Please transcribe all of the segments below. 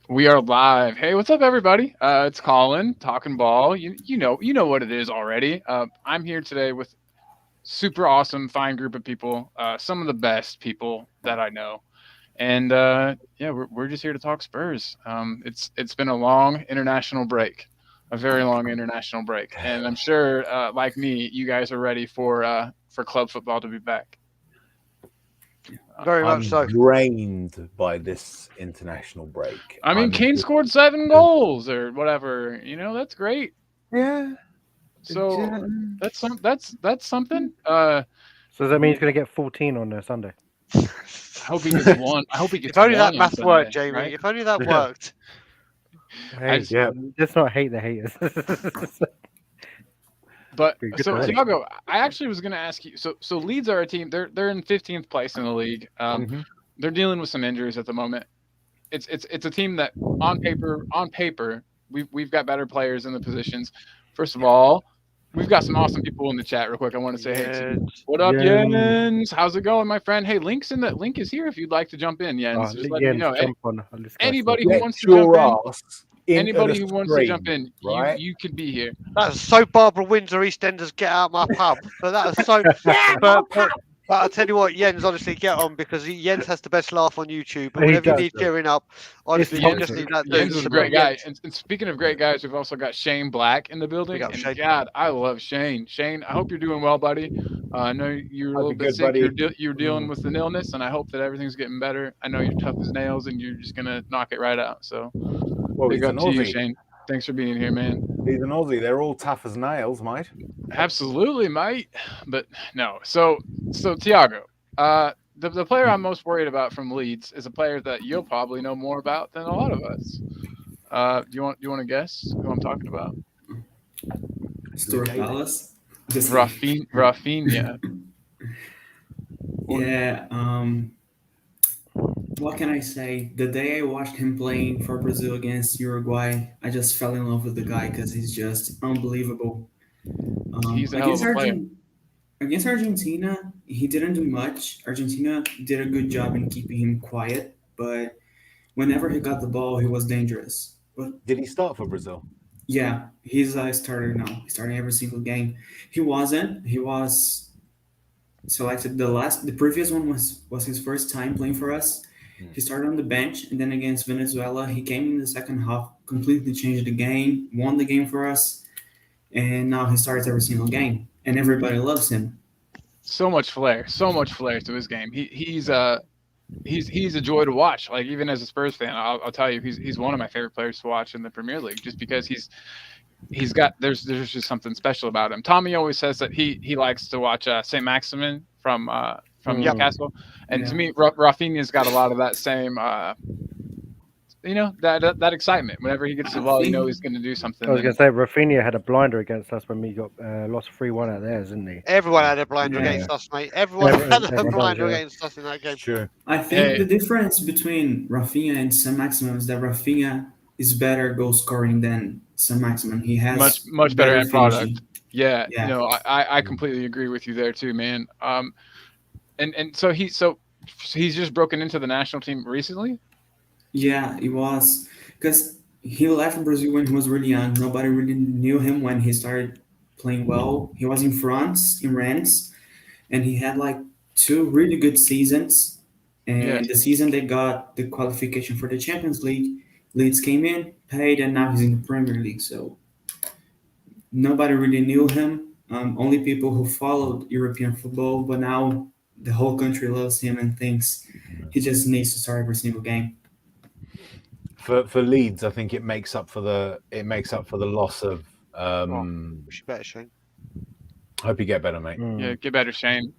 We are live. Hey, what's up, everybody? It's Colin talking ball. You know what it is already. I'm here today with super awesome, fine group of people. Some of the best people that I know, and yeah, we're just here to talk Spurs. It's been a long international break, a very long international break, and I'm sure, like me, you guys are ready for club football to be back. Very much I'm so. drained by this international break. I mean, I'm Kane just, scored 7 goals or whatever. That's great. yeah, So yeah. that's something. So does that mean he's going to get 14 on Sunday? I hope he gets one. I hope he If gets only one that on math worked, Sunday, Jamie. right? If only that worked. I Hey, just, Yeah. let's not hate the haters. but Be good so to hate. Tiago, I actually was going to ask you. So Leeds are a team. They're in 15th place in the league. Mhm. They're dealing with some injuries at the moment. It's a team that on paper we've got better players in the positions. First of all, we've got some awesome people in the chat. Real quick, I want to say hey to Yeah. what up, Yeah. Jens? How's it going, my friend? Hey, link is here if you'd like to jump in, Jens. Just letting you Jens, know. jump on this guy's Anybody talking. who Get wants to jump your in, ass into the anybody who wants to jump stream, in, you right? you could be here. That's so Barbara Windsor EastEnders get out my pub. But that is so. Yeah, But, but, but I'll tell you what, Jens, honestly, get on because Jens has the best laugh on YouTube. And He whenever you does. need cheering up, honestly, you Jens, just toxic. need that dude. Jens is a So great big guy. Jens. And speaking of great guys, we've also got Shane Black in the Big building. up, And Shane. God, I love Shane. Shane, I hope you're doing well, buddy. I know you're a Hope little you're bit good, sick. buddy. You're dealing with an illness, and I hope that everything's getting better. I know you're tough as nails, and you're just gonna knock it right out. So Well, big he's up an to you, Aussie. Shane. Thanks for being here, man. He's an Aussie. They're all tough as nails, mate. Absolutely, mate. But no. So Tiago, the player I'm most worried about from Leeds is a player that you'll probably know more about than a lot of us. Do you want to guess who I'm talking about? Stuart David. Palace. Just kidding. Rafinha. Yeah. What can I say? The day I watched him playing for Brazil against Uruguay, I just fell in love with the guy because he's just unbelievable. He's a hell of Against a player. against Argentina, he didn't do much. Argentina did a good job in keeping him quiet, but whenever he got the ball, he was dangerous. But Did he start for Brazil? yeah, he's a starter now. He's starting every single game. He wasn't. He was selected the previous one was his first time playing for us. Hmm. He started on the bench and then against Venezuela, he came in the second half, completely changed the game, won the game for us, and now he starts every single game, and everybody loves him. So much flair to his game. He's a joy to watch. Like even as a Spurs fan, I'll tell you, he's one of my favorite players to watch in the Premier League, just because he's got there's just something special about him. Tommy always says that he likes to watch Saint Maximin from Yep. Newcastle, and to Yeah, me, Rafinha's got a lot of that same that excitement. Whenever he gets the I ball, think he's going to do I something. was going And to say Rafinha had a blinder against us when we got lost 3-1 out there, didn't he? Everyone had a blinder yeah. against us, mate. Everyone had a Everyone does, blinder yeah. against us in that game. Sure. I think hey, the difference between Rafinha and Sam Maximin is that Rafinha is better goal scoring than Sam Maximin. He has much better better end product. finishing. Yeah, Yeah, no, I completely agree with you there too, man. And so he's just broken into the national team recently. yeah, it was because he left Brazil when he was really young. Nobody really knew him when he started playing well. He was in France, in Rennes, and he had like two really good seasons. And Yes. the season they got the qualification for the Champions League, Leeds came in, paid, and now he's in the Premier League. So nobody really knew him. Only people who followed European football, but now the whole country loves him and thinks he just needs to start every single game. For Leeds, I think it makes up for the loss of. Oh, wish you better, Shane. Hope you get better, mate. Yeah, Mm, get better, Shane.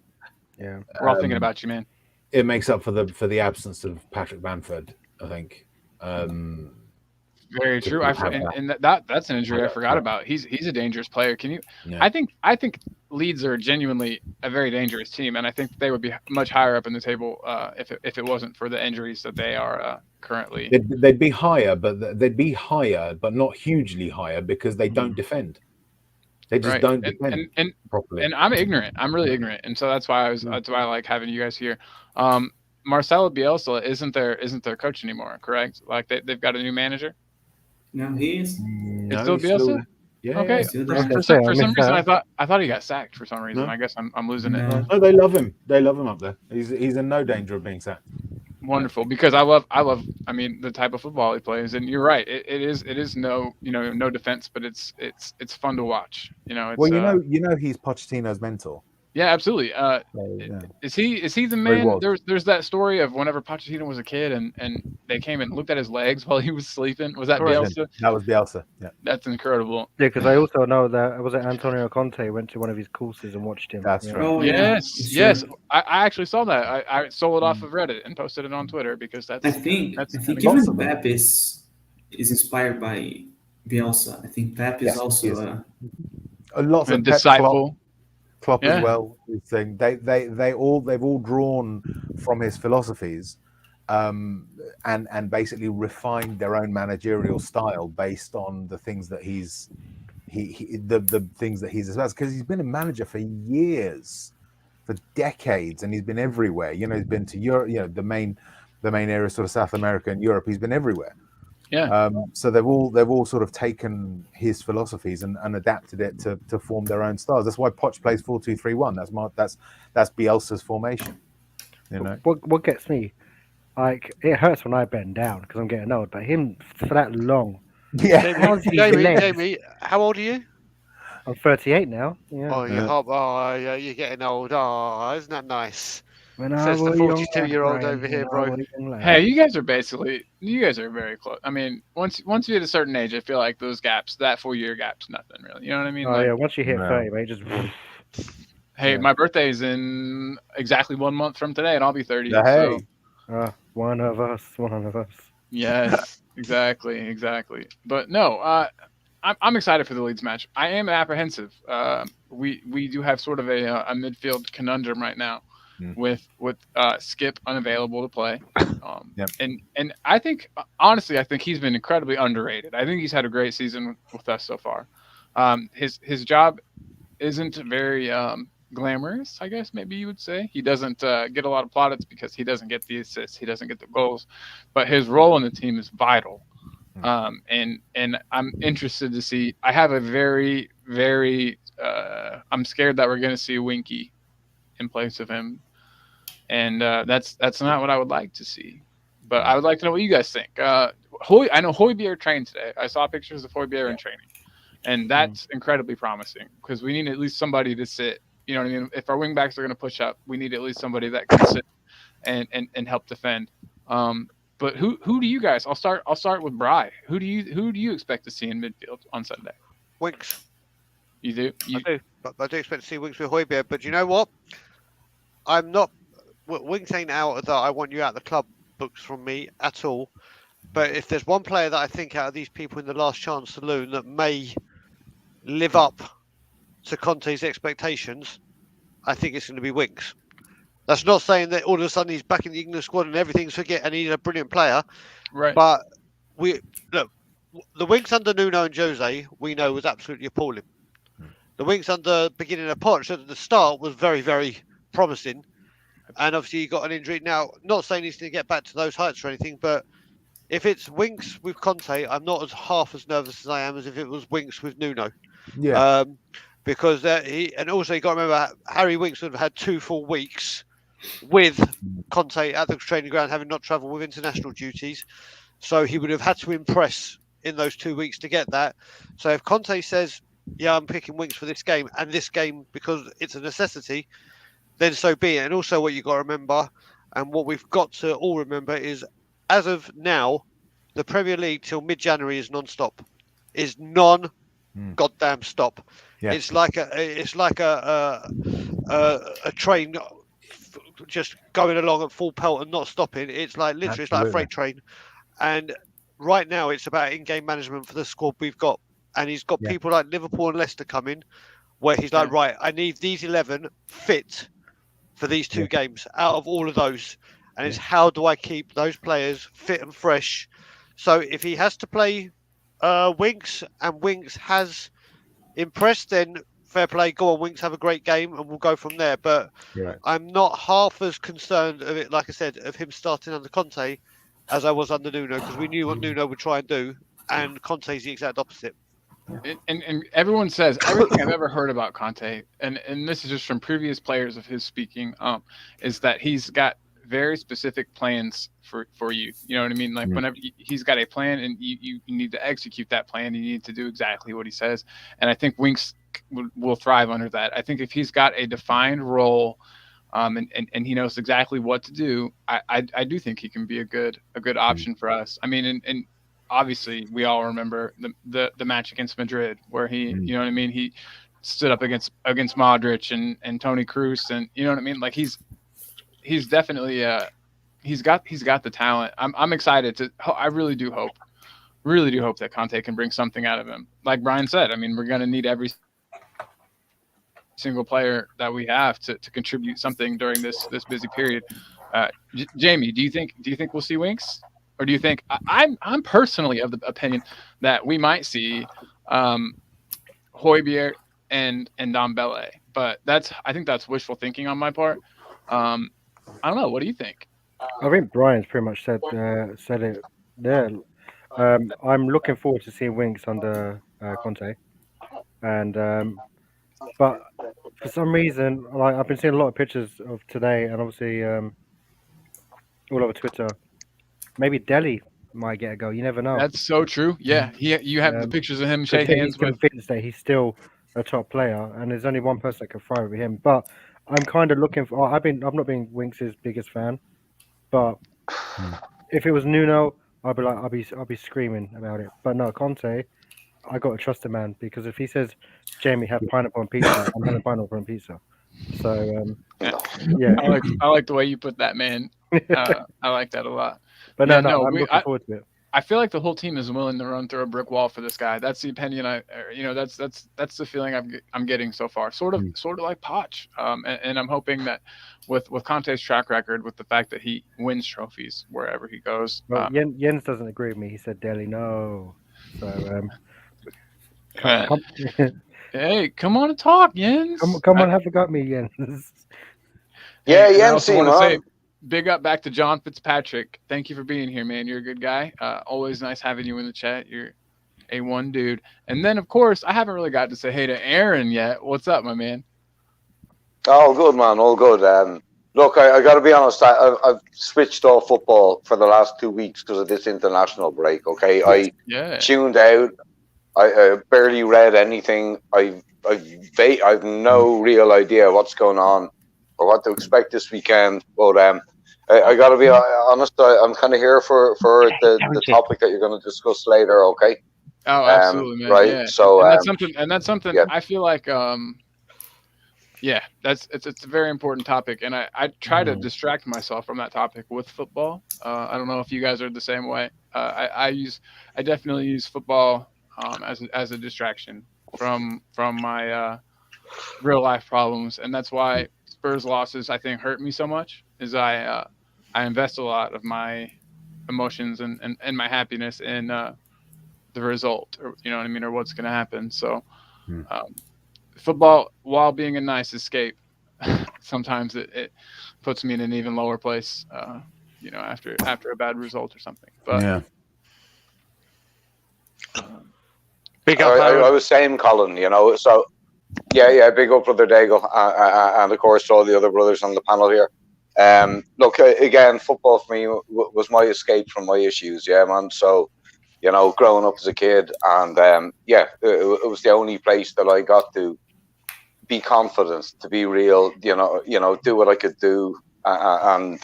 yeah. We're all thinking about you, man. It makes up for the absence of Patrick Bamford. I think. Very To true. have that. And that's an injury I forgot about. He's a dangerous player. Can you? Yeah. I think Leeds are genuinely a very dangerous team, and I think they would be much higher up in the table if it wasn't for the injuries that they are currently. They'd be higher, but not hugely higher because they don't defend. They just Right. don't And defend and and properly. and I'm ignorant. I'm really ignorant, and so that's why I like having you guys here. Um, Marcelo Bielsa isn't their coach anymore, correct? Like they've got a new manager. No, he is. It's No, still he's still Bielsa. there. Yeah, Okay. Still For, there. I for, say, some, I for some missed reason, that. I thought he got sacked for some reason. No. I guess I'm losing it. No. No, they love him. They love him up there. He's in no danger of being sacked. Wonderful, because I love I mean the type of football he plays, and you're right. It is no no defense, but it's fun to watch. It's Well, you know he's Pochettino's mentor. yeah, absolutely. So, yeah. Is he the Or he man? was. There's that story of whenever Pochettino was a kid and they came and looked at his legs while he was sleeping. Was that Correct. Bielsa? That was Bielsa. Yeah, That's incredible. Yeah, because I also know that was it Antonio Conte went to one of his courses and watched him. That's yeah. right. Oh yeah. Yes, it's yes. true. I actually saw that. I stole it off of Reddit and posted it on Twitter because I that's think kinda even possible. Pep is inspired by Bielsa. I think Pep is Yes, he also is. a Lots and of Pep disciple. Klopp Yeah. as well. Thing they've all drawn from his philosophies, and basically refined their own managerial style based on the things that the things that he's about, because he's been a manager for years, for decades, and he's been everywhere. He's been to Europe, the main area, sort of South America and Europe. He's been everywhere. Yeah. So they've all sort of taken his philosophies and adapted it to form their own styles. That's why Poch plays 4-2-3-1. That's Bielsa's formation. What gets me, like, it hurts when I bend down because I'm getting old. But him for that long, Yeah. how's his legs? Jamie, how old are you? I'm 38 now. Yeah. Oh, yeah, you're getting old. Oh, isn't that nice? When I Says the was a young 42-year-old lad, over here, when I bro. was a young lad. Hey, you guys are very close. I mean, once you hit a certain age, I feel like those gaps, that 4-year gap's nothing really. You know what I mean? Oh Like, yeah, once you hit No. 30, mate, just hey, yeah. my birthday's in exactly 1 month from today, and I'll be 30. Hey. So one of us. yes, exactly. But no, I'm excited for the Leeds match. I am apprehensive. We do have sort of a midfield conundrum right now, with Skip unavailable to play, Yep. and I think honestly he's been incredibly underrated. I think he's had a great season with us so far. His job isn't very glamorous, I guess maybe you would say. He doesn't get a lot of plaudits because he doesn't get the assists, he doesn't get the goals, but his role in the team is vital. And I'm interested to see. I have a very I'm scared that we're going to see Winky in place of him, and that's not what I would like to see. But I would like to know what you guys think. I know Højbjerg trained today. I saw pictures of Højbjerg in training, and that's incredibly promising because we need at least somebody to sit. You know what I mean? If our wingbacks are going to push up, we need at least somebody that can sit and help defend. But who do you guys? I'll start with Bry. Who do you expect to see in midfield on Sunday? Winks. You do? I do. But I do expect to see Winks with Højbjerg. But you know what? I'm not. Winks ain't out of that. I want you out of the club books from me at all. But if there's one player that I think out of these people in the last chance saloon that may live up to Conte's expectations, I think it's going to be Winks. That's not saying that all of a sudden he's back in the England squad and everything's forget and he's a brilliant player. Right. But look, the Winks under Nuno and Jose, we know was absolutely appalling. The Winks under beginning of Poch at the start was very, very promising. And obviously he got an injury. Now, not saying he's going to get back to those heights or anything, but if it's Winks with Conte, I'm not half as nervous as I am as if it was Winks with Nuno. Yeah. Because and also you got to remember Harry Winks would have had 2 full weeks with Conte at the training ground, having not travelled with international duties. So he would have had to impress in those 2 weeks to get that. So if Conte says, yeah, I'm picking Winks for this game and this game because it's a necessity, then so be it. And also what you got to remember, and what we've got to all remember, is as of now, the Premier League till mid-January is non-stop. Is non-goddamn stop. Yeah. It's like a train just going along at full pelt and not stopping. It's like literally, it's like a freight train. And right now, it's about in-game management for the squad we've got. And he's got people like Liverpool and Leicester coming, where he's like, right, I need these 11 fit for these 2 games out of all of those. And it's how do I keep those players fit and fresh? So if he has to play Winks and Winks has impressed, then fair play, go on, Winks, have a great game, and we'll go from there. But Right. I'm not half as concerned of it, like I said, of him starting under Conte as I was under Nuno, because we knew what Nuno would try and do, and Conte's the exact opposite. And everyone says everything I've ever heard about Conte, and this is just from previous players of his speaking, is that he's got very specific plans for you. You know what I mean? Like whenever he's got a plan, and you need to execute that plan, you need to do exactly what he says. And I think Winks will thrive under that. I think if he's got a defined role, and he knows exactly what to do, I do think he can be a good option for us. I mean, and obviously we all remember the match against Madrid where he, you know what I mean, he stood up against Modric and Toni Kroos, and you know what I mean, like he's definitely he's got the talent. I'm excited to. I really do hope that Conte can bring something out of him. Like Brian said, I mean, we're going to need every single player that we have to contribute something during this busy period. Jamie, do you think we'll see Winks? Or do you think I'm personally of the opinion that we might see Højbjerg and Dombele, but I think that's wishful thinking on my part. I don't know. What do you think? I think Brian's pretty much said it there. I'm looking forward to seeing Winks under Conte, and but for some reason, like I've been seeing a lot of pictures of today, and obviously all over Twitter. Maybe Delhi might get a go. You never know. That's so true. Yeah, you have the pictures of him shake hands he's with. convinced that he's still a top player, and there's only one person that can thrive with him. But I'm kind of looking for. I've not been Winks' biggest fan, but if it was Nuno, I'll be screaming about it. But no, Conte, I got to trust the man, because if he says, Jamie, have pineapple on pizza, I'm having pineapple on pizza. So yeah, I like the way you put that, man. I like that a lot. But I'm looking forward to it. I feel like the whole team is willing to run through a brick wall for this guy. That's the opinion that's the feeling I'm getting so far. Sort of like Poch. And I'm hoping that with Conte's track record, with the fact that he wins trophies wherever he goes. Well, Jens doesn't agree with me. He said Delhi no. So hey, come on and talk, Jens. Come on, have a go at me, Jens. Yeah, Jens. I also want to man. say big up back to John Fitzpatrick. Thank you for being here, man. You're a good guy. Always nice having you in the chat. You're a one dude. And then, of course, I haven't really got to say hey to Aaron yet. What's up, my man? All good, man. All good. Look, I got to be honest. I've switched off football for the last 2 weeks because of this international break. Okay, I tuned out. I barely read anything. I've no real idea what's going on or what to expect this weekend. But I got to be honest. I'm kind of here for the topic that you're going to discuss later. Okay. Oh, absolutely, man. Right. Yeah. So and that's something. Yeah. I feel like it's a very important topic, and I try to distract myself from that topic with football. I don't know if you guys are the same way. I definitely use football as a distraction from my real life problems, and that's why Spurs losses I think hurt me so much. Is I invest a lot of my emotions and my happiness in the result, or you know what I mean, or what's going to happen. So football, while being a nice escape, sometimes it puts me in an even lower place. After a bad result or something. But yeah. Big up, I was saying, Colin, so yeah, big up, Brother Daigle, and of course all the other brothers on the panel here. Look, again, football for me was my escape from my issues, yeah, man. So, growing up as a kid, and it was the only place that I got to be confident, to be real, do what I could do, and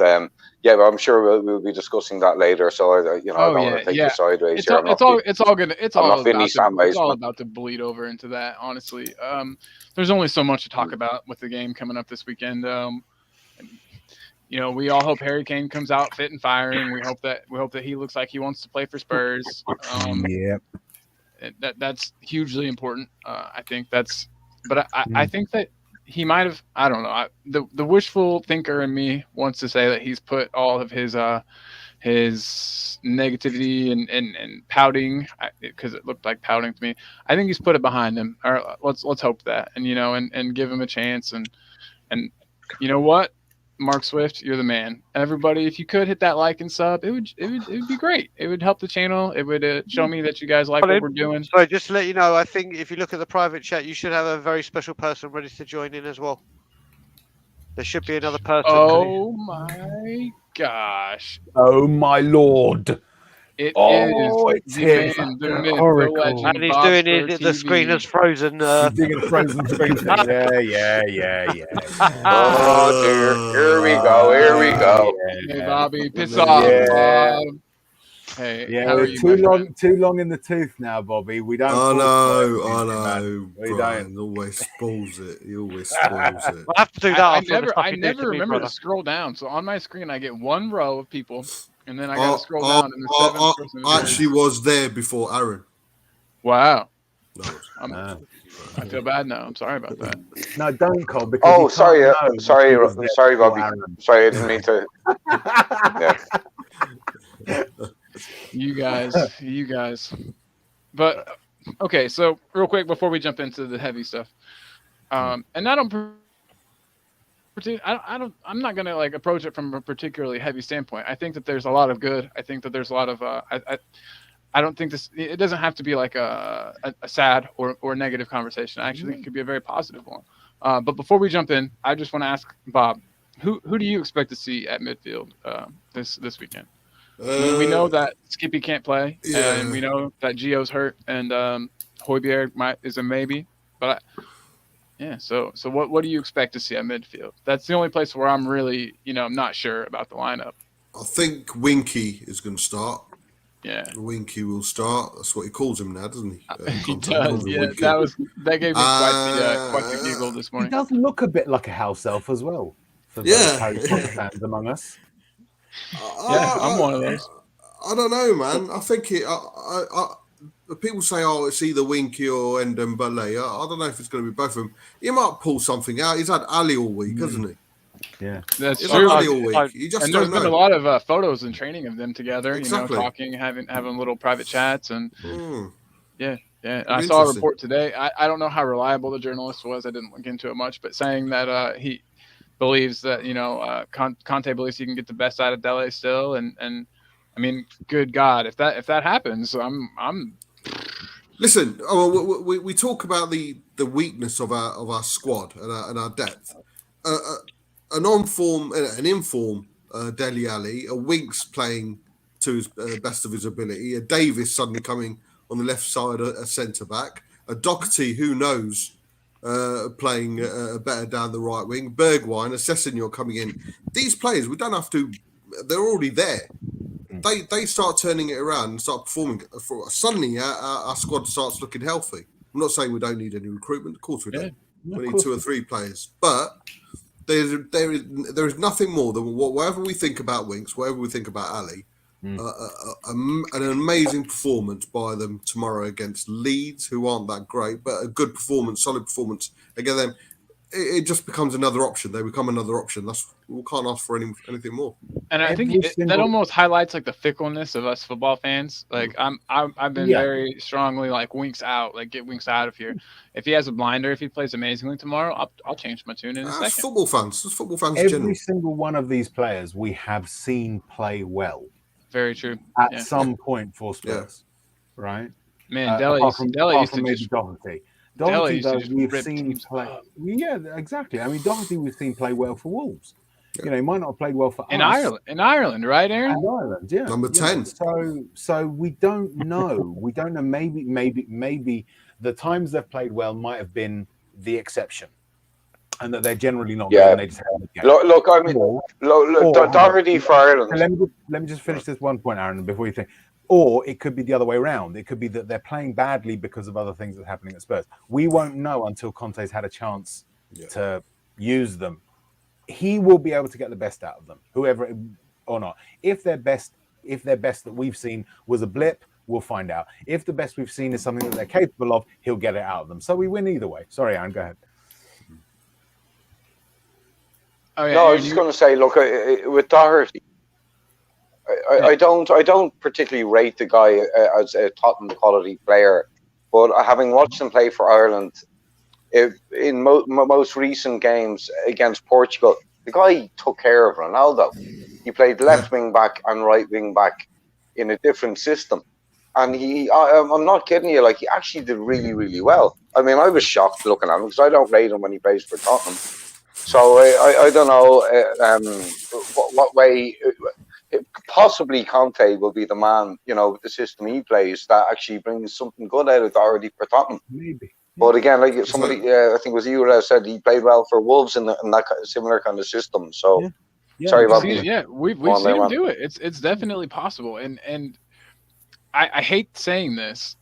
but I'm sure we'll be discussing that later. So I don't want to take you sideways. It's all about to bleed over into that. Honestly, there's only so much to talk about with the game coming up this weekend. We all hope Harry Kane comes out fit and firing. We hope that he looks like he wants to play for Spurs. That's hugely important. I think that's. But I think that he might have. I don't know. The wishful thinker in me wants to say that he's put all of his his negativity and pouting, because it looked like pouting to me. I think he's put it behind him. Or let's hope that, and and give him a chance. And you know what, Mark Swift, you're the man. Everybody, if you could hit that like and sub, it would be great. It would help the channel. It would show me that you guys like what we're doing. So just to let you know, I think if you look at the private chat, you should have a very special person ready to join in as well. There should be another person. Oh my gosh! Oh my lord! It's him. man, the myth, Oracle. the legend, And he's Bob doing Spur it. The TV. screen has frozen. He's doing a frozen screen thing. Yeah. Oh dear, here we go. Hey, Bobby, piss off, Bob. Hey, Yeah, how are we're you, too my long, friend? too long in the tooth now, Bobby. We don't. I talk know. about it, man. We Brian don't. always spoils it. He always spoils it. I have to do that. I after all the never, stuff I you did never to me, remember to brother. scroll down. So on my screen, I get one row of people, and then I got to scroll down, and the seventh person. I actually was there before Aaron. Wow. No, I feel bad now. I'm sorry about that. No, don't call because. Oh, you can't sorry, know that sorry, he was there sorry, before Bobby. Aaron. Sorry, I didn't mean to. Yeah. You guys. But okay, so real quick before we jump into the heavy stuff, and I don't. I'm not gonna like approach it from a particularly heavy standpoint. I think that there's a lot of good. I think that there's a lot of. I don't think this. It doesn't have to be like a sad or negative conversation. I actually think it could be a very positive one. But before we jump in, I just want to ask Bob, who do you expect to see at midfield this weekend? We know that Skippy can't play, and we know that Gio's hurt, and Højbjerg is a maybe. But so what do you expect to see at midfield? That's the only place where I'm really, I'm not sure about the lineup. I think Winky is going to start. Yeah, Winky will start. That's what he calls him now, doesn't he? He Conte does. calls him Yeah, Winky. that gave me quite the giggle this He morning. does look a bit like a house elf as well. For Yeah. those Harry Potter fans among us. Yeah, I'm one of those. I don't know, man. I think people say, oh, it's either Winky or Ndembele. I don't know if it's going to be both of them. He might pull something out. He's had Ali all week, hasn't he? Yeah, That's He's true. had Ali all week. You just And there's don't been a know. lot of photos and training of them together. Exactly. Talking, having little private chats, and yeah. I saw a interesting. report today. I don't know how reliable the journalist was. I didn't look into it much, but saying that he believes that Conte believes he can get the best out of Dele still, and I mean, good God, if that happens, I'm. Listen, we talk about the weakness of our squad and our depth. An in-form Dele Alli, a Winks playing to his best of his ability, a Davis suddenly coming on the left side, a centre back, a Doherty, who knows, playing better down the right wing, Bergwijn, a Sessegnon coming in. These players, we don't have to. They're already there. They start turning it around and start performing. Suddenly, our squad starts looking healthy. I'm not saying we don't need any recruitment. Of course we don't. We need 2 or 3 players, but there is nothing more than whatever we think about Winks, whatever we think about Ali. An amazing performance by them tomorrow against Leeds, who aren't that great, but a good performance, solid performance against them. It just becomes another option. They become another option. We can't ask for anything more. And I think that almost highlights like the fickleness of us football fans. Like I've been very strongly like Winks out, like get Winks out of here. If he has a blinder, if he plays amazingly tomorrow, I'll change my tune in a second. Football fans. That's football fans. Every single one of these players we have seen play well. Very true. At some point for Spurs, right? Man, Dele used to just Doherty. Dele Doherty, used to we've rip seen teams play. up. Yeah, exactly. I mean, Doherty we've seen play well for Wolves. He might not have played well for us. In Ireland, right, Aaron? In Ireland, yeah. Number 10. So we don't know. We don't know. Maybe the times they've played well might have been the exception, and that they're generally not good. And they just have the game. Look, I mean, Doherty for Ireland. Let me just finish this one point, Aaron, before you think. Or it could be the other way around. It could be that they're playing badly because of other things that are happening at Spurs. We won't know until Conte's had a chance to use them. He will be able to get the best out of them, whoever or not. If their best that we've seen was a blip, we'll find out. If the best we've seen is something that they're capable of, he'll get it out of them. So we win either way. Sorry, Aaron, go ahead. Oh, yeah, no, I was just going to say, look, with Doherty, I don't particularly rate the guy as a Tottenham quality player, but having watched him play for Ireland in most recent games against Portugal, the guy took care of Ronaldo. He played left wing back and right wing back in a different system, and I'm not kidding you, like he actually did really, really well. I mean, I was shocked looking at him because I don't rate him when he plays for Tottenham. So I don't know what way. Possibly Conte will be the man, with the system he plays that actually brings something good out of already for Tottenham. Maybe. But again, like somebody, I think it was you that said he played well for Wolves in that similar kind of system. So sorry about me. Yeah, we've seen him do it. It's definitely possible, and I hate saying this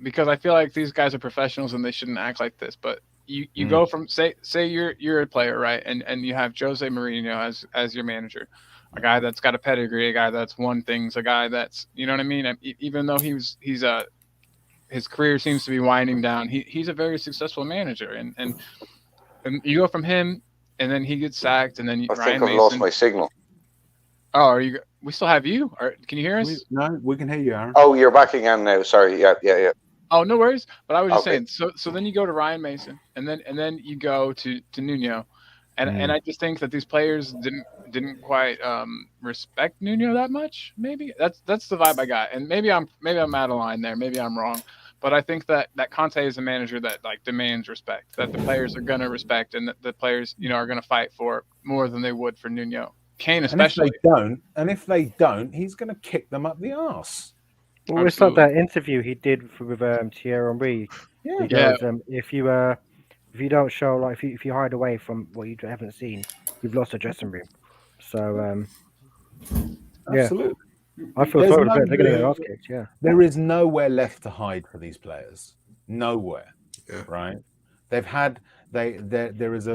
because I feel like these guys are professionals and they shouldn't act like this. But you go from say you're a player, right, and you have Jose Mourinho as your manager. A guy that's got a pedigree, a guy that's won things, a guy that's, you know what I mean? Even though his career seems to be winding down, he's a very successful manager. And you go from him, and then he gets sacked, and then I Ryan think I've lost my signal. Oh, we still have you? Can you hear us? No, we can hear you, Aaron. Oh, you're back again now. Sorry. Yeah. Oh, no worries. But I was just saying. So then you go to Ryan Mason, and then you go to Nuno. And I just think that these players didn't quite respect Nuno that much. Maybe that's the vibe I got. And maybe I'm out of line there. Maybe I'm wrong. But I think that Conte is a manager that like demands respect. That the players are gonna respect, and that the players are gonna fight for more than they would for Nuno. Kane especially. And if they don't, he's gonna kick them up the arse. Well, it's like that interview he did with Thierry Henry. Yeah. He goes, if you don't show, like, if you hide away from what you haven't seen, you've lost a dressing room. So, Absolutely. I feel sorry for them. They're going to get ass kicked. Yeah. There is nowhere left to hide for these players. Nowhere. Yeah. Right. They've had. There is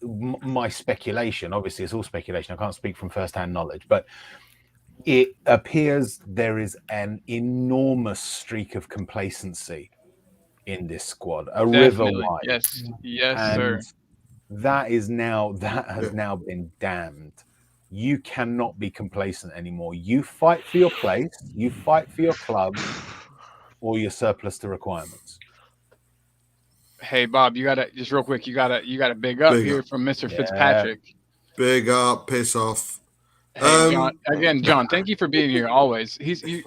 my speculation. Obviously, it's all speculation. I can't speak from first-hand knowledge, but it appears there is an enormous streak of complacency in this squad, river wide. Yes, sir. That has now been damned. You cannot be complacent anymore. You fight for your place, you fight for your club, or you're surplus to requirements. Hey Bob, you gotta just real quick. You gotta big up here from Mr. Fitzpatrick. Big up, piss off. Hey, John, thank you for being here always.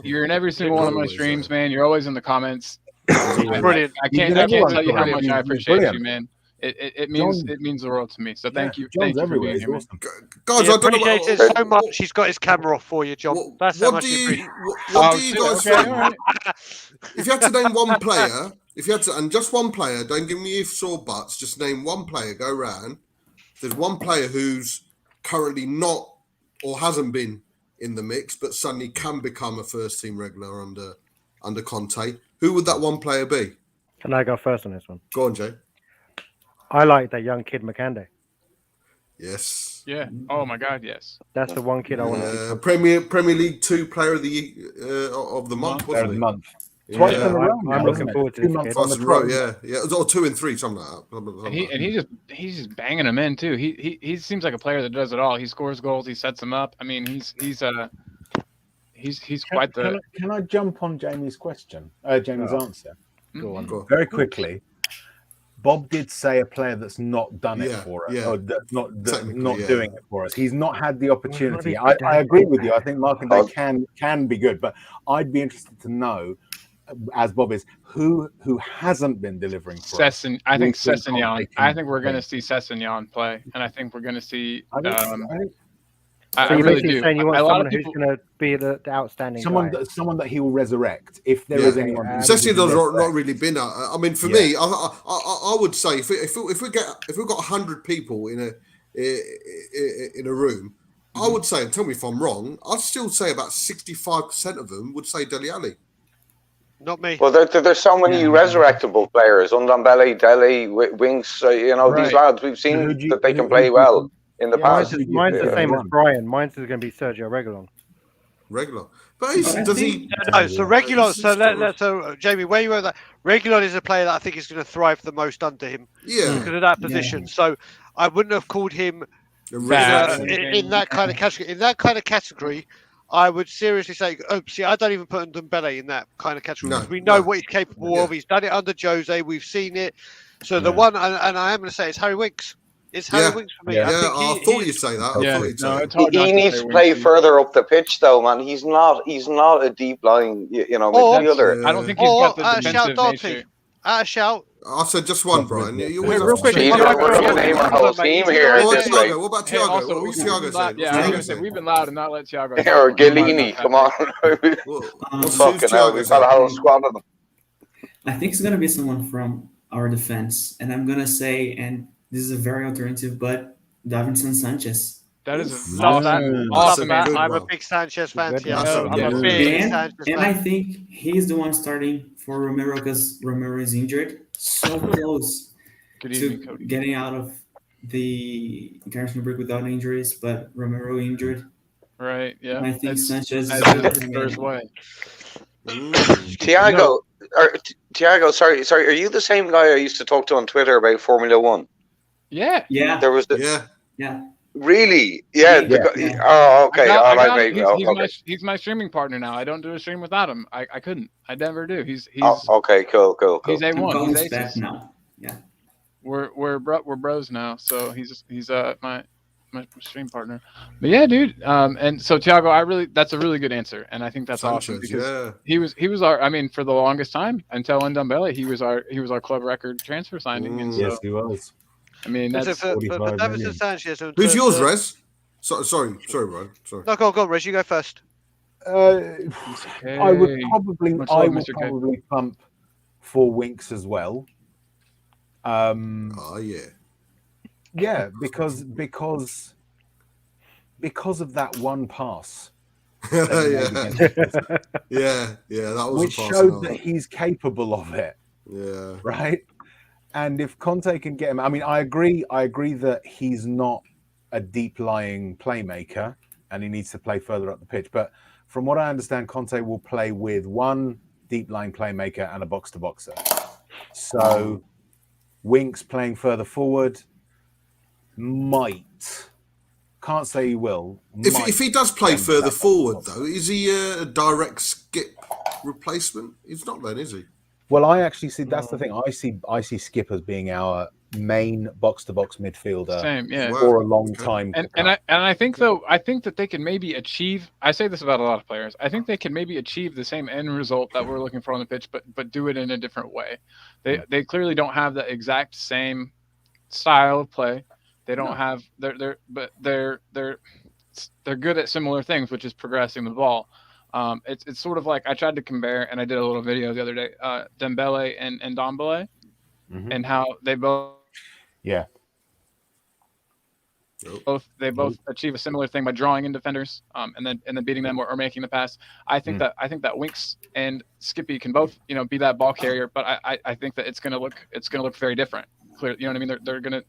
You're in every single one of my streams, man. You're always in the comments. Brilliant. I can't tell you how much I appreciate you, man. It means the world to me. So thank you for being here, man. Guys, I don't know it so much. He's got his camera off for you, John. That's how much you appreciate. What do you guys think? If you had to name one player, and just one player, don't give me ifs or buts. Just name one player. Go round. There's one player who's currently not or hasn't been in the mix, but suddenly can become a first team regular under Conte. Who would that one player be? Can I go first on this one? Go on, Jay. I like that young kid, McCandy. Yes. Yeah. Oh my God. Yes. That's the one kid I want to see. Premier League 2 Player of the month. Player of the month. Twice in a row. I'm looking forward to this kid. Twice in a row, yeah. Or 2 and 3, something like that. And he's just banging them in too. He seems like a player that does it all. He scores goals. He sets them up. I mean, he's quite the. Can I jump on Jamie's question? Jamie's answer. Go on. Very quickly. Bob did say a player that's not done it for us, or not doing it for us. He's not had the opportunity. I agree with you. I think Mark and Dave can be good, but I'd be interested to know, as Bob is, who hasn't been delivering for us. I think Sessegnon. I think we're going to see Sessegnon play, and I think we're going to see. So you're basically saying you want someone who's going to be the outstanding guy. Someone that he will resurrect if there is anyone. Sessegnon's not really been. I mean, for me, I would say if we've got 100 people in a room, I would say, and tell me if I'm wrong, I'd still say about 65% of them would say Dele Alli. Not me. Well, there's so many resurrectable players. Undambele, Dele, Winks. These lads. We've seen that they can play well in the past. Mine's the same as Brian. Mine's is going to be Sergio Reguilon. Regular, but does he? No, so Reguilon. So Jamie, where you were, that Reguilon is a player that I think is going to thrive the most under him. Yeah, because of that position. Yeah. So I wouldn't have called him in that kind of category. In that kind of category, I would seriously say, see, I don't even put Ndombele in that kind of category No, because we know no. what he's capable Yeah. of. He's done it under Jose. We've seen it. So the one, and I am going to say it's Harry Winks. It's Harry Yeah. Winks for me. Yeah. I Yeah, think I thought you'd say that. I Yeah, thought you'd say no, that. it's hard not He to needs say to play Winks. further up the pitch, though, man. He's not a deep lying, midfielder. I don't think he's got the shout defensive Darty. nature. Shout. I said just one, Brian. You always Hey, have real to quick, say Jeez, one. we're going to name our whole team here at What about this rate. Thiago? What about Hey, Thiago? also, What's we've been Thiago loud. saying? Yeah, I was gonna say we've been loud and not let Thiago. Or talk. No matter Gallini, what come on. What's Fucking hell, Thiago we've got a whole saying? squad of them. I think it's gonna be someone from our defense, and I'm gonna say, and this is a very alternative, but Davinson Sanchez. That is Love that. awesome. Love Awesome that. good I'm a one. big Sanchez fan. Good Yeah, one. I'm That's a a big And, Sanchez and I fan. think he's the one starting for Romero because Romero is injured. So close Good to evening, Cody. getting out of the international break without injuries, but Romero injured. Right? Yeah. I think It's Sanchez as is is gonna the bring Spurs it. way. Tiago, sorry, are you the same guy I used to talk to on Twitter about Formula One? Yeah. Yeah, There was the yeah. really, yeah. Yeah. Oh, okay, all I right, got him. mate. Oh, okay. He's my streaming partner now. I don't do a stream without him. I couldn't. I never do. He's Oh, okay, cool. he's I'm A1. calling He's Spec aces. now. Yeah. We're bros now. So he's my stream partner. But yeah, dude. And so Thiago, that's a really good answer, and I think that's awesome Sanchez, because yeah. he was our. I mean, for the longest time until Ndombele, he was our club record transfer signing, and so Yes, he was. I mean Listen, that's for 45 Davinson million. Sanchez. Who's yours, Rez? Sorry, Brian. Sorry. No, go on, Rez. You go first. I would probably, Much love, Mr. K. probably pump for Winks as well. Oh yeah. Yeah, because of that one pass, yeah. that Yeah, that was which a pass showed and that all. he's capable of it, Yeah. right? And if Conte can get him, I mean, I agree that he's not a deep lying playmaker and he needs to play further up the pitch. But from what I understand, Conte will play with one deep lying playmaker and a box to boxer. So Winks playing further forward can't say he will. If he does play and further that forward, box to though, is he a direct skip replacement? He's not then, is he? Well, I actually see that's the thing. I see Skip as being our main box to box midfielder same. Yeah. Wow. for a long time. And I think that they can maybe achieve. I say this about a lot of players. I think they can maybe achieve the same end result that we're looking for on the pitch, but do it in a different way. They clearly don't have the exact same style of play. They don't have they're good at similar things, which is progressing the ball. It's sort of like I tried to compare, and I did a little video the other day, Dembele and Ndombele, and how they both they both achieve a similar thing by drawing in defenders, and then beating them or making the pass. I think that Winks and Skippy can both be that ball carrier, but I think that it's gonna look very different. Clearly, you know what I mean? They're gonna.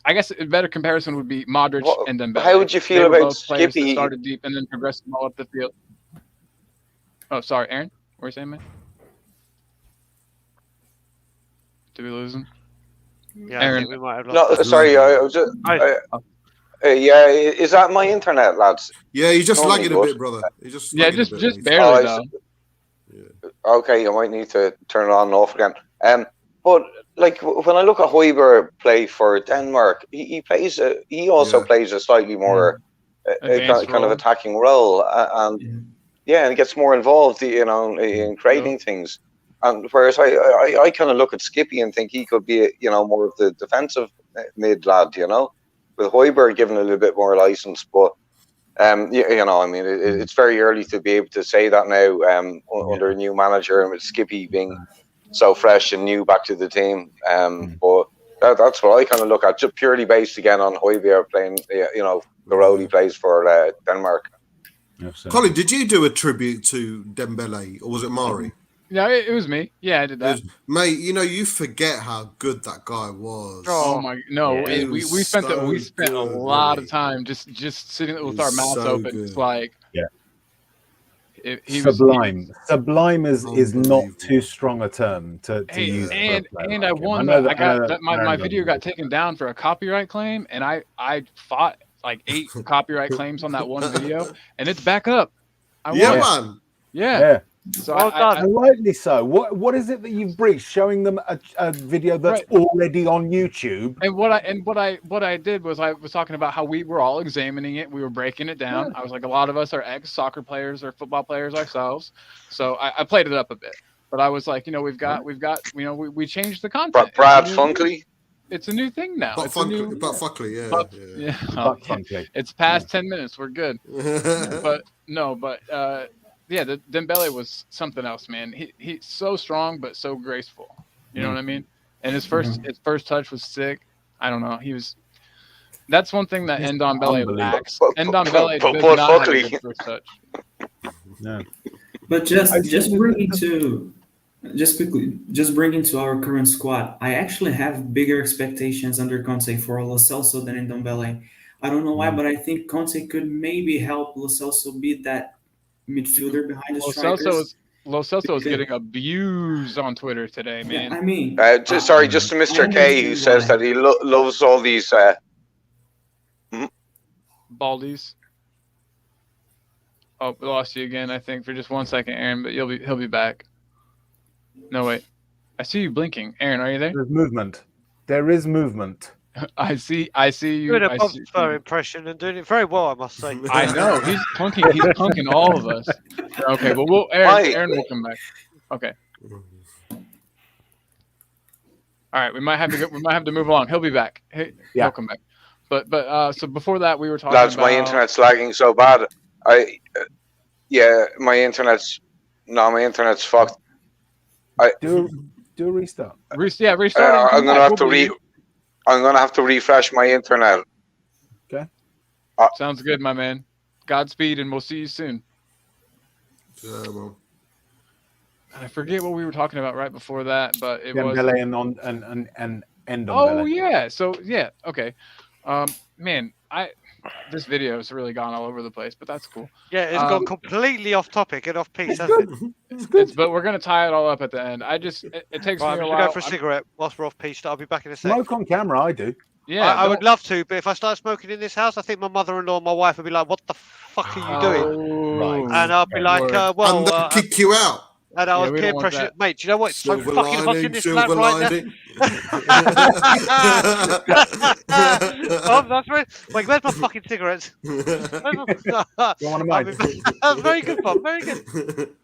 I guess a better comparison would be Modric and Dembele. How would you feel They were about both players that Skippy? started deep and then progressed them all up the field? Oh, sorry, Aaron. What were you saying, man? Did we lose him? Yeah, Aaron. I think we might have lost. No, sorry, I was just. Yeah, is that my internet, lads? Yeah, you're just Normally lagging a good. bit, brother. You're just Yeah, lagging a just bit. barely Oh, though. Okay, you might need to turn it on and off again. But like when I look at Højbjerg play for Denmark, he plays. He also plays a slightly more Advanced kind of role. attacking role, and and he gets more involved, in creating things. And whereas I kind of look at Skippy and think he could be, more of the defensive mid lad, with Højbjerg given a little bit more license. But I mean, it's very early to be able to say that now under a new manager, and with Skippy being so fresh and new back to the team. But that's what I kind of look at, just purely based again on Højbjerg playing, the role he plays for Denmark. Colin, did you do a tribute to Dembele, or was it Mari? No, it was me. Yeah, I did that. Mate, you forget how good that guy was. Oh my no! Yeah. We It was spent so a good, lot of really. time just sitting with our was mouths so open. good. It's like Sublime. Sublime is not Unbelievable. too strong a term to use. And for a player I like him. won. know I got know that my Aaron video doesn't. got taken down for a copyright claim, and I fought like 8 copyright claims on that one video, and it's back up. I Yeah, won. man. Yeah. Yeah, So Well done. and rightly so. What is it that you've breached? Showing them a video that's already on YouTube. And what I did was I was talking about how we were all examining it. We were breaking it down. I was like, a lot of us are ex-soccer players or football players ourselves. So I played it up a bit. But I was like, we've got we changed the content. Brad Funkley. It's a new thing now. But It's a new Fuckley, yeah. but, yeah. Fuck Conte. It's past 10 minutes. We're good. But yeah, the Dembele was something else, man. He's so strong but so graceful. You know what I mean? And his first touch was sick. I don't know. That's one thing that Ndombele lacks. Ndombele does not have a good first touch. No. But just bringing to our current squad, I actually have bigger expectations under Conte for Lo Celso than Ndombele. I don't know why, but I think Conte could maybe help Lo Celso beat that midfielder behind the strikers. Lo Celso is getting abused on Twitter today, man. Yeah, I mean, Just to Mr. K, who says that he loves all these Baldies. Oh, we lost you again, I think, for just 1 second, Aaron, but he'll be back. No, wait. I see you blinking. Aaron, are you there? There's movement. There is movement. I see you. Doing a Bobster impression and doing it very well, I must say. I know. He's punking all of us. Okay, but Aaron will come back. Okay. All right, we might have to move along. He'll be back. He'll come back. But so before that, we were talking lads, about... my internet's lagging so bad. My internet's fucked. Do a restart. Restart. I'm gonna have to refresh my internet. Okay. Sounds good, my man. Godspeed, and we'll see you soon. Yeah, well. I forget what we were talking about right before that, but it was Dembele and Ndombele. Oh yeah. So yeah. Okay. Man, this video has really gone all over the place, but that's cool. Yeah, it's gone completely off topic and off piece, hasn't it? It's good. But we're gonna tie it all up at the end. It takes Right, me a I'm while. going to go for a cigarette whilst we're off piece. I'll be back in a sec. Smoke on camera, I do. Yeah, I would love to, but if I start smoking in this house, I think my mother-in-law and my wife would be like, "What the fuck are you doing?" Right. And I'll be like, And they'll kick you out. and I was we peer don't want pressure. that. Mate, do you know what? It's so Silver fucking hot in lining, this silver flat right lining. now. That's right. Wait, where's my fucking cigarettes? Don't want to mind. That's very good, Bob. Very good.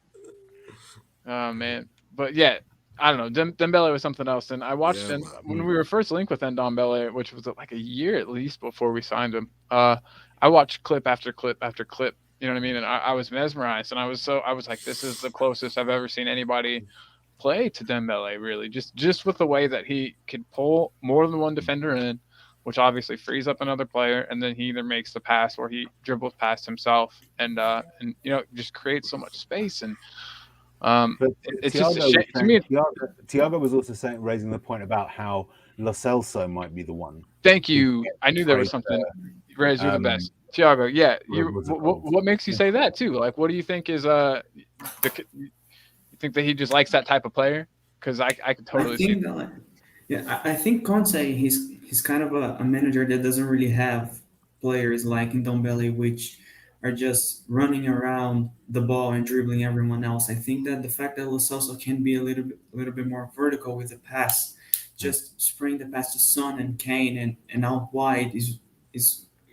Oh man, but yeah, I don't know. Dembele was something else, and I watched him when we were first linked with Ndombele, which was like a year at least before we signed him. I watched clip after clip after clip. You know what I mean? And I was mesmerized, and I was like, this is the closest I've ever seen anybody play to Dembele. Really, just with the way that he could pull more than one defender in, which obviously frees up another player, and then he either makes the pass or he dribbles past himself, and just creates so much space. And But it's just a shame to me. Thiago was also raising the point about how Lo Celso might be the one. Thank you. I knew there was something. Rez, you're the best. Thiago, yeah. What makes you say that too? Like, what do you think is you think that he just likes that type of player? Because I could totally see. I think Conte he's kind of a manager that doesn't really have players like Ndombele, which are just running around the ball and dribbling everyone else. I think that the fact that Lo Celso can be a little bit more vertical with the pass, just spraying the pass to Son and Kane and out wide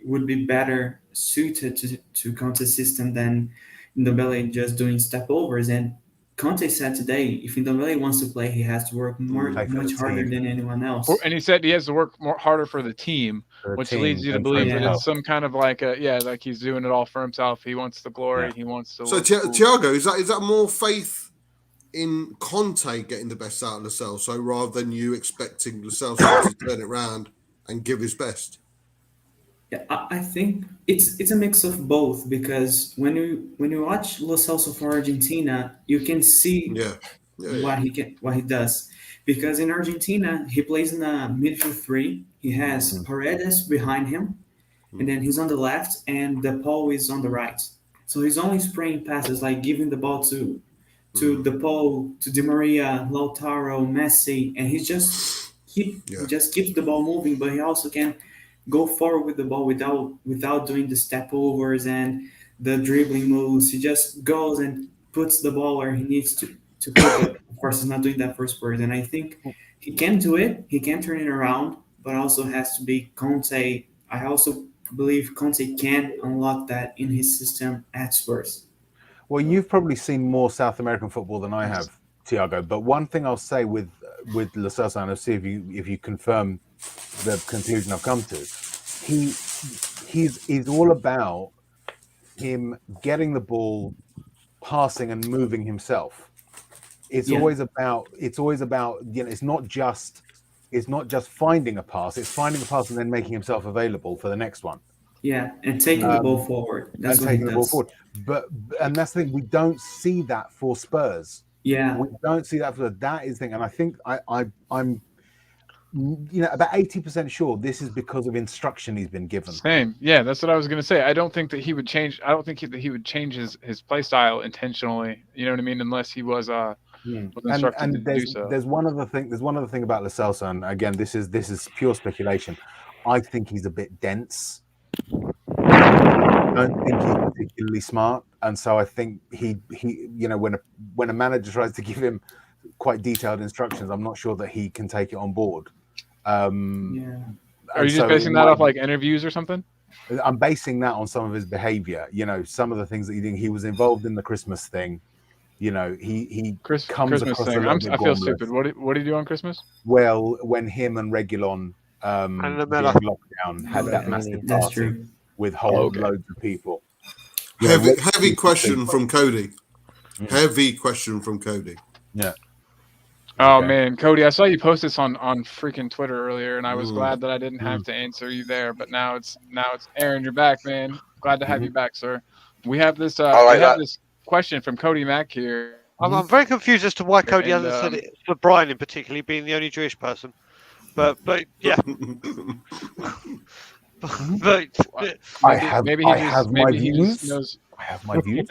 would be better suited to Conte's system than Ndombele just doing step overs. And Conte said today, if Ndombele wants to play, he has to work much harder than anyone else. And he said he has to work harder for the team, which leads you to believe that it's some kind of like like he's doing it all for himself. He wants the glory. Yeah. He wants to. So Thiago, is that more faith in Conte getting the best out of Lo Celso rather than you expecting Lo Celso to turn it around and give his best? Yeah, I think it's a mix of both, because when you watch Lo Celso for Argentina, you can see what he does. Because in Argentina, he plays in a midfield three. He has Paredes behind him, and then he's on the left, and De Paul is on the right. So he's only spraying passes, like giving the ball to De Paul, to Di Maria, Lautaro, Messi, and he just keeps the ball moving, but he also can go forward with the ball without doing the step overs and the dribbling moves. He just goes and puts the ball where he needs to put. But of course, he's not doing that for Spurs. And I think he can do it. He can turn it around, but also has to be Conte. I also believe Conte can unlock that in his system at Spurs. Well, you've probably seen more South American football than I have, Thiago. But one thing I'll say with Lo Celso, and I'll see if you confirm the conclusion I've come to. He's all about him getting the ball, passing and moving himself. It's always about it's not just finding a pass. It's finding a pass and then making himself available for the next one. Yeah, and taking the ball forward. That's what he does. The ball forward. And that's the thing. We don't see that for Spurs. Yeah, we don't see that for that is the thing. And I think I'm about 80% sure this is because of instruction he's been given. Same. Yeah, that's what I was going to say. I don't think that he would change. I don't think that he would change his play style intentionally. You know what I mean? Unless he was was instructed to do so. There's one other thing. There's one other thing about Lo Celso, and again, this is pure speculation. I think he's a bit dense. I don't think he's particularly smart, and so I think he when a manager tries to give him quite detailed instructions, I'm not sure that he can take it on board. Are you just basing that off like interviews or something? I'm basing that on some of his behavior. Some of the things that he was involved in the Christmas thing. He comes Christmas across thing. I feel stupid. What did he do on Christmas? Well, when him and Reguilon during lockdown had that massive party with loads of people. Heavy question from Cody. Heavy question from Cody. Yeah. Oh man, Cody, I saw you post this on freaking Twitter earlier, and I was glad that I didn't have to answer you there. But now it's Aaron, you're back, man. Glad to have you back, sir. We have this this question from Cody Mack here. I'm very confused as to why Cody hasn't said it for Brian in particular, being the only Jewish person. But yeah. I have my views.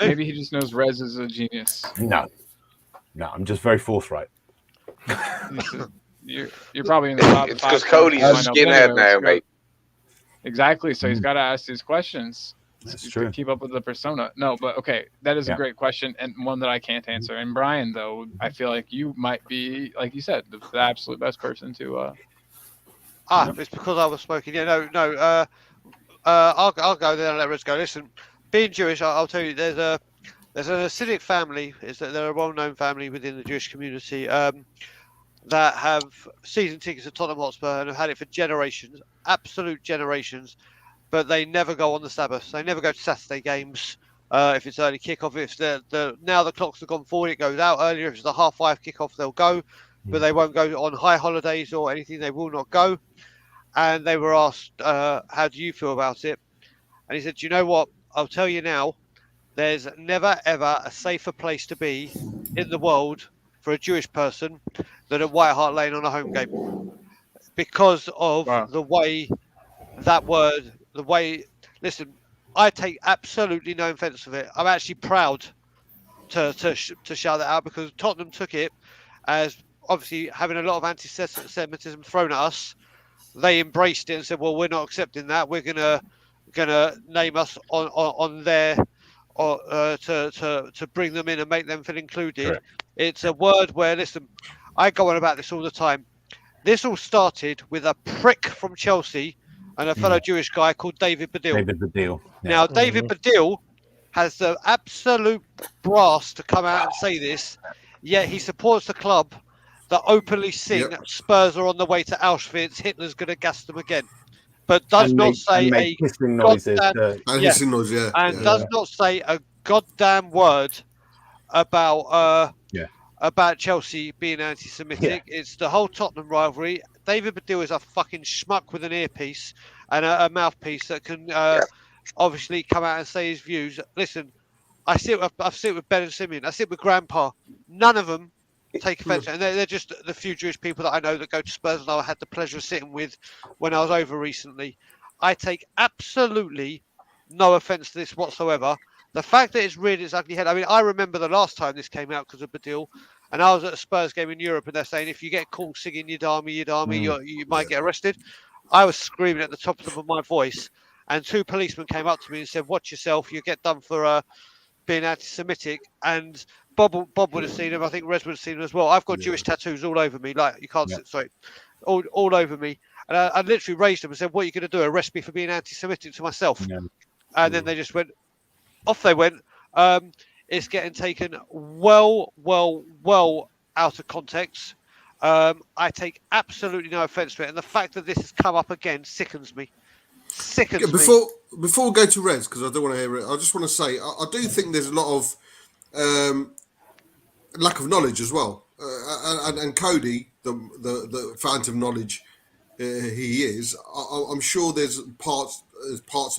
Maybe he just knows Rez is a genius. No, I'm just very forthright. You're probably in the top. It's because Cody's a skinhead now, mate. Exactly. So he's got to ask these questions. That's true. To keep up with the persona. No, but okay, that is a great question and one that I can't answer. And Brian, though, I feel like you might be, like you said, the absolute best person to. It's because I was smoking. Yeah, no. I'll go there and let Rez go. Listen, being Jewish, I'll tell you, there's an Hasidic family. They're a well-known family within the Jewish community that have season tickets at Tottenham Hotspur and have had it for generations, absolute generations. But they never go on the Sabbath. They never go to Saturday games. If it's early kickoff, if now the clocks have gone forward, it goes out earlier. If it's the 5:30 kickoff, they'll go, but they won't go on high holidays or anything. They will not go. And they were asked, "How do you feel about it?" And he said, "Do you know what? I'll tell you now. There's never ever a safer place to be in the world for a Jewish person than at White Hart Lane on a home game, because of the way that word." Listen, I take absolutely no offence of it. I'm actually proud to shout that out because Tottenham took it as obviously having a lot of anti-Semitism thrown at us. They embraced it and said, "Well, we're not accepting that. We're gonna name us on there, to bring them in and make them feel included." Correct. It's a word where, listen, I go on about this all the time. This all started with a prick from Chelsea and a fellow Jewish guy called David Baddiel. Yeah. Now, David Baddiel has the absolute brass to come out and say this, yet he supports the club that openly sing Spurs are on the way to Auschwitz, Hitler's going to gas them again. But does not say a goddamn word about Chelsea being anti-Semitic. Yeah. It's the whole Tottenham rivalry. David Baddiel is a fucking schmuck with an earpiece and a mouthpiece that can obviously come out and say his views. Listen, I sit with Ben and Simeon. I sit with Grandpa. None of them take offence, and they're just the few Jewish people that I know that go to Spurs, and I had the pleasure of sitting with when I was over recently. I take absolutely no offence to this whatsoever. The fact that it's reared its ugly head. I mean, I remember the last time this came out because of Baddiel, and I was at a Spurs game in Europe, and they're saying if you get caught singing Yidami, you might get arrested. I was screaming at the top of my voice, and 2 policemen came up to me and said, "Watch yourself, you get done for being anti-Semitic." And Bob would have seen him. I think Rez would have seen him as well. I've got Jewish tattoos all over me, like you can't see, sorry, all over me. And I literally raised them and said, "What are you going to do? Arrest me for being anti-Semitic to myself?" And then they just went off. They went. It's getting taken well out of context. I take absolutely no offence to it, and the fact that this has come up again sickens me. Before we go to Rez, because I don't want to hear it, I just want to say I do think there's a lot of lack of knowledge as well, and Cody, the phantom knowledge he is. I'm sure there's parts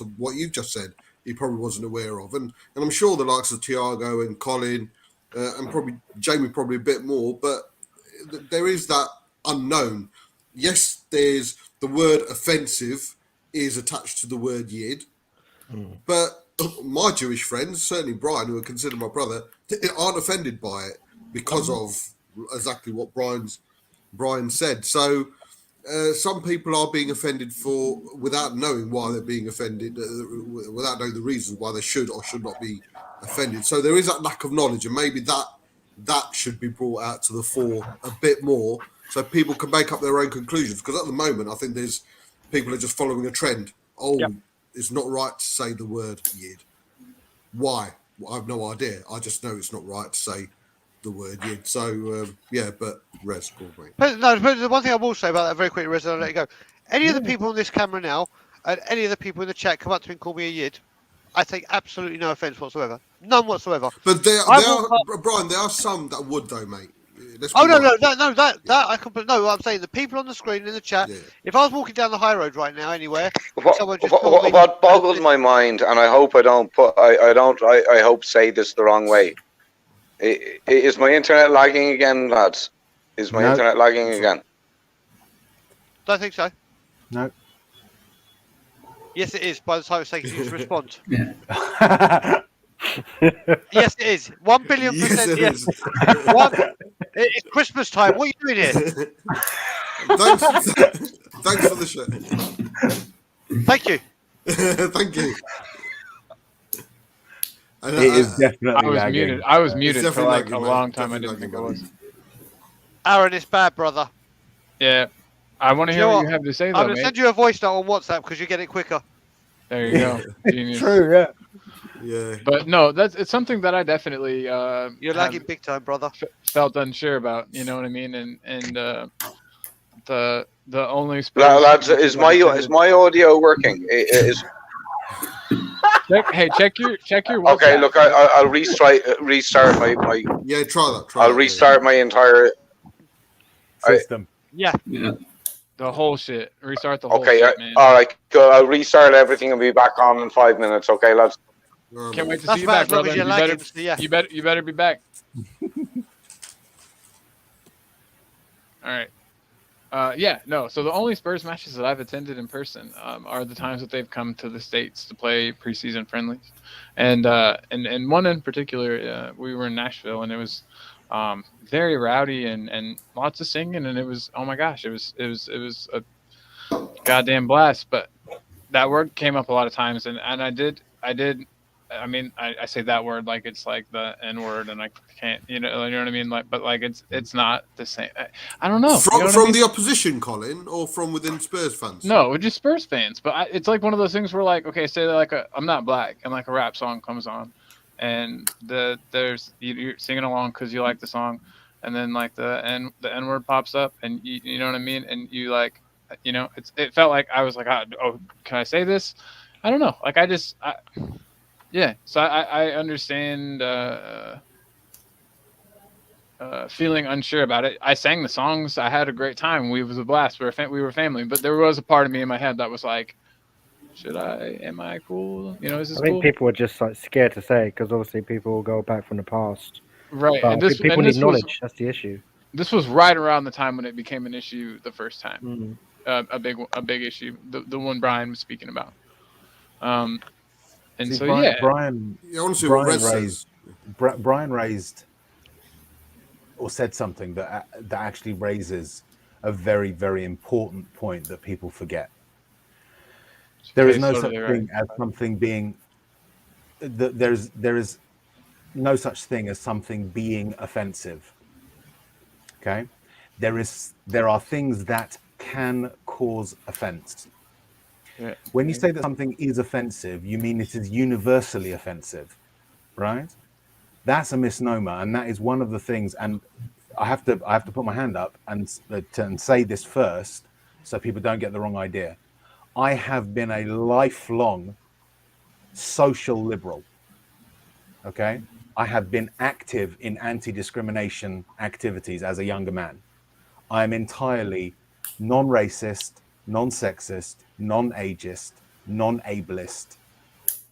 of what you've just said he probably wasn't aware of, and I'm sure the likes of Thiago and Colin and probably Jamie probably a bit more, but there is that unknown. Yes, there's the word offensive is attached to the word yid, but my Jewish friends, certainly Brian, who are considered my brother, aren't offended by it because of exactly what Brian said. So some people are being offended without knowing why they're being offended, without knowing the reasons why they should or should not be offended. So there is that lack of knowledge, and maybe that should be brought out to the fore a bit more, so people can make up their own conclusions. Because at the moment, I think people are just following a trend. It's not right to say the word yid. Why? Well, I have no idea. I just know it's not right to say the word yid. So but Rez, probably. But the one thing I will say about that very quickly, Rez, and I'll let you go. Any of the people on this camera now, and any of the people in the chat come up to me and call me a yid, I take absolutely no offence whatsoever. None whatsoever. But Brian, there are some that would though, mate. That I can. No, I'm saying the people on the screen in the chat. Yeah. If I was walking down the high road right now, anywhere, what boggles my mind, and I hope I hope say this the wrong way. Is my internet lagging again, lads? Is my internet lagging again? Don't think so. No. Yes, it is. By the time it's taking you to respond. Yeah. Yes, it is. 1 billion %. Yes. It's Christmas time. What are you doing here? Thanks for the show. Thank you. Thank you. It is definitely I was muted for like a long time. I didn't think I was. Aaron, it's bad, brother. Yeah. I want to hear what you have to say, though, I'm going to send you a voice note on WhatsApp because you get it quicker. There you go. Genius. True, yeah. Yeah. But no, it's something that I definitely you're lagging big time, brother. Felt unsure about, you know what I mean? And the only lads, is my audio working? Check your WhatsApp. Okay, look, I'll restart my yeah, try that. I'll restart my entire system. Yeah. The whole shit. Restart the whole shit, man. All right, go. I'll restart everything and be back on in 5 minutes. Okay, lads. Can't wait to see you back, brother. You better be back. All right. So the only Spurs matches that I've attended in person are the times that they've come to the States to play preseason friendlies, and one in particular, we were in Nashville, and it was very rowdy and lots of singing, and it was, oh my gosh, it was a goddamn blast. But that word came up a lot of times, and I did. I mean, I say that word like it's like the N word, and I can't, you know what I mean? Like, but like it's not the same. I don't know. From the opposition, Colin, or from within Spurs fans? No, we're just Spurs fans. But it's like one of those things where, like, okay, say like I'm not black, and like a rap song comes on, and you're singing along because you like the song, and then like the N word pops up, and you know what I mean, and you like, you know, it felt like I was like, oh, can I say this? I don't know. Like yeah, so I understand feeling unsure about it. I sang the songs. I had a great time. We was a blast. We were family. But there was a part of me in my head that was like, am I cool? You know, is this cool? I think people were just like scared to say it because obviously people will go back from the past. Right. But people need knowledge. That's the issue. This was right around the time when it became an issue the first time. A big issue. The one Brian was speaking about. And see, so Brian raised or said something that actually raises a very, very important point that people forget. There is no such thing as something being. There is no such thing as something being offensive. Okay, there are things that can cause offense. Yeah. When you say that something is offensive, you mean it is universally offensive, right? That's a misnomer, and that is one of the things. And I have to put my hand up and say this first, so people don't get the wrong idea. I have been a lifelong social liberal. Okay, I have been active in anti-discrimination activities as a younger man. I am entirely non-racist, non-sexist, non-ageist, non-ableist.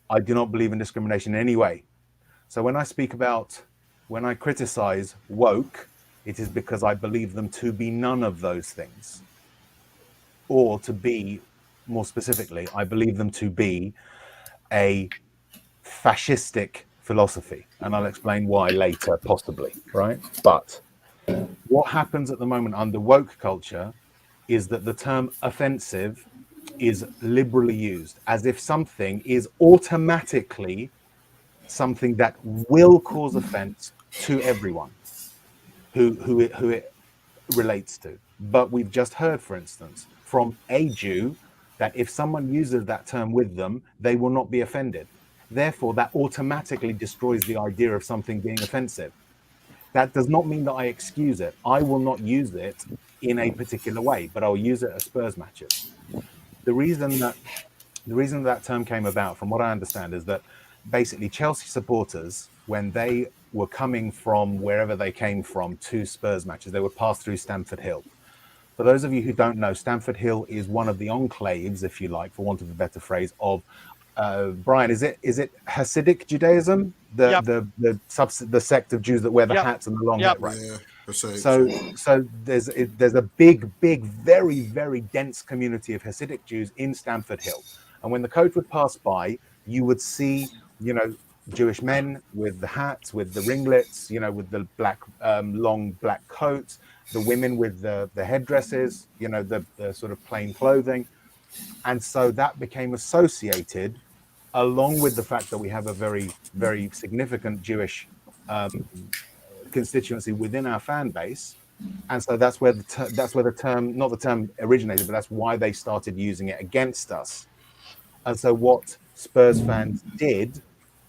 I do not believe in discrimination in any way. So when I criticize woke, it is because I believe them to be none of those things. Or to be, more specifically, I believe them to be a fascistic philosophy. And I'll explain why later, possibly, right? But what happens at the moment under woke culture is that the term offensive is liberally used as if something is automatically something that will cause offense to everyone who it relates to. But we've just heard, for instance, from a Jew that if someone uses that term with them, they will not be offended. Therefore, that automatically destroys the idea of something being offensive. That does not mean that I excuse it. I will not use it in a particular way, but I'll use it at Spurs matches. The reason that term came about, from what I understand, is that basically Chelsea supporters, when they were coming from wherever they came from to Spurs matches, they would pass through Stamford Hill. For those of you who don't know, Stamford Hill is one of the enclaves, if you like, for want of a better phrase, of Brian, is it Hasidic Judaism, the sect of Jews that wear the hats and the long hair, right? Yeah, So there's a big, very, very dense community of Hasidic Jews in Stamford Hill, and when the coach would pass by, you would see, Jewish men with the hats, with the ringlets, with the black, long black coats, the women with the headdresses, the sort of plain clothing. And so that became associated, along with the fact that we have a very, very significant Jewish constituency within our fan base. And so that's where the term, not the term originated, but that's why they started using it against us. And so what Spurs fans did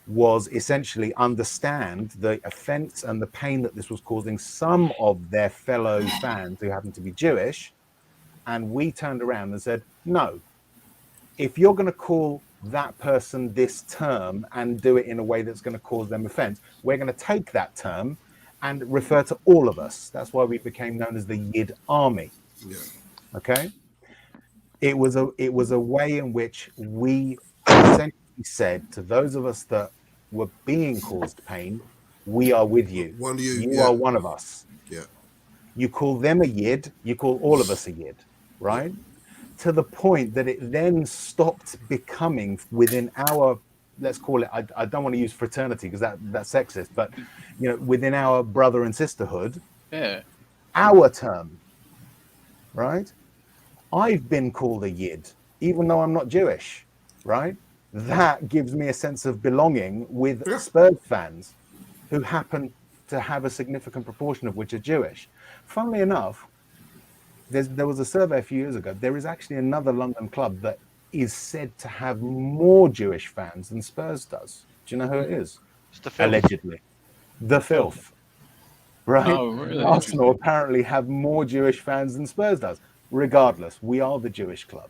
was essentially understand the offense and the pain that this was causing some of their fellow fans who happen to be Jewish. And we turned around and said, no, if you're going to call that person this term and do it in a way that's going to cause them offense, we're going to take that term and refer to all of us. That's why we became known as the Yid Army. Yeah. Okay. It was a way in which we essentially said to those of us that were being caused pain, we are with you. You are one of us. Yeah. You call them a Yid, you call all of us a Yid, right? To the point that it then stopped becoming within our, let's call it, I don't want to use fraternity because that's sexist, but within our brother and sisterhood, our term, right? I've been called a Yid, even though I'm not Jewish, right? That gives me a sense of belonging with Spurs fans who happen to have a significant proportion of which are Jewish. Funnily enough, there was a survey a few years ago. There is actually another London club that is said to have more Jewish fans than Spurs does. Do you know who it is? It's the Filth. Allegedly. The Filth. Right? Oh, really? Arsenal apparently have more Jewish fans than Spurs does. Regardless, we are the Jewish club.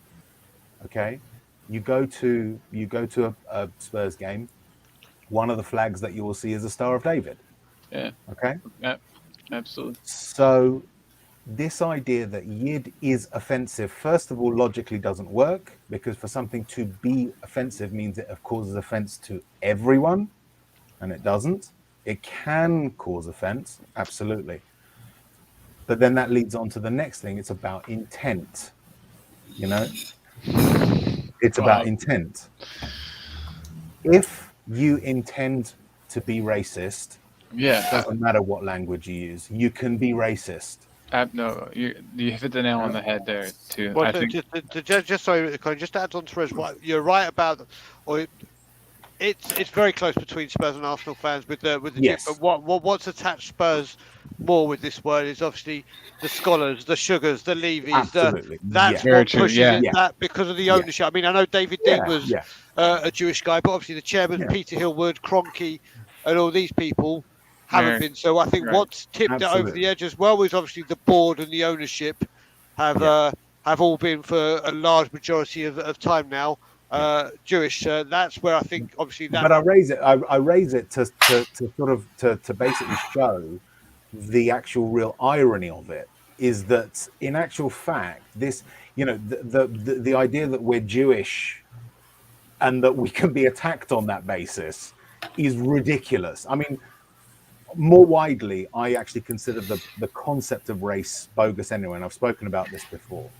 Okay? You go to a Spurs game, one of the flags that you will see is a Star of David. Yeah. Okay? Yeah, absolutely. So this idea that Yid is offensive, first of all, logically doesn't work, because for something to be offensive means it causes offense to everyone, and it doesn't. It can cause offense, absolutely. But then that leads on to the next thing. It's about intent. It's about intent. If you intend to be racist, it doesn't matter what language you use. You can be racist. No, you hit the nail on the head there too. Well, I think just sorry, Colin, just to add on to Rez, what you're right about, or it's very close between Spurs and Arsenal fans with the Yes. But what's attached Spurs more with this word is obviously the Scholars, the Sugars, the Levies. Absolutely. That's Yeah. Very what true, pushes yeah. it. Yeah. That because of the Yeah. ownership. I mean, I know David Dean Yeah. was Yeah. a Jewish guy, but obviously the chairman, Yeah. Peter Hillwood, Kroenke, and all these people haven't Very- been. So I think right. what's tipped it over Absolutely. the edge as well is obviously the board and the ownership have all been for a large majority of time now Jewish. That's where I think obviously that. But I raise it. I raise it to sort of to basically show the actual real irony of it is that in actual fact this, you know, the idea that we're Jewish and that we can be attacked on that basis is ridiculous. I mean, more widely, I actually consider the concept of race bogus anyway, and I've spoken about this before.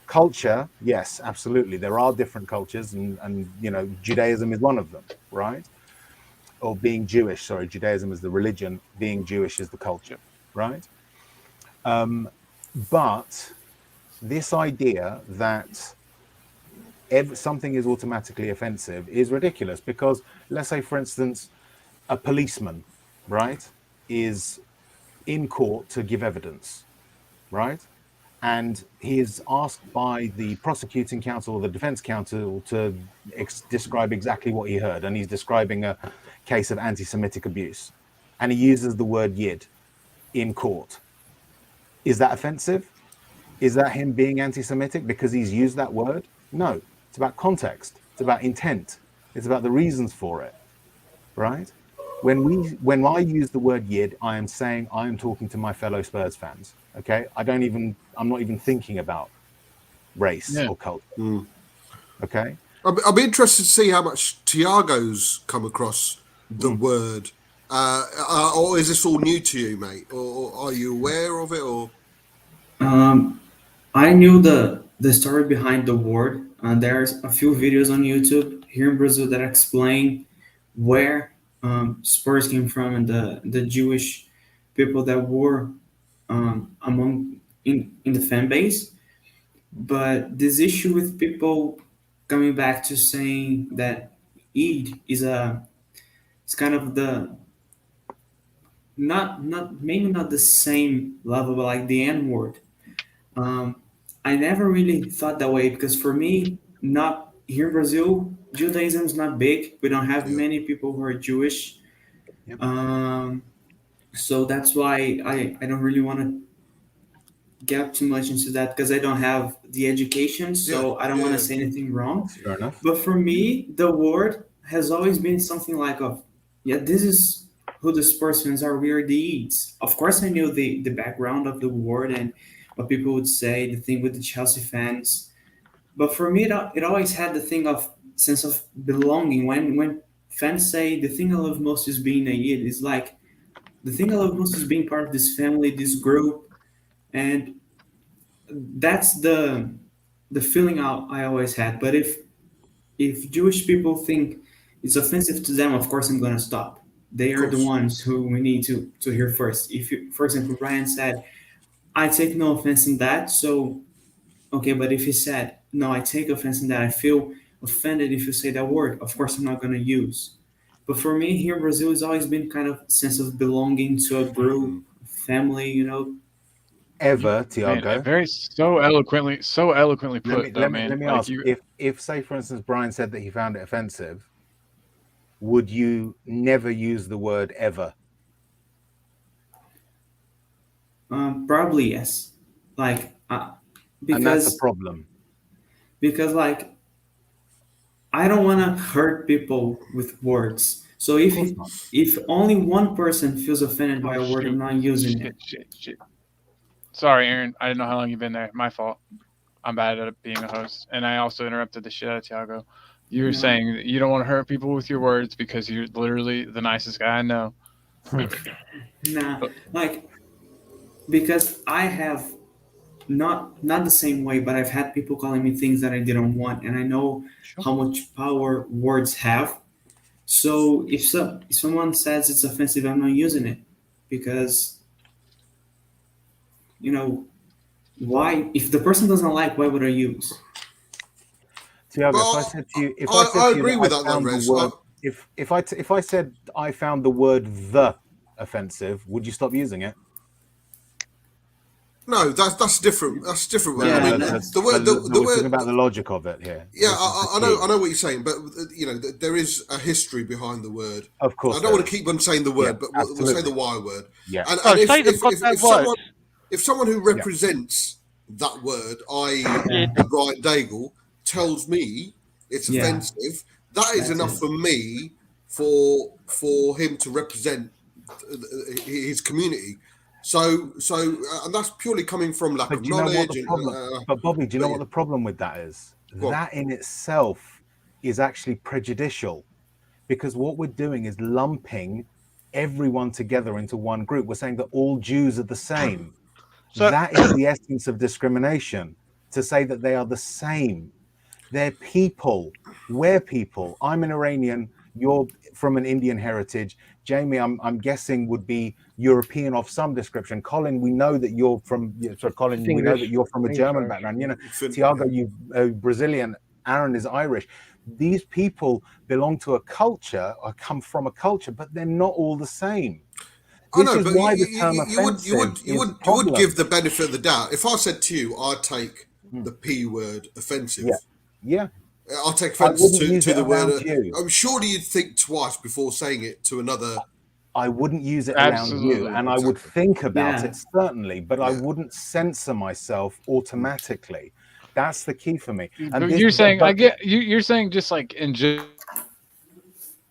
Culture, yes, absolutely. There are different cultures, and you know, Judaism is one of them, right? Or being Jewish, sorry, Judaism is the religion, being Jewish is the culture, right? But this idea that something is automatically offensive is ridiculous because, let's say, for instance, a policeman, right, is in court to give evidence, right? And he is asked by the prosecuting counsel or the defense counsel to describe exactly what he heard. And he's describing a case of anti-Semitic abuse. And he uses the word yid in court. Is that offensive? Is that him being anti-Semitic because he's used that word? No, it's about context. It's about intent. It's about the reasons for it, right? When I use the word yid, I am saying I am talking to my fellow Spurs fans. Okay, I'm not even thinking about race or culture. Okay, I'll be interested to see how much Tiago's come across the word, or is this all new to you, mate? Or are you aware of it? Or I knew the story behind the word. There's a few videos on YouTube here in Brazil that explain where Spurs came from and the Jewish people that were among in the fan base. But this issue with people coming back to saying that Eid is it's kind of the not maybe not the same level, but like the N word. Um, I never really thought that way because for me, not here in Brazil, Judaism is not big. We don't have many people who are Jewish. Yep. So that's why I don't really want to get too much into that because I don't have the education. So I don't want to say anything wrong. Fair enough. But for me, the word has always been something like of, yeah, this is who the Spurs fans are. We are the Eats. Of course, I knew the background of the word and what people would say, the thing with the Chelsea fans. But for me, it always had the thing of sense of belonging. When fans say the thing I love most is being a Eid, it's like the thing I love most is being part of this family, this group, and that's the feeling I always had. But if Jewish people think it's offensive to them, of course I'm gonna stop. They are the ones who we need to hear first. If you, for example, Ryan said, I take no offense in that, so okay, but if he said, no, I take offense in that, I feel offended if you say that word, of course I'm not gonna use. But for me here in Brazil it's always been kind of sense of belonging to a group, family, you know. Ever, Man, Tiago? very so eloquently put, though, man. Let me Like ask, if say for instance Brian said that he found it offensive, would you never use the word ever? Probably yes. Like And that's a because problem. like I don't want to hurt people with words. So Of course not. if only one person feels offended by oh a word, I'm shoot, not using it. shit. Sorry, Aaron. I didn't know how long you've been there. My fault. I'm bad at being a host, and I also interrupted the shit out of Tiago. You were No. saying that you don't want to hurt people with your words because you're literally the nicest guy I know. Nah, like because I have not the same way, but I've had people calling me things that I didn't want, and I know how much power words have. So if someone says it's offensive, I'm not using it because you know, why? If the person doesn't like, why would I use? Tiago, if I Well, said to you, if I said I to you agree that with I that, though, found the Rez. word, if I said I found the word "the" offensive, would you stop using it? No, that's different. That's a different. No, Yeah, I mean, that's the word, but the we're talking word. about the logic of it here. Yeah, This is the I know. key. I know what you're saying, but you know, there is a history behind the word. Of I course, don't want there to is. keep on saying the Yeah, word, but we'll say the absolutely. Y word. Yeah, No, And say the goddamn words. if someone who Yeah. represents that word, i.e., Yeah. Brian Daigle, tells me it's Yeah. offensive, that is That's enough it. for me for him to represent his community. So, and that's purely coming from lack but of do you know what knowledge. the And problem? But Bobby, do you know but what yeah, the problem with that is? go on. That in itself is actually prejudicial, because what we're doing is lumping everyone together into one group. We're saying that all Jews are the same. So That is the essence of discrimination, to say that they are the same. They're people. We're people. I'm an Iranian. You're from an Indian heritage. Jamie, I'm guessing would be European of some description. Colin, we know that you're from. So Colin, we know that English. you're from a English, German Irish. background. You know, Yeah. Tiago, you Brazilian. Aaron is Irish. These people belong to a culture or come from a culture, but they're not all the same. I This know, is but why the term offensive is a you would give problem. the benefit of the doubt. If I said to you, I'd take Mm. the P word Yeah, offensive. yeah. I'll take I offence wouldn't use to it the word. around you. I'm sure you'd think twice before saying it to another. I wouldn't use it around you, Absolutely. and I would Exactly. think about Yeah. it certainly, but I Yeah. wouldn't censor myself automatically. That's the key for me. And But this, you're saying I but get you. You're saying just like in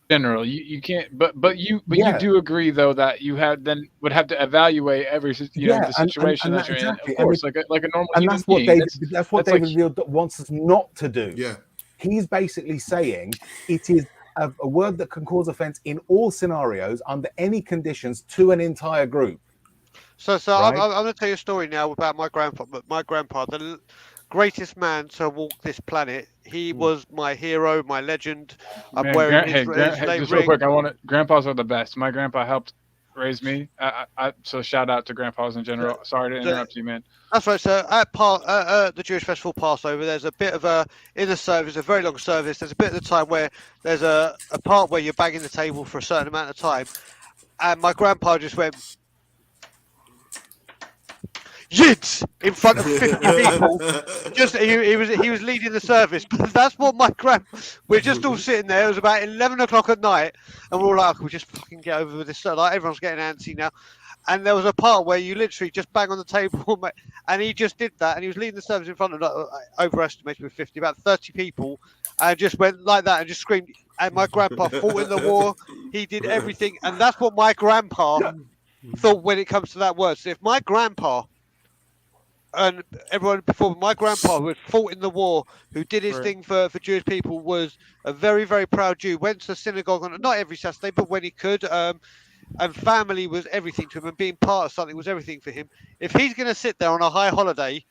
general, you can't. But you yeah, do agree though that you had then would have to evaluate yeah, the situation and that that you're in. Of exactly, course, like a normal and human being. that's what That's like David Veal wants us not to do. Yeah. He's basically saying it is a word that can cause offence in all scenarios under any conditions to an entire group, So right? I'm going to tell you a story now about my grandpa. My grandpa, the greatest man to walk this planet. He Mm. was my hero, my legend. I'm man, wearing his hey, late just real ring. quick, grandpas are the best. My grandpa helped raise me. So shout out to grandpas in The, general. Sorry to the, interrupt you, man. that's right. So the Jewish festival Passover, there's a bit of in the service, a very long service. There's a bit of the time where there's a part where you're banging the table for a certain amount of time, and my grandpa just went yids in front of 50 people. Just he was leading the service, but that's what my we're just all sitting there. It was about 11 o'clock at night, and we're all like, we just fucking get over with this. So, like everyone's getting antsy now, and there was a part where you literally just bang on the table, and he just did that, and he was leading the service in front of overestimated with 50, about 30 people, and just went like that and just screamed. And my grandpa fought in the war. He did everything, and that's what my grandpa thought when it comes to that word. So if my grandpa and everyone before my grandpa who had fought in the war, who did his Right. thing for Jewish people, was a very, very proud Jew, went to synagogue on not every Saturday, but when he could, and family was everything to him, and being part of something was everything for him. If he's going to sit there on a high holiday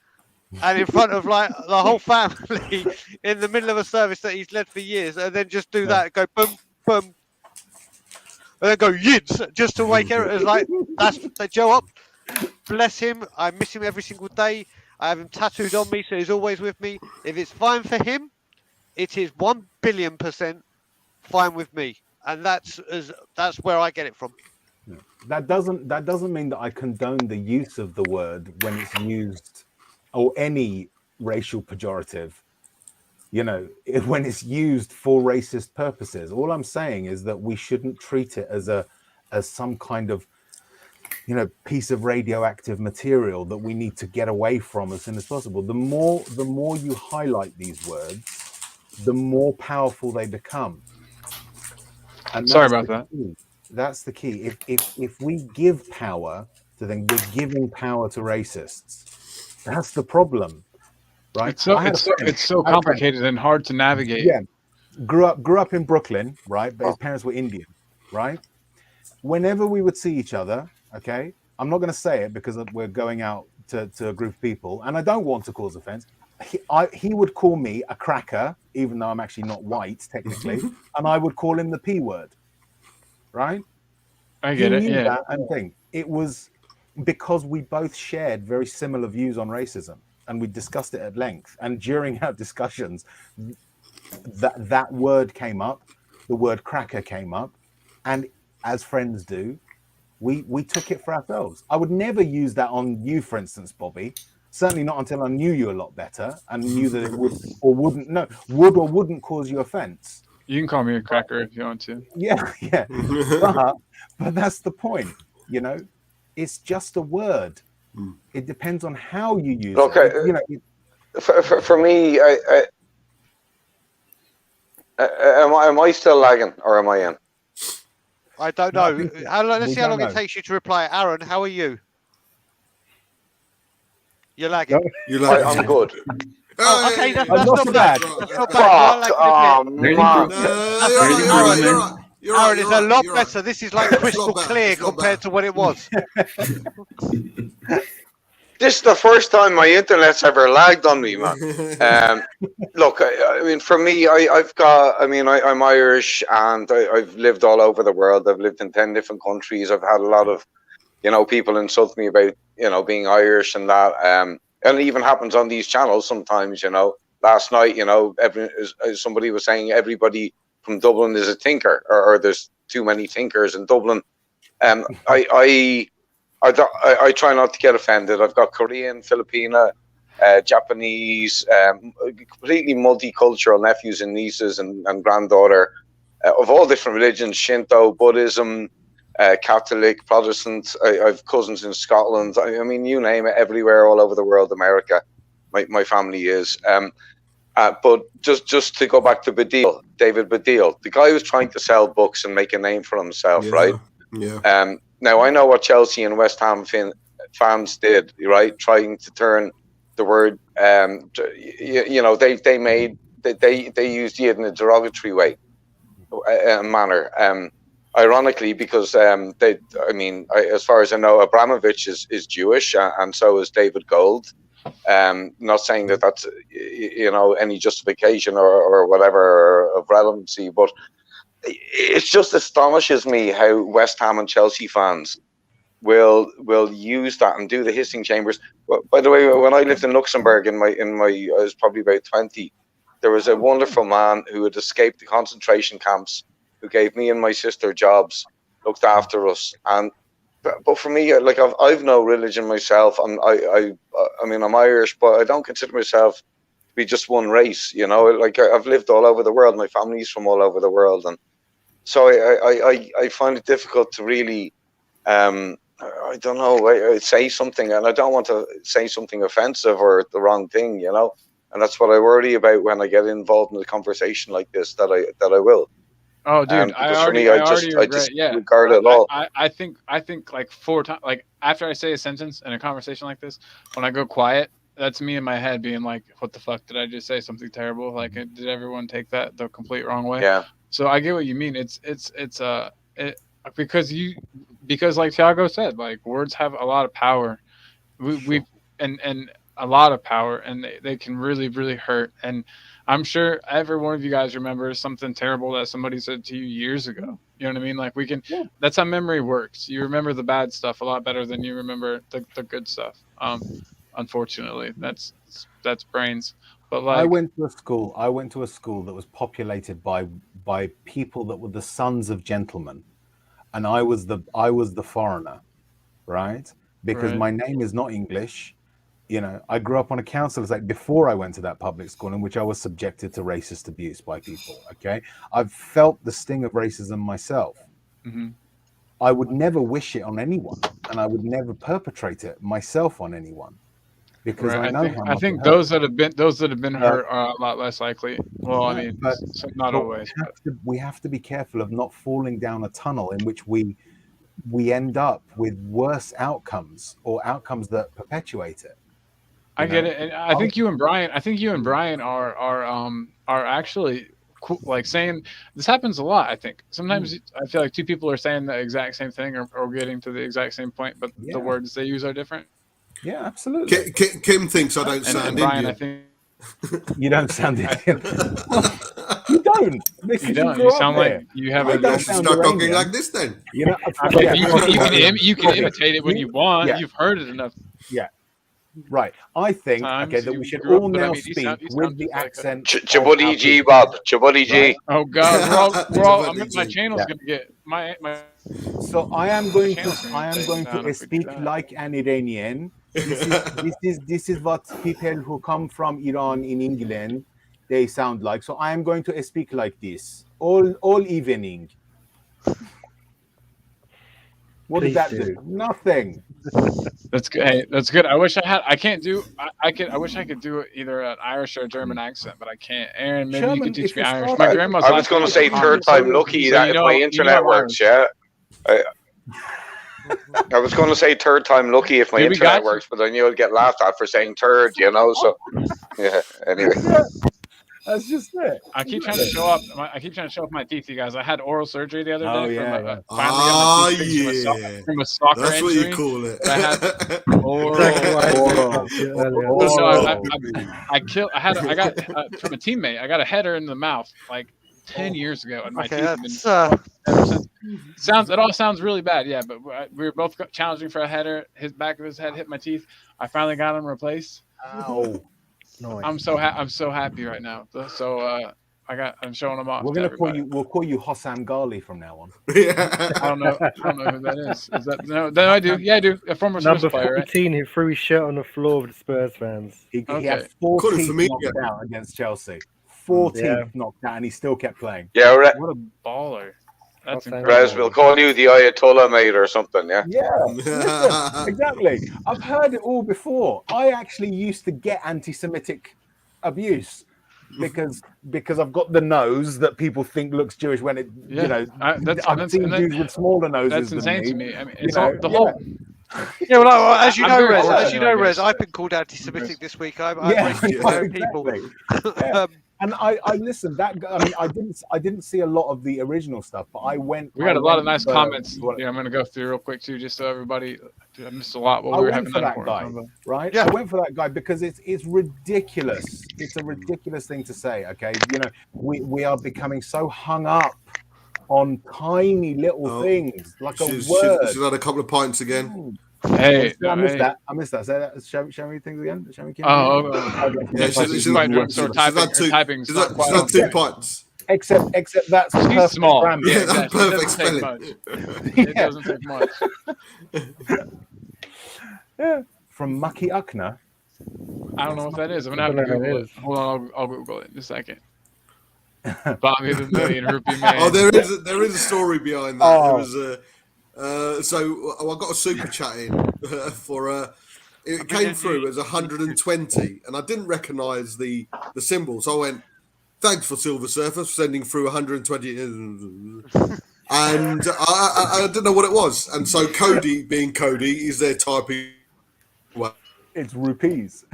and in front of like the whole family in the middle of a service that he's led for years, and then just do that, go boom, boom, and then go yids just to wake everyone, like that's Joe up. Bless him. I miss him every single day. I have him tattooed on me, so he's always with me. If it's fine for him, it is 1,000,000,000% fine with me, and that's where I get it from. That doesn't mean that I condone the use of the word when it's used, or any racial pejorative, when it's used for racist purposes. All I'm saying is that we shouldn't treat it as some kind of piece of radioactive material that we need to get away from as soon as possible. The more you highlight these words, the more powerful they become. And Sorry that's about the that. key. That's the key. If we give power to them, we're giving power to racists. That's the problem, right? It's so I had a friend. it's so I had a friend. complicated and hard to navigate. Yeah, grew up in Brooklyn, right? But his parents were Indian, right? Whenever we would see each other, okay, I'm not going to say it because we're going out to a group of people, and I don't want to cause offense. He would call me a cracker, even though I'm actually not white technically, and I would call him the P word, right? I He get it. knew Yeah. that and thing. It was, because we both shared very similar views on racism, and we discussed it at length. And during our discussions, that word came up, the word cracker came up, and as friends do, we took it for ourselves. I would never use that on you, for instance, Bobby. Certainly not until I knew you a lot better and knew that it would or wouldn't cause you offense. You can call me a cracker if you want to. Yeah. But that's the point, you know. It's just a word. It depends on how you use it. You know, for me, am I still lagging or am I in? I don't know. Let's see how long it takes you to reply. Aaron, how are you? You're lagging. I'm good. Oh, okay, that's not not so bad. bad. That's not bad. You're Aaron, right, it's a lot you're right. better. This is like crystal clear compared to what it was. This is the first time my internet's ever lagged on me, man. Look, I mean, for me, I'm Irish and I've lived all over the world. I've lived in 10 different countries. I've had a lot of, people insult me about, being Irish and that. And it even happens on these channels sometimes, Last night, somebody was saying everybody from Dublin is a thinker or there's too many thinkers in Dublin. I try not to get offended. I've got Korean, Filipino, Japanese, completely multicultural nephews and nieces and granddaughter of all different religions, Shinto, Buddhism, Catholic, Protestant. I have cousins in Scotland. I mean, you name it, everywhere, all over the world, America. My family is. But just to go back to David Baddiel, the guy was trying to sell books and make a name for himself, right? Yeah. Now I know what Chelsea and West Ham fans did, right? Trying to turn the word, they used it in a derogatory way, manner. Ironically, because as far as I know, Abramovich is Jewish, and so is David Gold. Not saying that that's any justification or whatever of relevancy, but it just astonishes me how West Ham and Chelsea fans will use that and do the hissing chambers. Well, by the way, when I lived in Luxembourg I was probably about 20, there was a wonderful man who had escaped the concentration camps who gave me and my sister jobs, looked after us. But for me, like I've no religion myself. I'm Irish, but I don't consider myself to be just one race. Like I've lived all over the world. My family's from all over the world, and so I find it difficult to really, I don't know, I say something, and I don't want to say something offensive or the wrong thing, and that's what I worry about when I get involved in a conversation like this. That I will. Oh, dude, I just regard it all. I think like 4 times, like after I say a sentence in a conversation like this, when I go quiet, that's me in my head being like, what the fuck, did I just say something terrible? Like, did everyone take that the complete wrong way? Yeah. So I get what you mean. It's because like Thiago said, like words have a lot of power. We a lot of power, and they can really, really hurt. And I'm sure every one of you guys remembers something terrible that somebody said to you years ago. You know what I mean? Like that's how memory works. You remember the bad stuff a lot better than you remember the good stuff. Unfortunately, that's brains. But like I went to a school that was populated by people that were the sons of gentlemen, and I was the foreigner, right? Because my name is not English. I grew up on a council estate before I went to that public school in which I was subjected to racist abuse by people. Okay, I've felt the sting of racism myself. Mm-hmm. I would never wish it on anyone, and I would never perpetrate it myself on anyone, because I know how much I think those that have been hurt are a lot less likely. Well, I mean, but not always. We have to be careful of not falling down a tunnel in which we end up with worse outcomes or outcomes that perpetuate it. I get it, and I think you and Brian are actually cool, like saying this happens a lot. I think sometimes I feel like two people are saying the exact same thing or getting to the exact same point, but the words they use are different. Yeah, absolutely. Kim thinks I don't sound Brian, Indian. I think you don't sound Indian. You don't. don't. Because You you don't. grew You up sound here. like you have I a. don't You should sound start talking Iranian. like this then. You know, Okay, yeah, you can okay, imitate it when you want. yeah. You've heard it enough Right. I think times. that You we should grew up, all but I now mean, speak you with sound the just like a. accent of Chabuddy our G, people. Bob. Chabuddy G. Right? Oh God, we're all. Chabuddy My G. channel's Yeah. gonna get my. So I am going to channel's gonna take down if we do speak that. like an Iranian. This is what people who come from Iran in England they sound like. So I am going to speak like this all evening. What Please does that do. do? Nothing. That's good. Hey, that's good. I wish I had. I can't do. I could. I wish I could do either an Irish or a German accent, but I can't. Aaron, maybe you Sherman, could teach if me you're Irish. starting- My grandma's I was last going name to say was third Thomas, time lucky so that if my internet works, yeah. I was going to say third time lucky if my Dude, we got internet you. works, but I knew I'd get laughed at for saying third, you know. So, yeah. Anyway, Yeah, that's just it. I keep trying to show up. I keep trying to show up my teeth, you guys. I had oral surgery the other day. Oh, from yeah, a, yeah. finally got my teeth fixed Yeah. from a soccer That's what injury. you call it. I had oral. Exactly what I said Oral. about you earlier. No, I got from a teammate. I got a header in the mouth like 10 years ago, and my Okay, teeth have been that's fucked ever since. It all sounds really bad, yeah. But we were both challenging for a header. His back of his head hit my teeth. I finally got him replaced. Ow. Nice. I'm so happy right now. So I'm showing them off. We're to gonna call everybody. you. We'll call you Hossam Ghali from now on. Yeah. I don't know who that is. Is that no? I do. Yeah, I do. A former Spurs Number player, right? 14 who threw his shirt on the floor with the Spurs fans. He Okay. had 4 Call it teeth Familia. knocked out against Chelsea. 4 teeth Yeah. knocked out, and he still kept playing. yeah, What a baller. That's Okay. incredible. Rez, we'll call you the Ayatollah mate or something, yeah. Yeah, listen, exactly. I've heard it all before. I actually used to get anti-Semitic abuse because I've got the nose that people think looks Jewish when it, Yeah, you know, I've seen and Jews with smaller noses that's than insane me. to me. I mean, You it's know, all the whole. Yeah, well, as you I'm know, very Rez, fortunate, I guess. I've been called anti-Semitic this week. I'm Yeah, racist my own people. exactly. Yeah. And I listened. I mean, I didn't see a lot of the original stuff, but I went. We got a lot of nice for- comments. for- Yeah, I'm gonna go through real quick too, just so everybody. I missed a lot while I we were went having for that that important guy, convo. right? Yeah. I went for that guy because it's ridiculous. It's a ridiculous thing to say. Okay, you know, we are becoming so hung up on tiny little things like a She's word. had a couple of pints again. Hey, I missed hey. that. I missed that. Say that. Show me things again. Show me. Oh, Yeah, she's she's quite had- drunk, so she's typing. had two- Typing's She's not had, quite. she's had 2 pints. Except that's She's perfect small. grammar. Yeah, Yeah, exactly. perfect It doesn't take spelling. much. It doesn't take much. Yeah. From Mucky Ukna. I don't know what that is. I'm gonna have to I don't know Google what it. it is. Hold on, I'll Google it in a second. Bobby the Million Rupee Man. Oh, there is a story behind that. Oh. There was I got a super chat in for it came through as 120, and I didn't recognise the symbol, so I went, "Thanks for Silver Surfer for sending through 120," and I didn't know what it was, and so Cody, being Cody, is there typing. It's rupees.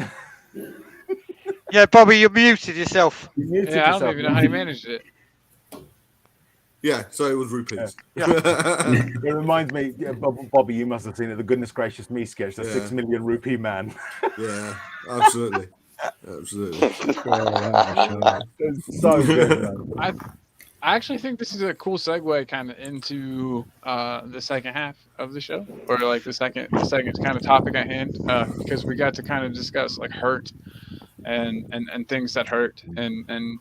Yeah, Bobby, you muted yourself. You muted Yeah, I don't yourself. even know how you managed it. Yeah, so it was rupees. It reminds me, yeah, Bobby, you must have seen it. The Goodness Gracious Me sketch, the Yeah. 6 million rupee man. Yeah, absolutely. It's so good, man. I actually think this is a cool segue kind of into the second half of the show, or like the second kind of topic at hand, because we got to kind of discuss like hurt and things that hurt and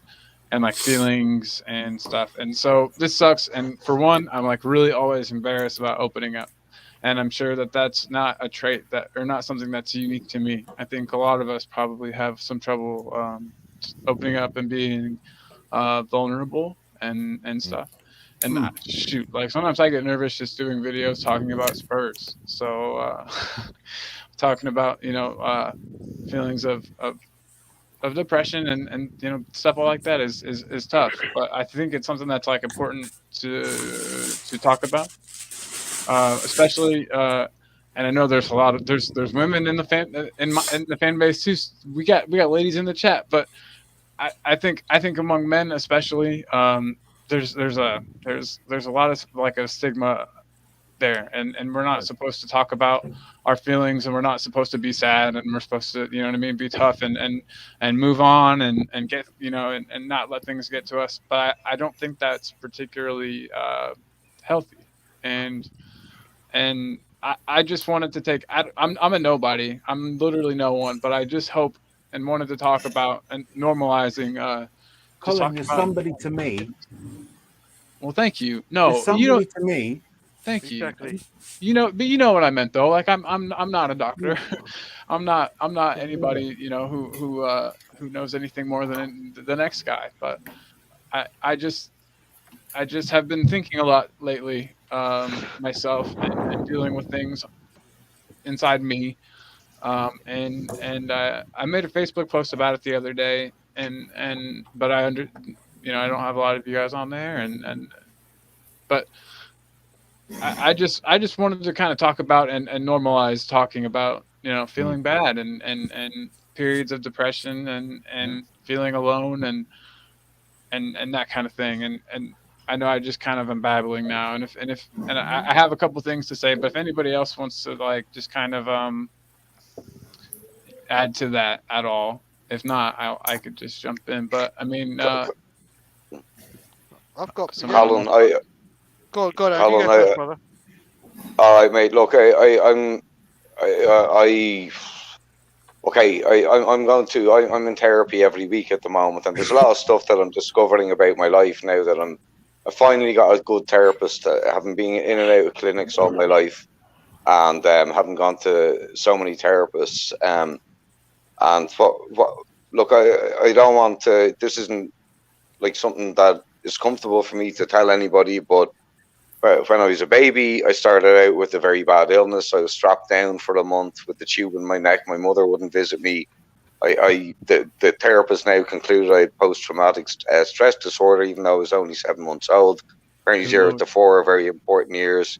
like feelings and stuff. And so this sucks. And for one, I'm like really always embarrassed about opening up. And I'm sure that that's not a trait or not something that's unique to me. I think a lot of us probably have some trouble opening up and being vulnerable and stuff. And shoot, like sometimes I get nervous just doing videos talking about Spurs. So talking about, feelings of depression and stuff like that is tough. But I think it's something that's like important to talk about. Especially and I know there's a lot of there's women in the fan base too. We got ladies in the chat, but I think among men especially, there's a lot of like a stigma there, and we're not supposed to talk about our feelings, and we're not supposed to be sad, and we're supposed to, you know what I mean, be tough and move on and get, you know, and not let things get to us. But I don't think that's particularly healthy. And I just wanted to take, I'm a nobody, I'm literally no one, but I just hope and wanted to talk about and normalizing just Colin, talking you're about. somebody to me. Well, thank you. You're No, you know, somebody to me. thank you. Exactly. You know, but you know what I meant though. Like I'm not a doctor. Yeah. I'm not anybody, you know, who knows anything more than the next guy. But I just have been thinking a lot lately, myself, and dealing with things inside me. I made a Facebook post about it the other day, and but I don't have a lot of you guys on there, and but I just wanted to kind of talk about and normalize talking about, you know, Mm. feeling bad and periods of depression and feeling alone and that kind of thing. And I know I just kind of am babbling now, and I have a couple things to say, but if anybody else wants to like just kind of add to that at all, if not, I could just jump in. But I mean, I've got some Colin, go on, you Colin, go first, brother. all right, mate. Look, I okay. I'm in therapy every week at the moment, and there's a lot of stuff that I'm discovering about my life now that I finally got a good therapist. Having been in and out of clinics all my life, and having gone to so many therapists. And what look, I don't want to. This isn't like something that is comfortable for me to tell anybody, but when I was a baby, I started out with a very bad illness. I was strapped down for a month with the tube in my neck. My mother wouldn't visit me. The therapist now concluded I had post-traumatic stress disorder, even though I was only 7 months old. Apparently, Good 0 Lord. to 4 are very important years.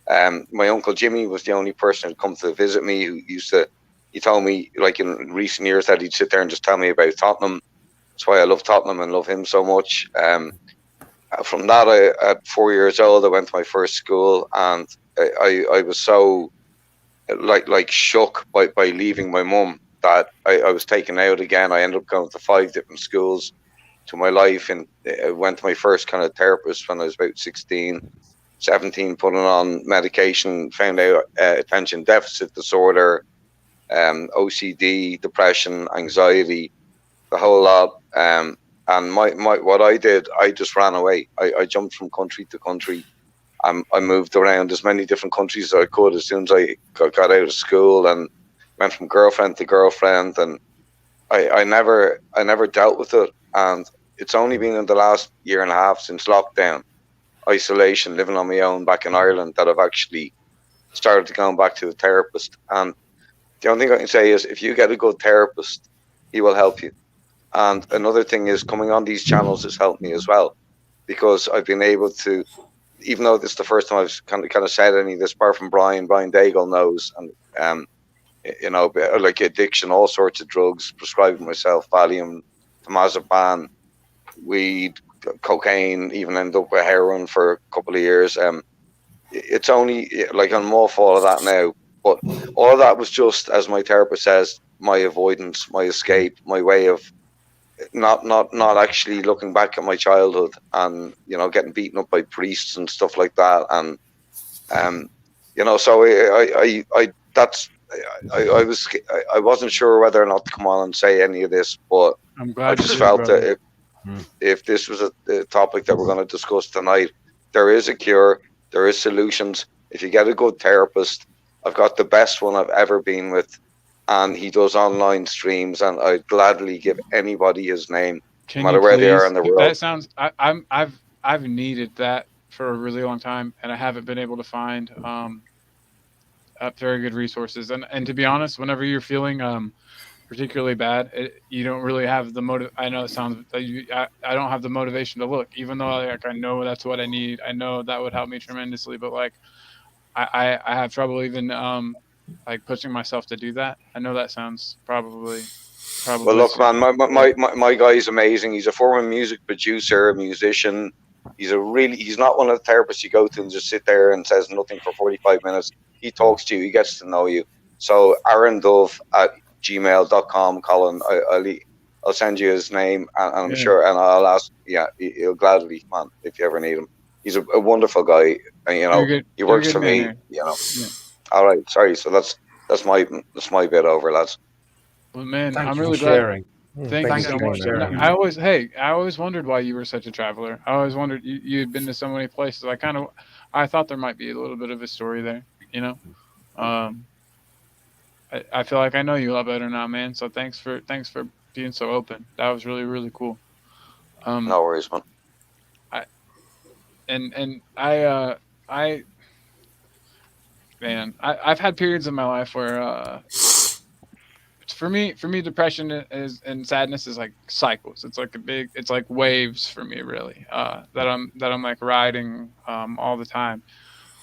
My uncle Jimmy was the only person who'd come to visit me. He told me, like in recent years, that he'd sit there and just tell me about Tottenham. That's why I love Tottenham and love him so much. From that, at 4 years old, I went to my first school, and I was so like shook by leaving my mum that I was taken out again. I ended up going to 5 different schools to my life, and I went to my first kind of therapist when I was about 16, 17, putting on medication, found out attention deficit disorder, OCD, depression, anxiety, the whole lot. And my what I did, I just ran away. I jumped from country to country. I moved around as many different countries as I could as soon as I got out of school, and went from girlfriend to girlfriend. And I never dealt with it. And it's only been in the last year and a half, since lockdown, isolation, living on my own back in Ireland, that I've actually started going back to the therapist. And the only thing I can say is, if you get a good therapist, he will help you. And another thing is, coming on these channels has helped me as well, because I've been able to, even though this is the first time I've kind of said any of this, apart from Brian Daigle knows, and you know, like addiction, all sorts of drugs, prescribing myself Valium, Temazepam, weed, cocaine, even ended up with heroin for a couple of years. It's only like I'm off all of that now, but all of that was just, as my therapist says, my avoidance, my escape, my way of not actually looking back at my childhood, and you know, getting beaten up by priests and stuff like that. And you know, so I wasn't sure whether or not to come on and say any of this, but I'm I glad you just did, felt brother. that if this was a topic that we're going to discuss tonight, there is a cure, there is solutions. If you get a good therapist, I've got the best one I've ever been with, and he does online streams, and I'd gladly give anybody his name, Can no matter you where they are please? in the world. That sounds. I've needed that for a really long time, and I haven't been able to find very good resources. And to be honest, whenever you're feeling particularly bad, you don't really have the motive. I know it sounds. I don't have the motivation to look, even though like I know that's what I need. I know that would help me tremendously, but like I have trouble even like pushing myself to do that. I know that sounds probably. Well, look, man, my guy is amazing. He's a former music producer, a musician. He's not one of the therapists you go to and just sit there and says nothing for 45 minutes. He talks to you. He gets to know you. So Aaron Dove at gmail.com, Colin. I'll send you his name, and I'm sure, and I'll ask. Yeah, he'll gladly, man, if you ever need him. He's a wonderful guy, and he works for me. Yeah. All right, sorry. So that's my bit over, lads. Well, man, Thank I'm you really for glad. sharing. Thank you so much. sharing. I always wondered why you were such a traveler. I always wondered you'd been to so many places. I thought there might be a little bit of a story there. I feel like I know you a lot better now, man. So thanks for being so open. That was really, really cool. No worries, man. I've had periods in my life where for me depression is and sadness is like cycles. It's like waves for me, really, that I'm like riding all the time.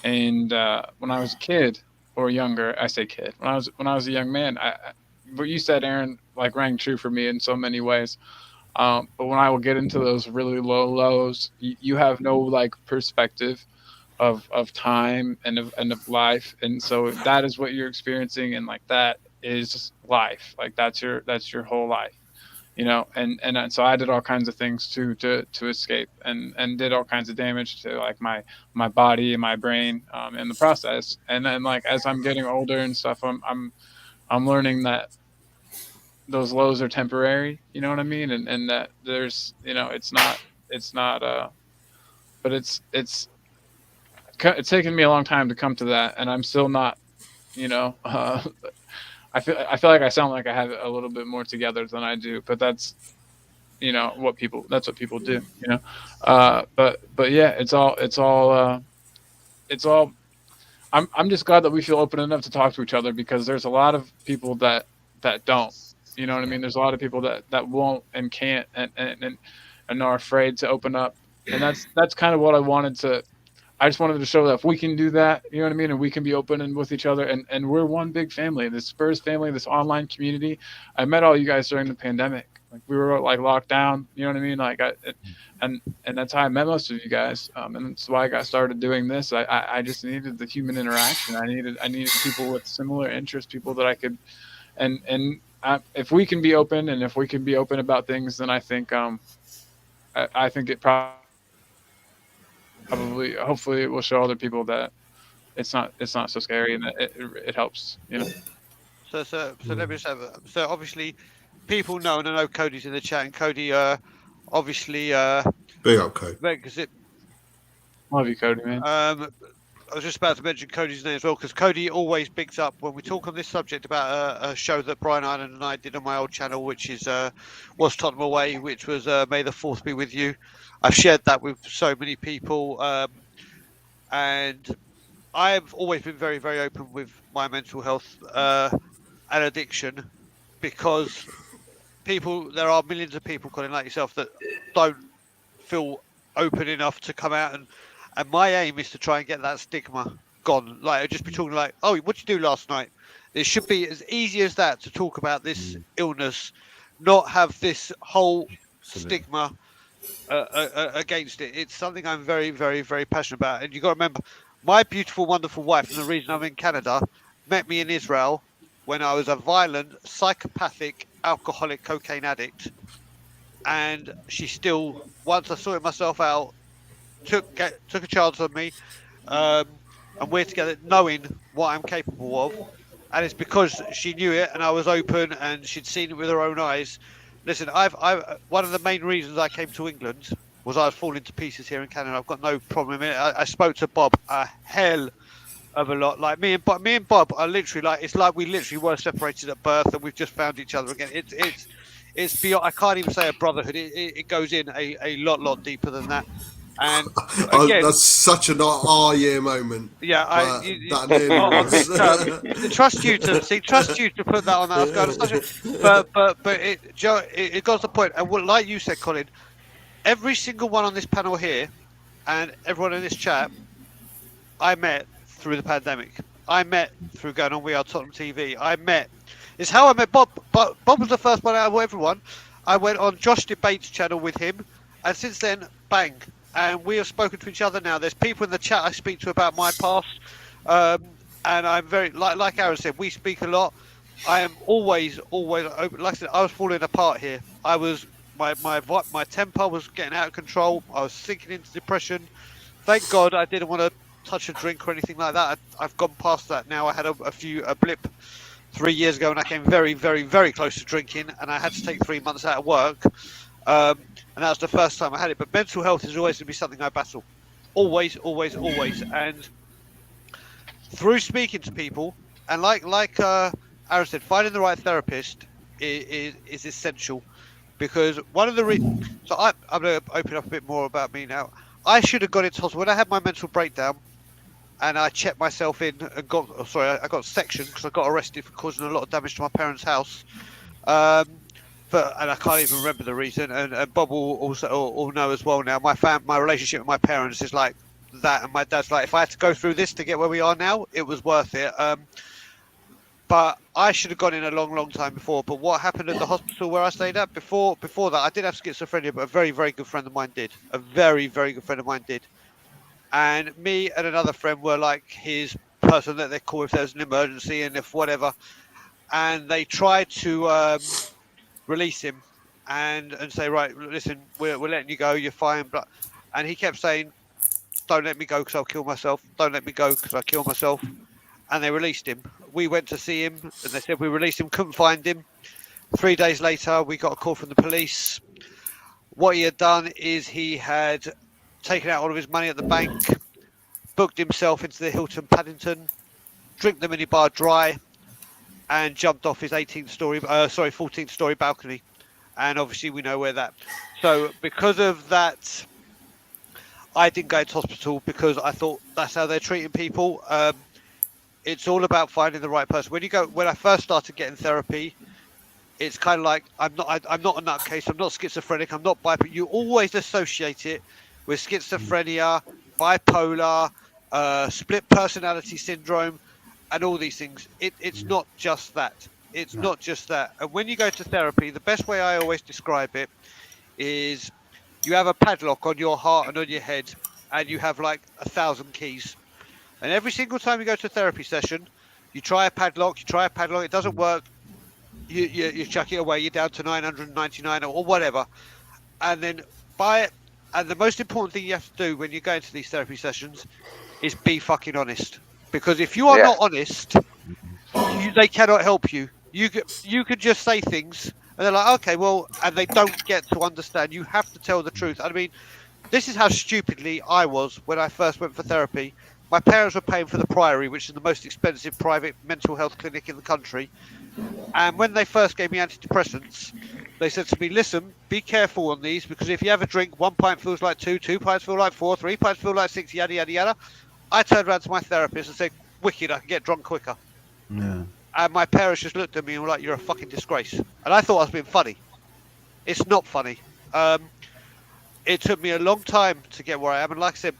And when I was a kid or younger, I say kid, when I was a young man, what you said, Aaron, like rang true for me in so many ways. But when I will get into those really low lows, you have no like perspective of time and of life, and so that is what you're experiencing, and like that is life. Like that's your whole life, and so I did all kinds of things to escape, and did all kinds of damage to like my body and my brain in the process. And then like as I'm getting older and stuff, I'm learning that those lows are temporary, you know what I mean, and that there's it's not but it's taken me a long time to come to that, and I'm still not, I feel like I sound like I have it a little bit more together than I do, but that's what people do, but yeah, it's all I'm just glad that we feel open enough to talk to each other, because there's a lot of people that don't, you know what I mean? There's a lot of people that won't and can't and are afraid to open up. And that's kind of what I just wanted to show that if we can do that, you know what I mean? And we can be open and with each other, and we're one big family, this Spurs family, this online community. I met all you guys during the pandemic. Like we were like locked down, you know what I mean? Like and that's how I met most of you guys. And that's why I got started doing this. I just needed the human interaction. I needed people with similar interests, people that I could, if we can be open, and if we can be open about things, then I think I think it probably, hopefully it will show other people that it's not so scary, and that it helps, So let me just have so obviously people know, and I know Cody's in the chat, and Cody obviously Big up, Cody. because Love you, Cody, man. I was just about to mention Cody's name as well, because Cody always bigs up when we talk on this subject about a show that Brian Ireland and I did on my old channel, which is Was Tottenham Away, which was May the 4th Be With You. I've shared that with so many people, and I've always been very, very open with my mental health and addiction, because there are millions of people, Colin, like yourself, that don't feel open enough to come out, and my aim is to try and get that stigma gone. Like, I'd just be talking like, oh, what'd you do last night? It should be as easy as that to talk about this illness, not have this whole stigma against it. It's something I'm very, very, very passionate about. And you got to remember, my beautiful, wonderful wife, and the reason I'm in Canada, met me in Israel when I was a violent, psychopathic, alcoholic, cocaine addict. And she still, once I sorted myself out, took a chance on me, and we're together knowing what I'm capable of. And it's because she knew it, and I was open, and she'd seen it with her own eyes. Listen, I've one of the main reasons I came to England was I was falling to pieces here in Canada. I've got no problem in it. I spoke to Bob a hell of a lot. Like me and Bob are literally like, it's like we literally were separated at birth, and we've just found each other again. It's beyond, I can't even say a brotherhood. It goes in a lot deeper than that. And again, that's such an yeah moment. Yeah, that nearly was. Trust you to put that on that. But it got to the point, and like you said, Colin, every single one on this panel here, and everyone in this chat, I met through the pandemic. I met through going on We Are Tottenham TV. It's how I met Bob. But Bob was the first one out of everyone. I went on Josh Debate's channel with him, and since then, bang, and we have spoken to each other now. There's people in the chat I speak to about my past, and I'm very like Aaron said, we speak a lot. I am always open. Like I said, I was falling apart here. I was my temper was getting out of control. I was sinking into depression. Thank God I didn't want to touch a drink or anything like that. I've gone past that now. I had a blip 3 years ago, and I came very, very, very close to drinking, and I had to take 3 months out of work. And that was the first time I had it. But mental health is always going to be something I battle. Always, always, always. And through speaking to people, and like Aaron said, finding the right therapist is essential. Because one of the so I'm going to open up a bit more about me now. I should have got into hospital when I had my mental breakdown, and I checked myself in and I got sectioned because I got arrested for causing a lot of damage to my parents' house. And I can't even remember the reason. And Bob will also know as well now. My relationship with my parents is like that, and my dad's like, if I had to go through this to get where we are now, it was worth it. But I should have gone in a long time before. But what happened at the hospital where I stayed at before that, I did have schizophrenia, but a very, very good friend of mine did. A very, very good friend of mine did. And me and another friend were like his person that they call if there's an emergency and if whatever. And they tried to release him and say, right, listen, we're letting you go, you're fine. And he kept saying, don't let me go because I'll kill myself. Don't let me go because I'll kill myself. And they released him. We went to see him and they said we released him, couldn't find him. 3 days later, we got a call from the police. What he had done is he had taken out all of his money at the bank, booked himself into the Hilton Paddington, drank the minibar dry, and jumped off his 14th story balcony. And obviously we know where that. So because of that, I didn't go to hospital because I thought that's how they're treating people. It's all about finding the right person. When I first started getting therapy, it's kind of like I'm not a nutcase. I'm not schizophrenic. I'm not bipolar. You always associate it with schizophrenia, bipolar, split personality syndrome, and all these things. It's not just that. It's not just that. And when you go to therapy, the best way I always describe it is you have a padlock on your heart and on your head, and you have like 1,000 keys. And every single time you go to a therapy session, you try a padlock, it doesn't work, you chuck it away, you're down to 999 or whatever. And then buy it. And the most important thing you have to do when you go into these therapy sessions is be fucking honest. Because if you are not honest, they cannot help you. You could just say things and they're like, okay, well, and they don't get to understand. You have to tell the truth. I mean, this is how stupidly I was when I first went for therapy. My parents were paying for the Priory, which is the most expensive private mental health clinic in the country. And when they first gave me antidepressants, they said to me, listen, be careful on these, because if you have a drink, 1 pint feels like 2, 2 pints feel like 4, 3 pints feel like 6, yada, yada, yada. I turned around to my therapist and said, wicked, I can get drunk quicker. Yeah. And my parents just looked at me and were like, you're a fucking disgrace. And I thought I was being funny. It's not funny. It took me a long time to get where I am. And like I said,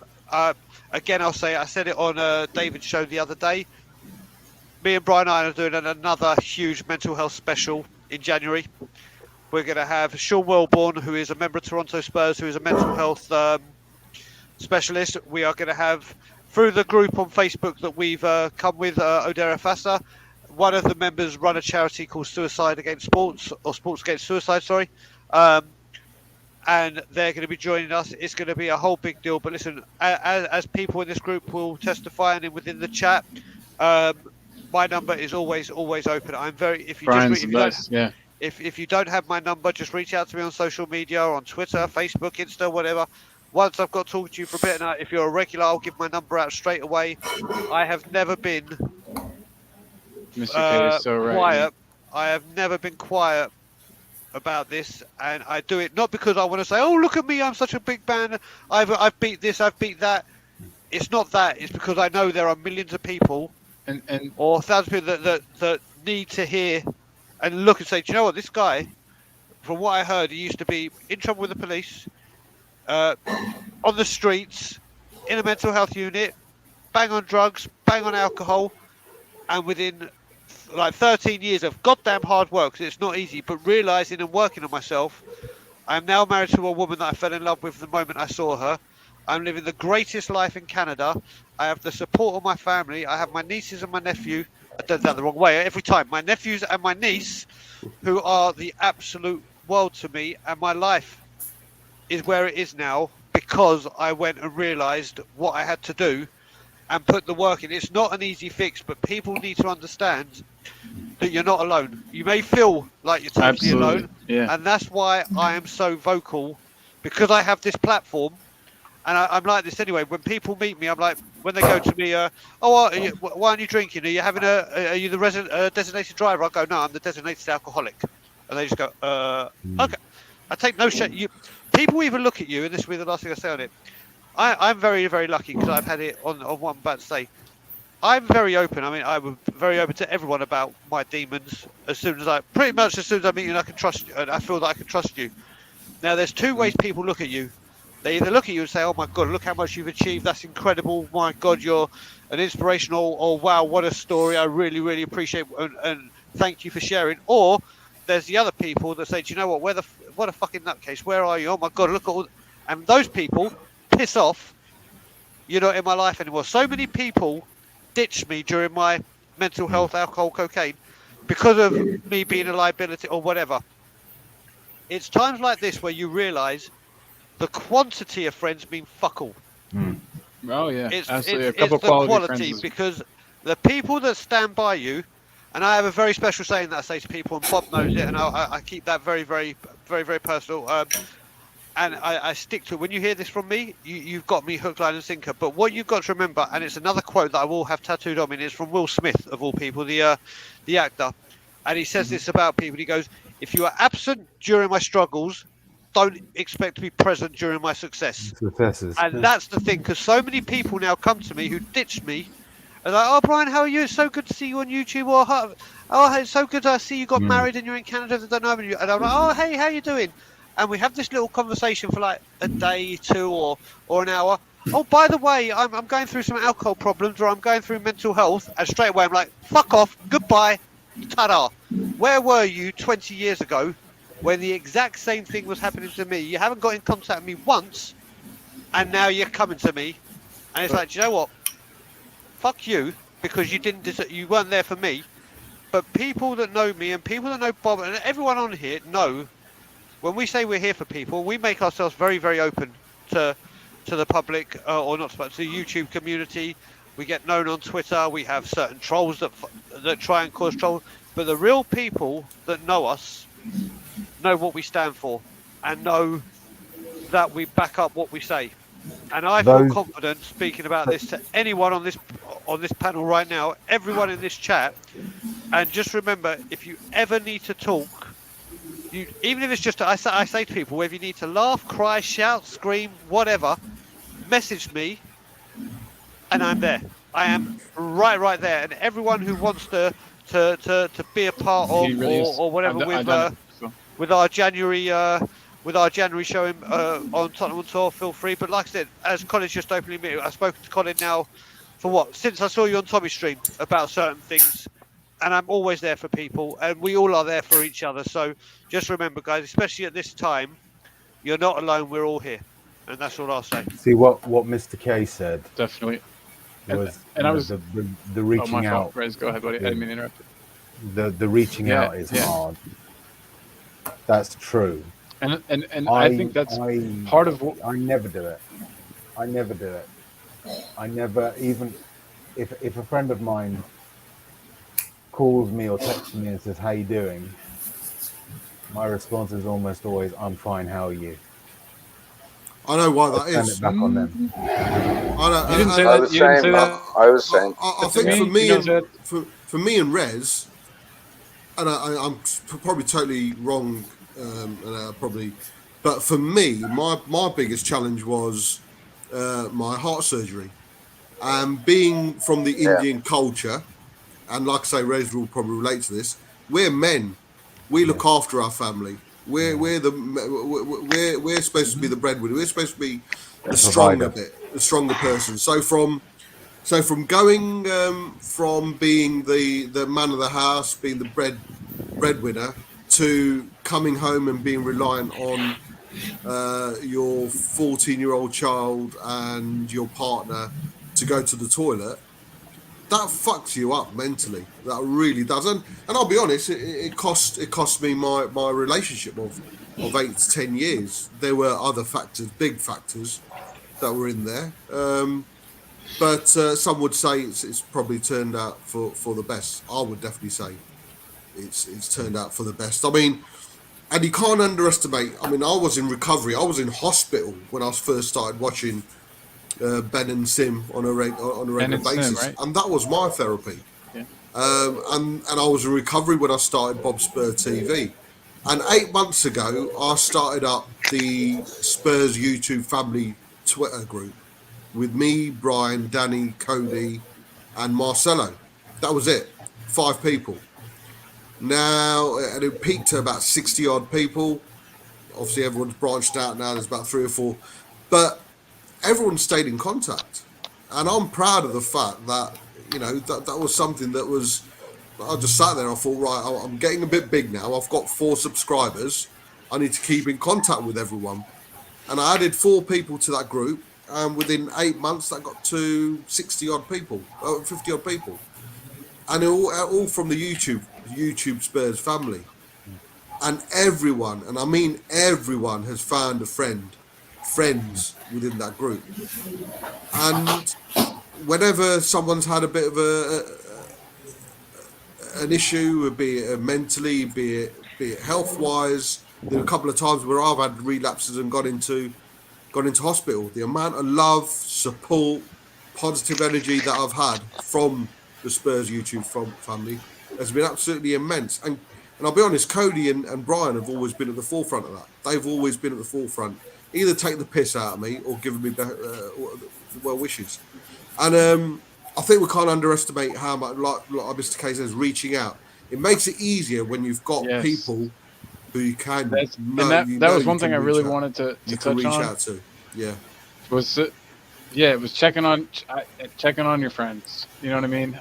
again, I said it on David's show the other day. Me and Brian and I are doing another huge mental health special in January. We're going to have Sean Wellborn, who is a member of Toronto Spurs, who is a mental health specialist. We are going to have, through the group on Facebook that we've come with, Odera Fassa, one of the members run a charity called Suicide Against Sports, or Sports Against Suicide, sorry. And they're going to be joining us. It's going to be a whole big deal. But listen, as people in this group will testify and within the chat, my number is always open. I'm very. If you don't have my number, just reach out to me on social media, or on Twitter, Facebook, Insta, whatever. Once I've got talking to you for a bit, and if you're a regular, I'll give my number out straight away. I have never been Mr. K is so right. quiet. I have never been quiet about this, and I do it not because I want to say, oh, look at me, I'm such a big man, I've beat this, I've beat that. It's not that. It's because I know there are millions of people or thousands of people that need to hear and look and say, do you know what, this guy, from what I heard, he used to be in trouble with the police, on the streets, in a mental health unit, bang on drugs, bang on alcohol, and within like 13 years of goddamn hard work, 'cause it's not easy, but realizing and working on myself, I'm now married to a woman that I fell in love with the moment I saw her. I'm living the greatest life in Canada. I have the support of my family. I have my nieces and my nephew. I did that the wrong way every time. My nephews and my niece, who are the absolute world to me, and my life is where it is now because I went and realised what I had to do and put the work in. It's not an easy fix, but people need to understand that you're not alone. You may feel like you're totally alone, Yeah. and that's why I am so vocal, because I have this platform, and I'm like this anyway. When people meet me, I'm like, when they go to me, why aren't you drinking? Are you having are you the designated driver? I go, no, I'm the designated alcoholic, and they just go, okay. I take no shit. People even look at you, and this will be the last thing I say on it. I'm very, very lucky because I've had it on what I'm about to say. I'm very open. I mean, I'm very open to everyone about my demons. Pretty much as soon as I meet you, and I can trust you, and I feel that I can trust you. Now, there's two ways people look at you. They either look at you and say, "Oh my God, look how much you've achieved. That's incredible. My God, you're an inspirational." Or "Wow, what a story. I really, really appreciate and thank you for sharing." Or there's the other people that say, "Do you know what? What a fucking nutcase. Where are you? Oh my God, look at all." And those people piss off. You're not in my life anymore. So many people ditched me during my mental health, alcohol, cocaine, because of me being a liability or whatever. It's times like this where you realise the quantity of friends mean fuck all. Oh yeah, absolutely. It's the quality, because the people that stand by you, and I have a very special saying that I say to people, and Bob knows it, and I keep that very, very, very, very personal. And I stick to it. When you hear this from me, you've got me hook, line, and sinker. But what you've got to remember, and it's another quote that I will have tattooed on me, and it's from Will Smith, of all people, the actor. And he says this about people. He goes, "If you are absent during my struggles, don't expect to be present during my success." And that's the thing, because so many people now come to me who ditched me. And like, "Oh, Brian, how are you? It's so good to see you on YouTube." Or, "Oh, it's so good to see you got married and you're in Canada. I don't know you." And I'm like, "Oh, hey, how you doing?" And we have this little conversation for like a day, 2 or an hour. "Oh, by the way, I'm going through some alcohol problems, or I'm going through mental health." And straight away I'm like, "Fuck off, goodbye, ta-da." Where were you 20 years ago when the exact same thing was happening to me? You haven't got in contact with me once, and now you're coming to me. And it's like, do you know what? Fuck you, because you weren't there for me. But people that know me and people that know Bob and everyone on here know, when we say we're here for people, we make ourselves very, very open to the public, or not to the YouTube community. We get known on Twitter. We have certain trolls that try and cause trouble. But the real people that know us know what we stand for and know that we back up what we say. And I feel confident speaking about this to anyone on this panel right now, everyone in this chat. And just remember, if you ever need to talk, even if it's just, I say to people, whether you need to laugh, cry, shout, scream, whatever, message me, and I'm there. I am right there. And everyone who wants to be a part of or whatever with our January showing on Tottenham on Tour, feel free. But like I said, as Colin's just openly admitted, I've spoken to Colin now for since I saw you on Tommy's stream about certain things. And I'm always there for people, and we all are there for each other. So just remember, guys, especially at this time, you're not alone. We're all here, and that's all I'll say. See what Mr. K said. Definitely. Was, and I was the reaching out. Rez, go ahead, buddy. I didn't mean to interrupt. The reaching out is hard. That's true. And I think that's part of what I never do it. I never, even if a friend of mine calls me or texts me and says, "How you doing?" my response is almost always, "I'm fine, how are you?" I know why that is. Turn it back on them. You didn't say that. You didn't say that. I was saying. I think for me and Rez, and I'm probably totally wrong, but for me, my biggest challenge was my heart surgery, and being from the Indian culture. And like I say, Rez will probably relate to this. We're men. We look after our family. We're supposed to be the breadwinner. We're supposed to be the stronger bit, the stronger person. So from going from being the man of the house, being the breadwinner, to coming home and being reliant on your 14-year-old child and your partner to go to the toilet, that fucks you up mentally. That really does. And I'll be honest, it cost me my relationship of 8 to 10 years. There were other factors, big factors, that were in there. But some would say it's probably turned out for the best. I would definitely say it's turned out for the best. I mean, and you can't underestimate. I mean, I was in recovery. I was in hospital when I first started watching Ben and Sim on a regular basis, right? and that was my therapy. Yeah. And I was in recovery when I started Bob Spur TV. And 8 months ago, I started up the Spurs YouTube Family Twitter group with me, Brian, Danny, Cody, and Marcelo. That was it. 5 people. Now, and it peaked to about 60 odd people. Obviously, everyone's branched out now. There's about 3 or 4. But everyone stayed in contact. And I'm proud of the fact that, that was something that was, I just sat there and I thought, right, I'm getting a bit big now. I've got 4 subscribers. I need to keep in contact with everyone. And I added 4 people to that group. And within 8 months, that got to 60 odd people, 50 odd people. And all from the YouTube Spurs family. And everyone, and I mean everyone, has found a friends within that group. And whenever someone's had a bit of an issue, be it mentally, be it health wise, there are a couple of times where I've had relapses and gone into hospital. The amount of love, support, positive energy that I've had from the Spurs YouTube family has been absolutely immense. And I'll be honest, Cody and Brian have always been at the forefront of that. They've always been at the forefront, either take the piss out of me or giving me well wishes. And I think we can't underestimate how much, like Mr. K says, reaching out. It makes it easier when you've got people who you can. That was one thing I really wanted to touch on. Out to. Yeah. It was checking on your friends. You know what I mean?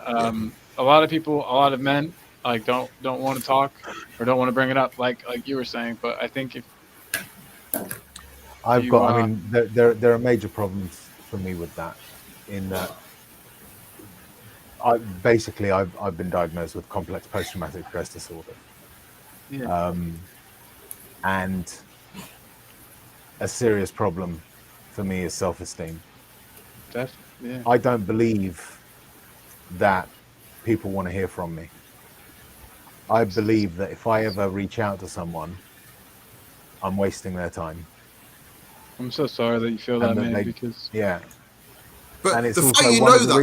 A lot of people, a lot of men, like don't want to talk or don't want to bring it up, like you were saying. But I think if I mean, there are major problems for me with that. In that, I've been diagnosed with complex post-traumatic stress disorder, and a serious problem for me is self-esteem. I don't believe that people want to hear from me. I believe that if I ever reach out to someone, I'm wasting their time. I'm so sorry that you feel that, man. Because but and it's the fact you know that,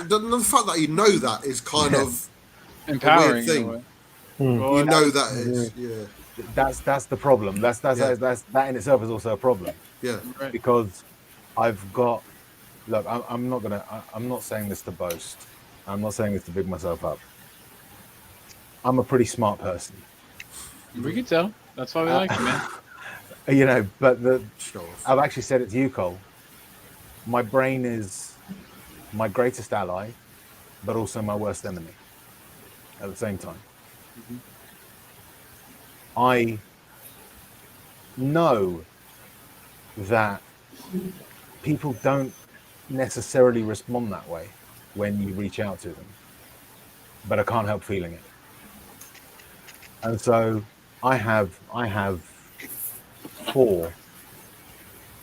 the fact that you know that is kind of empowering. A weird thing. Well, you know that is, That's the problem. That in itself is also a problem. Yeah, right. Because I've got. Look, I'm not saying this to boast. I'm not saying this to big myself up. I'm a pretty smart person. We can tell. That's why we like you, man. But I've actually said it to you, Cole. My brain is my greatest ally, but also my worst enemy at the same time. Mm-hmm. I know that people don't necessarily respond that way when you reach out to them, but I can't help feeling it. And so I have 4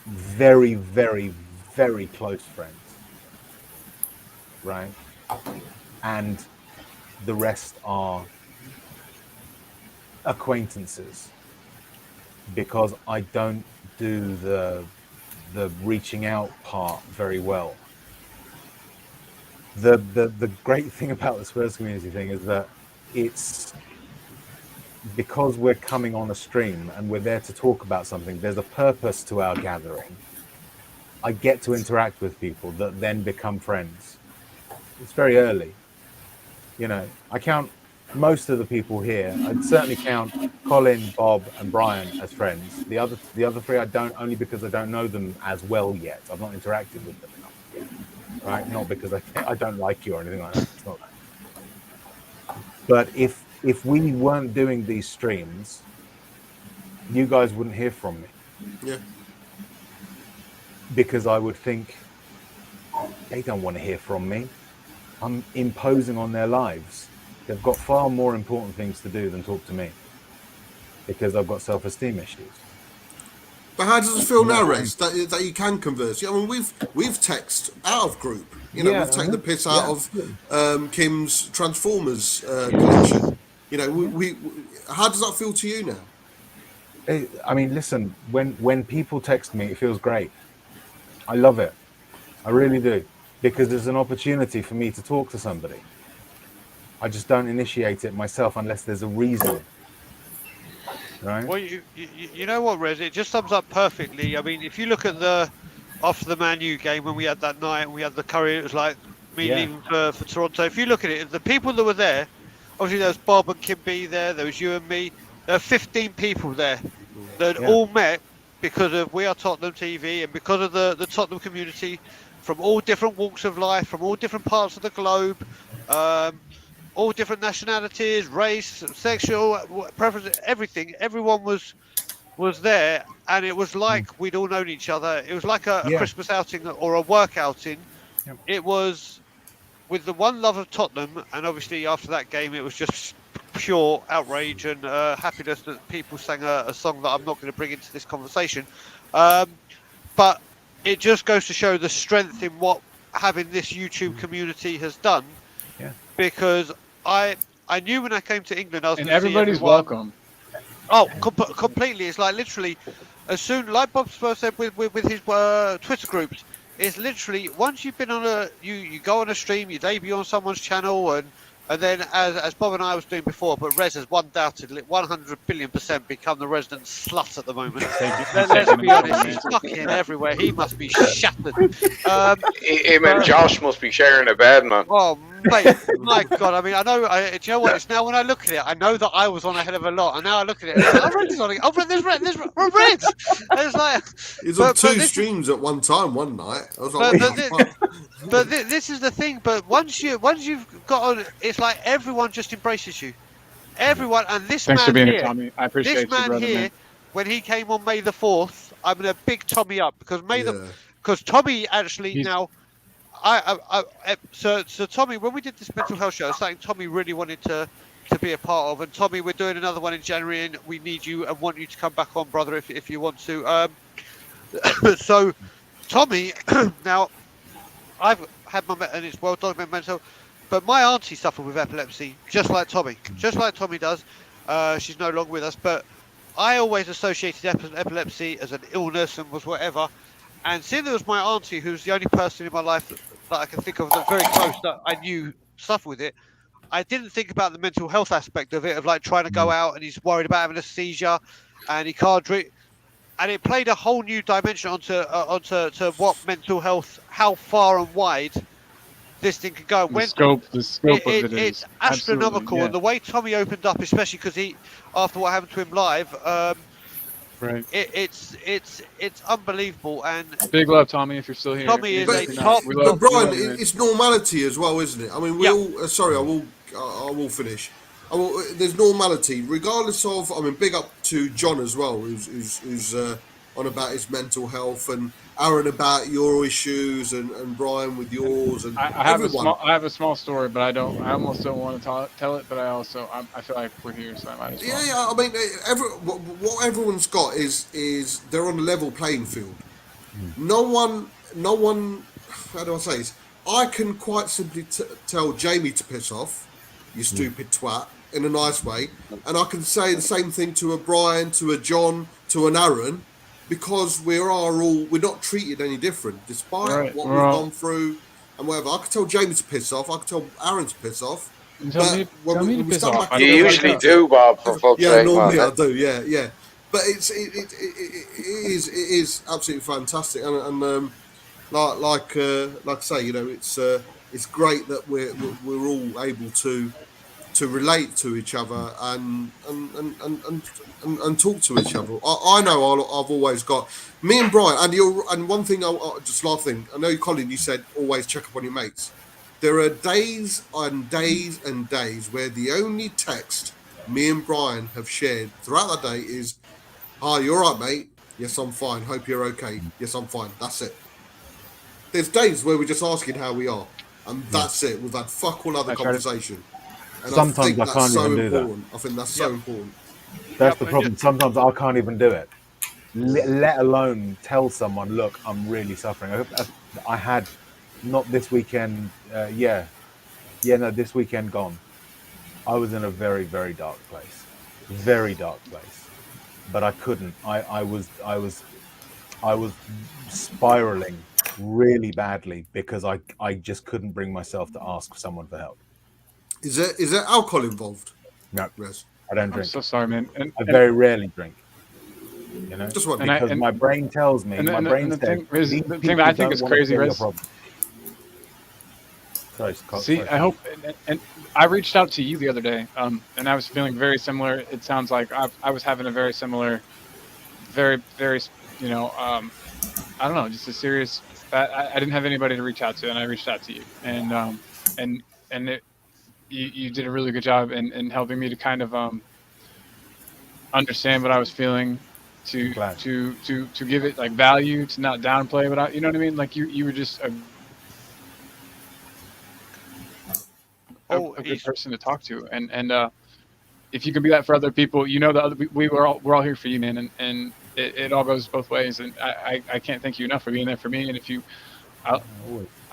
very, very, very close friends, right? And the rest are acquaintances, because I don't do the reaching out part very well. The great thing about the Spurs community thing is that it's because we're coming on a stream and we're there to talk about something. There's a purpose to our gathering. I get to interact with people that then become friends. It's very early. I count most of the people here. I'd certainly count Colin, Bob, and Brian as friends. The other 3 I don't, only because I don't know them as well yet. I've not interacted with them enough yet, right? Not because I don't like you or anything like that. It's not that. But if we weren't doing these streams, you guys wouldn't hear from me. Yeah. Because I would think they don't want to hear from me. I'm imposing on their lives. They've got far more important things to do than talk to me because I've got self-esteem issues. But how does it feel now, Rez, that you can converse? I mean, we've texted out of group. You know, we've taken the piss out of Kim's Transformers collection. You know, we how does that feel to you now? I mean, listen, when people text me, it feels great. I love it. I really do. Because there's an opportunity for me to talk to somebody. I just don't initiate it myself unless there's a reason. Right? Well, you know what, Rez? It just sums up perfectly. I mean, if you look at after the Man U game when we had that night and we had the curry, it was like me leaving for Toronto. If you look at it, the people that were there, obviously there was Bob and Kim B there was you and me. There were 15 people there that all met because of We Are Tottenham TV and because of the Tottenham community from all different walks of life, from all different parts of the globe, all different nationalities, race, sexual preference, everything. Everyone was there, and it was like we'd all known each other. It was like a Christmas outing or a work outing. Yep. It was with the one love of Tottenham, and obviously after that game, it was just pure outrage and happiness that people sang a song that I'm not going to bring into this conversation. But it just goes to show the strength in what having this YouTube community has done. Yeah. Because I knew when I came to England, I was and going to see everybody's welcome. Oh, completely. It's like literally, as soon, like Bob Spurs said with his Twitter groups, it's literally once you've been on you go on a stream, you debut on someone's channel, and then as Bob and I was doing before, but Rez has undoubtedly 100 billion% become the resident slut at the moment. Let's be honest, he's fucking everywhere. He must be shattered. Him and Josh must be sharing a bed, man. Oh, mate, my God. I mean, I know, do you know what? It's now when I look at it, I know that I was on a hell of a lot. And now I look at it, and Red is on it. Oh, there's Red. There's Red. It's like... He's on two streams at one time, one night. I was like, but this is the thing. But once you've got on, it's like everyone just embraces you. Everyone. And this Thanks man for being here, here, Tommy. I appreciate this you, man brother, here, man. when he came on May the 4th, I'm going to big Tommy up because because Tommy actually now... So Tommy, when we did this mental health show, something Tommy really wanted to be a part of, and Tommy, we're doing another one in January, and we need you and want you to come back on, brother, if you want to. So Tommy, now I've had and it's well documented mental, but my auntie suffered with epilepsy, just like Tommy does. She's no longer with us, but I always associated epilepsy as an illness and was whatever. And seeing there was my auntie, who's the only person in my life that I can think of that's very close that I knew suffered with it, I didn't think about the mental health aspect of it, of like trying to go out and he's worried about having a seizure and he can't drink. And it played a whole new dimension onto what mental health, how far and wide this thing could go. The scope of it is it's astronomical. And the way Tommy opened up, especially because after what happened to him live, right. It's unbelievable. And big love, Tommy, if you're still here. Tommy is a top. But Brian, it's normality as well, isn't it? I mean, we all. Sorry, I will finish. There's normality, regardless of. I mean, big up to John as well, who's on about his mental health, and Aaron about your issues, and Brian with yours, and I have a small story, but I almost don't want to tell it, but I feel like we're here, so I might as well. Yeah. I mean, what everyone's got is they're on a level playing field. No one. How do I say this? I can quite simply tell Jamie to piss off, you stupid twat, in a nice way, and I can say the same thing to a Brian, to a John, to an Aaron. Because we're not treated any different, despite what we've gone through and whatever. I could tell Jamie to piss off. I could tell Aaron to piss off. Tell me to piss off. You usually do, Bob. For fuck's sake, normally I do. Yeah. But it is absolutely fantastic, and like I say, you know, it's great that we're all able to relate to each other and talk to each other. I know I've always got me and Brian, and one thing just last thing. I know, Colin, you said always check up on your mates. There are days and days and days where the only text me and Brian have shared throughout the day is "Oh, you all right, mate? Yes, I'm fine. Hope you're okay. Yes, I'm fine." That's it. There's days where we're just asking how we are, and that's it. We've had fuck all other I try to- conversation, and I Sometimes think I that's can't so even do that. important. I think that's so important. That's Yep, the and problem. Sometimes I can't even do it. Let alone tell someone, look, I'm really suffering. I had not this weekend. No, this weekend gone. I was in a very, very dark place, but I couldn't. I was spiraling really badly because I just couldn't bring myself to ask someone for help. Is there alcohol involved, No, Rez? I don't I'm drink. so sorry, man. I very rarely drink. You know, Just what because my brain tells me, my brain the says, thing is, these the thing that I think people is don't want to crazy, hear your Rez. problem. Sorry, Scott. See, sorry. I hope, and I reached out to you the other day, and I was feeling very similar. It sounds like I was having a very similar, very, very, you know, I don't know, just a serious. I didn't have anybody to reach out to, and I reached out to you, and you did a really good job in helping me to kind of understand what I was feeling, to Glad. to give it like value, to not downplay what you know what I mean. Like you were just a good person to talk to, and if you can be that for other people, you know that we're all here for you, man, and it all goes both ways, and I can't thank you enough for being there for me, and if you, I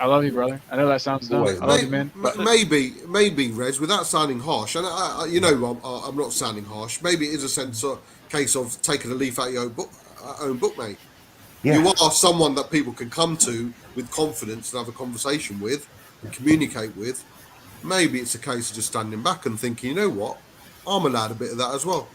love you, brother. I know that sounds dumb. Always, I love you, man. But Maybe, Rez, without sounding harsh, and I'm not sounding harsh. Maybe it is a case of taking a leaf out of your own book, mate. Yeah. You are someone that people can come to with confidence and have a conversation with and communicate with. Maybe it's a case of just standing back and thinking, you know what, I'm allowed a bit of that as well.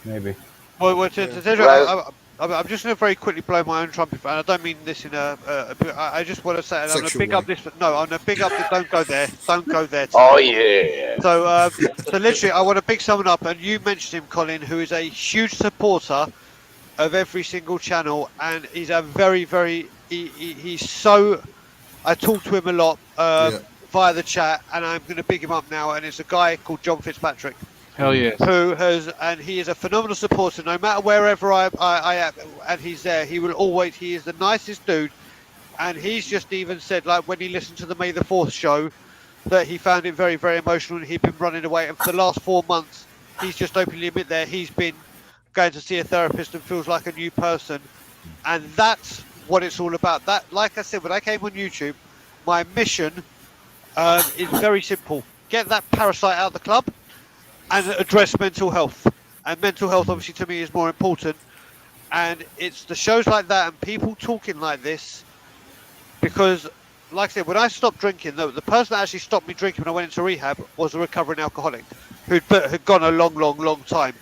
Maybe. Well, Right. I'm just going to very quickly blow my own trumpet, and I don't mean this in I just want to say, and I'm going to Sexual big way. up this. No, I'm going to big up. Don't go there. Don't go there. Oh yeah. So, so literally, I want to pick someone up, and you mentioned him, Colin, who is a huge supporter of every single channel, and he's a very, very. He's so. I talk to him a lot via the chat, and I'm going to pick him up now, and it's a guy called John Fitzpatrick. hell yes. Who has, and he is a phenomenal supporter. No matter wherever I am, and he's there, he will always. He is the nicest dude, and he's just even said, like when he listened to the May the 4th show, that he found it very, very emotional, and he'd been running away. And for the last 4 months, he's just openly admit there he's been going to see a therapist and feels like a new person, and that's what it's all about. That, like I said, when I came on YouTube, my mission is very simple: get that parasite out of the club and address mental health. And mental health, obviously, to me is more important. And it's the shows like that and people talking like this, because, like I said, when I stopped drinking, the person that actually stopped me drinking when I went into rehab was a recovering alcoholic who'd gone a long, long, long time.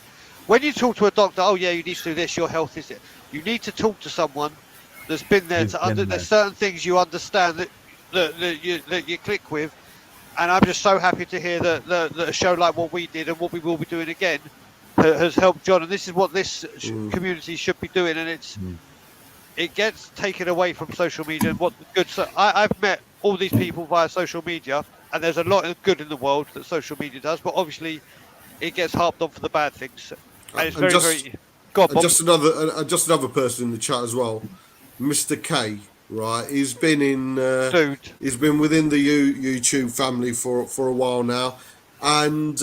When you talk to a doctor, oh yeah, you need to do this, your health is it. You need to talk to someone that's been there. There's certain things you understand that you click with. And I'm just so happy to hear that a show like what we did and what we will be doing again has helped John. And this is what this community should be doing. And it gets taken away from social media. And what the good. So I've met all these people via social media, and there's a lot of good in the world that social media does. But obviously, it gets harped on for the bad things. And it's very. God, just another person in the chat as well, Mr. K. Right, he's been he's been within the YouTube family for a while now, and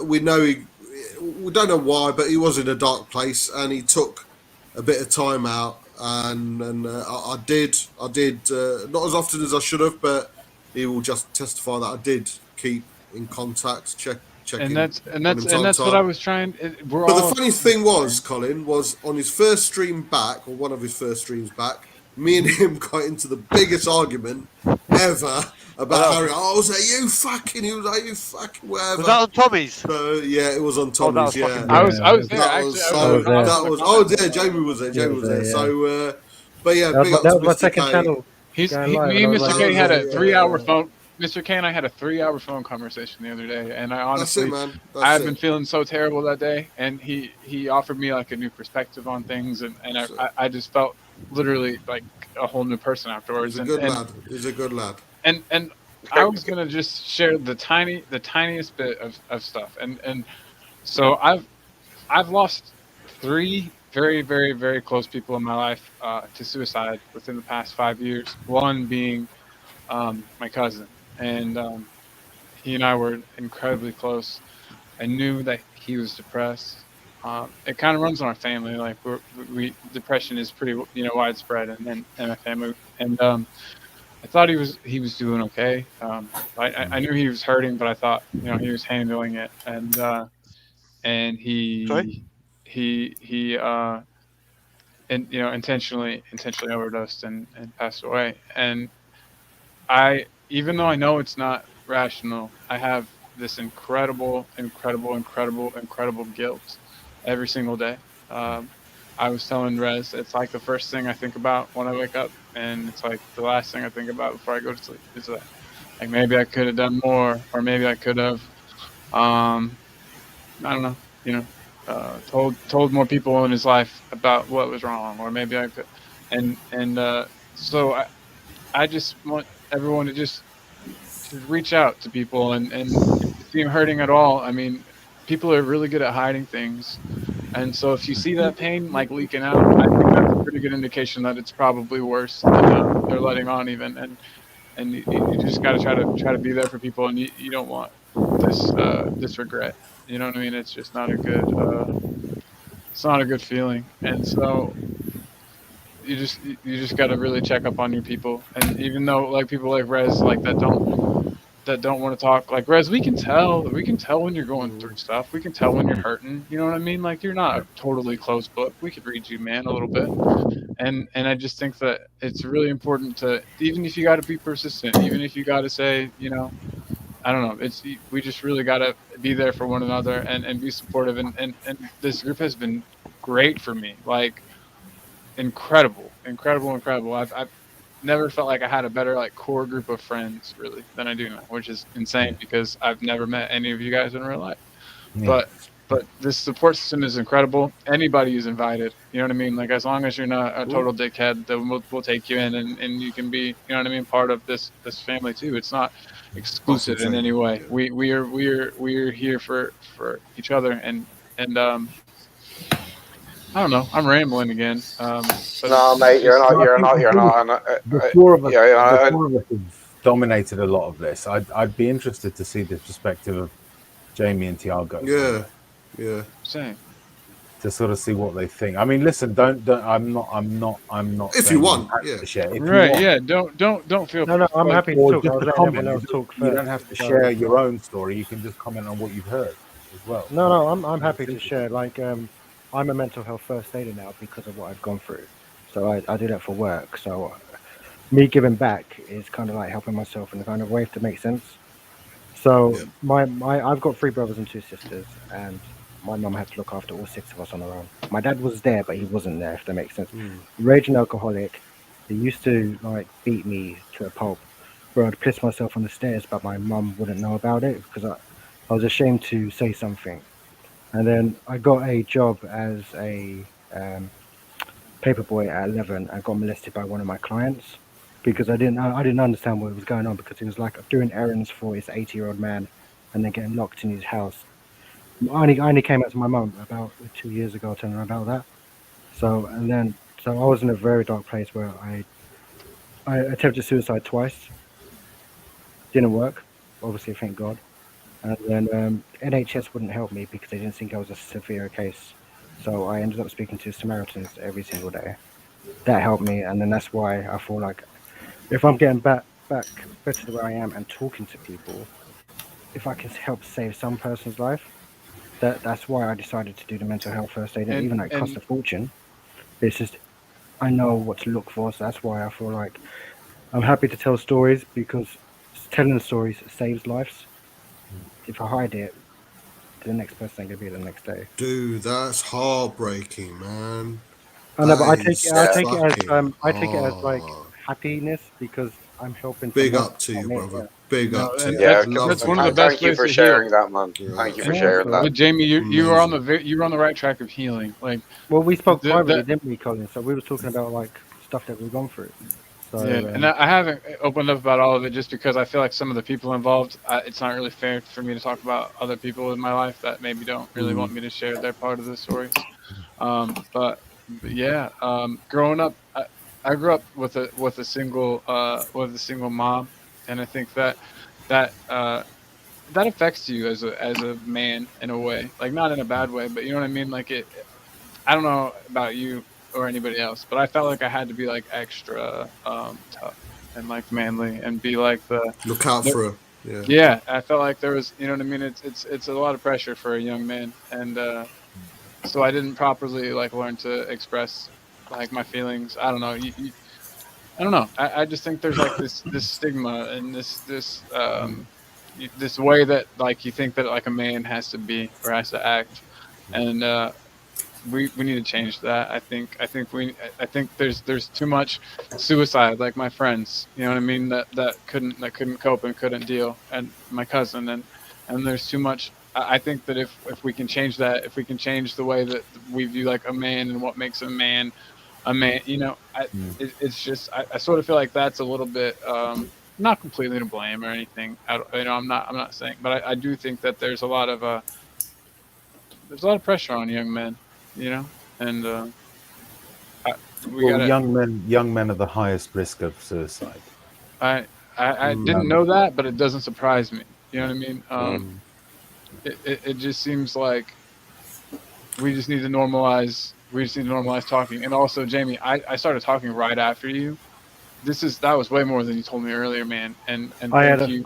we don't know why, but he was in a dark place and he took a bit of time out, and I did not as often as I should have, but he will just testify that I did keep in contact, check. And that's what I was trying. But the funny thing was, Colin, was on his first stream back, or one of his first streams back, me and him got into the biggest argument ever about Harry. Oh, was that you fucking? He was like, you fucking whatever. Was that on Tommy's? Yeah, it was on Tommy's. I was there. Jamie was there. Yeah. So, but yeah, that was my second channel. Me and Mr. K had a 3-hour phone. Mr. K and I had a 3-hour phone conversation the other day, and I honestly, I had been feeling so terrible that day, and he offered me like a new perspective on things, and I just felt literally like a whole new person afterwards. He's a good lad. And I was gonna just share the tiniest bit of stuff, and so I've lost three very, very, very close people in my life to suicide within the past 5 years. One being my cousin, and he and I were incredibly close. I knew that he was depressed. It kind of runs in our family. Like we depression is pretty widespread in my family, and I thought he was doing okay. I knew he was hurting, but I thought he was handling it, and Sorry. he and intentionally overdosed and passed away. And I, even though I know it's not rational, I have this incredible, incredible, incredible, incredible guilt every single day. Um, I was telling Rez, it's like the first thing I think about when I wake up, and it's like the last thing I think about before I go to sleep. Is that like maybe I could have done more, or maybe I could have, um, I don't know, told more people in his life about what was wrong, or maybe I could, and so I just want everyone to reach out to people, and if you see them hurting at all, I mean, people are really good at hiding things. And so if you see that pain like leaking out, I think that's a pretty good indication that it's probably worse than they're letting on even. And you just got to try to be there for people, and you don't want this regret. You know what I mean? It's just not a good it's not a good feeling. And so you just got to really check up on your people. And even though like people like Rez like that don't want to talk like Rez, we can tell when you're going through stuff. We can tell when you're hurting. You know what I mean? Like you're not a totally closed book. We could read you, man, a little bit. And I just think that it's really important to, even if you got to be persistent, even if you got to say, I don't know. We just really got to be there for one another and be supportive. And this group has been great for me. Like incredible, incredible, incredible. I've never felt like I had a better like core group of friends really than I do now, which is insane because I've never met any of you guys in real life. Yeah. But this support system is incredible. Anybody is invited. You know what I mean? Like as long as you're not a total dickhead, then we'll take you in, and you can be, you know what I mean, part of this family too. It's not exclusive in any way. We are here for each other, and I don't know. I'm rambling again. But No, mate, you're not. You're not. You're not. And, The four of us, yeah, yeah, the four of us have dominated a lot of this. I'd be interested to see the perspective of Jamie and Tiago. Yeah. same. To sort of see what they think. I mean, listen, don't. I'm not. If saying you want, have yeah. to share. If you Right? want, Yeah. Don't feel. No, I'm like, happy to or talk. I just was a letting comment. everyone else talk You first. don't have to so- share your own story. You can just comment on what you've heard as well. No, I'm happy to share. Like, I'm a mental health first aider now because of what I've gone through. So I do that for work. So me giving back is kind of like helping myself in a kind of way, if that makes sense. So Yeah. my I've got 3 brothers and 2 sisters, and my mum had to look after all 6 of us on her own. My dad was there, but he wasn't there, if that makes sense. Raging alcoholic. He used to like beat me to a pulp, where I'd piss myself on the stairs, but my mum wouldn't know about it because I was ashamed to say something. And then I got a job as a paperboy at 11 and got molested by one of my clients because I didn't understand what was going on, because he was like doing errands for his 80-year-old man and then getting locked in his house. I only came out to my mum about 2 years ago telling her about that. So I was in a very dark place where I attempted suicide twice. Didn't work, obviously, thank God. And then NHS wouldn't help me because they didn't think I was a severe case. So I ended up speaking to Samaritans every single day. That helped me, and then that's why I feel like if I'm getting back better to where I am and talking to people, if I can help save some person's life, that's why I decided to do the mental health first aid. And even though it costs a fortune, it's just I know what to look for. So that's why I feel like I'm happy to tell stories, because telling stories saves lives. If I hide it, the next person ain't gonna be the next day. Dude, that's heartbreaking, man. I know, but I That take is it. I take it as fucking I take it as like hard. happiness because I'm helping. Big someone up to else, you, not me, brother. yeah. Big No, up to and you. yeah. Love that's you. one of the best Thank you ways for to sharing heal. that, man. Yeah. Thank you for Yeah, sharing so- that. Jamie, you were on Amazing. you were on the right track of healing. Like Well, we spoke the, privately, the didn't we, Colin? So we were talking about like stuff that we've gone through. So Yeah, and I haven't opened up about all of it just because I feel like some of the people involved, it's not really fair for me to talk about other people in my life that maybe don't really want me to share their part of the story. But yeah, growing up, I grew up with a single mom, and I think that that affects you as a man in a way, like not in a bad way, but you know what I mean. Like I don't know about you or anybody else, but I felt like I had to be like extra tough and like manly and be like Look out the for her. Yeah. yeah. I felt like there was, you know what I mean. It's a lot of pressure for a young man, and so I didn't properly like learn to express like my feelings. I don't know. I don't know. I just think there's like this stigma and this way that like you think that like a man has to be or has to act, and we need to change that. I think there's too much suicide. Like my friends, you know what I mean, that couldn't cope and couldn't deal, and my cousin, and there's too much. I think that if we can change that, if we can change the way that we view like a man and what makes a man, you know, it's just I sort of feel like that's a little bit not completely to blame or anything. You know, I'm not saying, but I do think that there's a lot of pressure on young men, you know, and I, we Well, gotta. young men are the highest risk of suicide. I didn't know that, but it doesn't surprise me. You know what I mean? It just seems like we just need to normalize. We just need to normalize talking. And also, Jamie, I started talking right after you. That was way more than you told me earlier, man. And I had thank a you.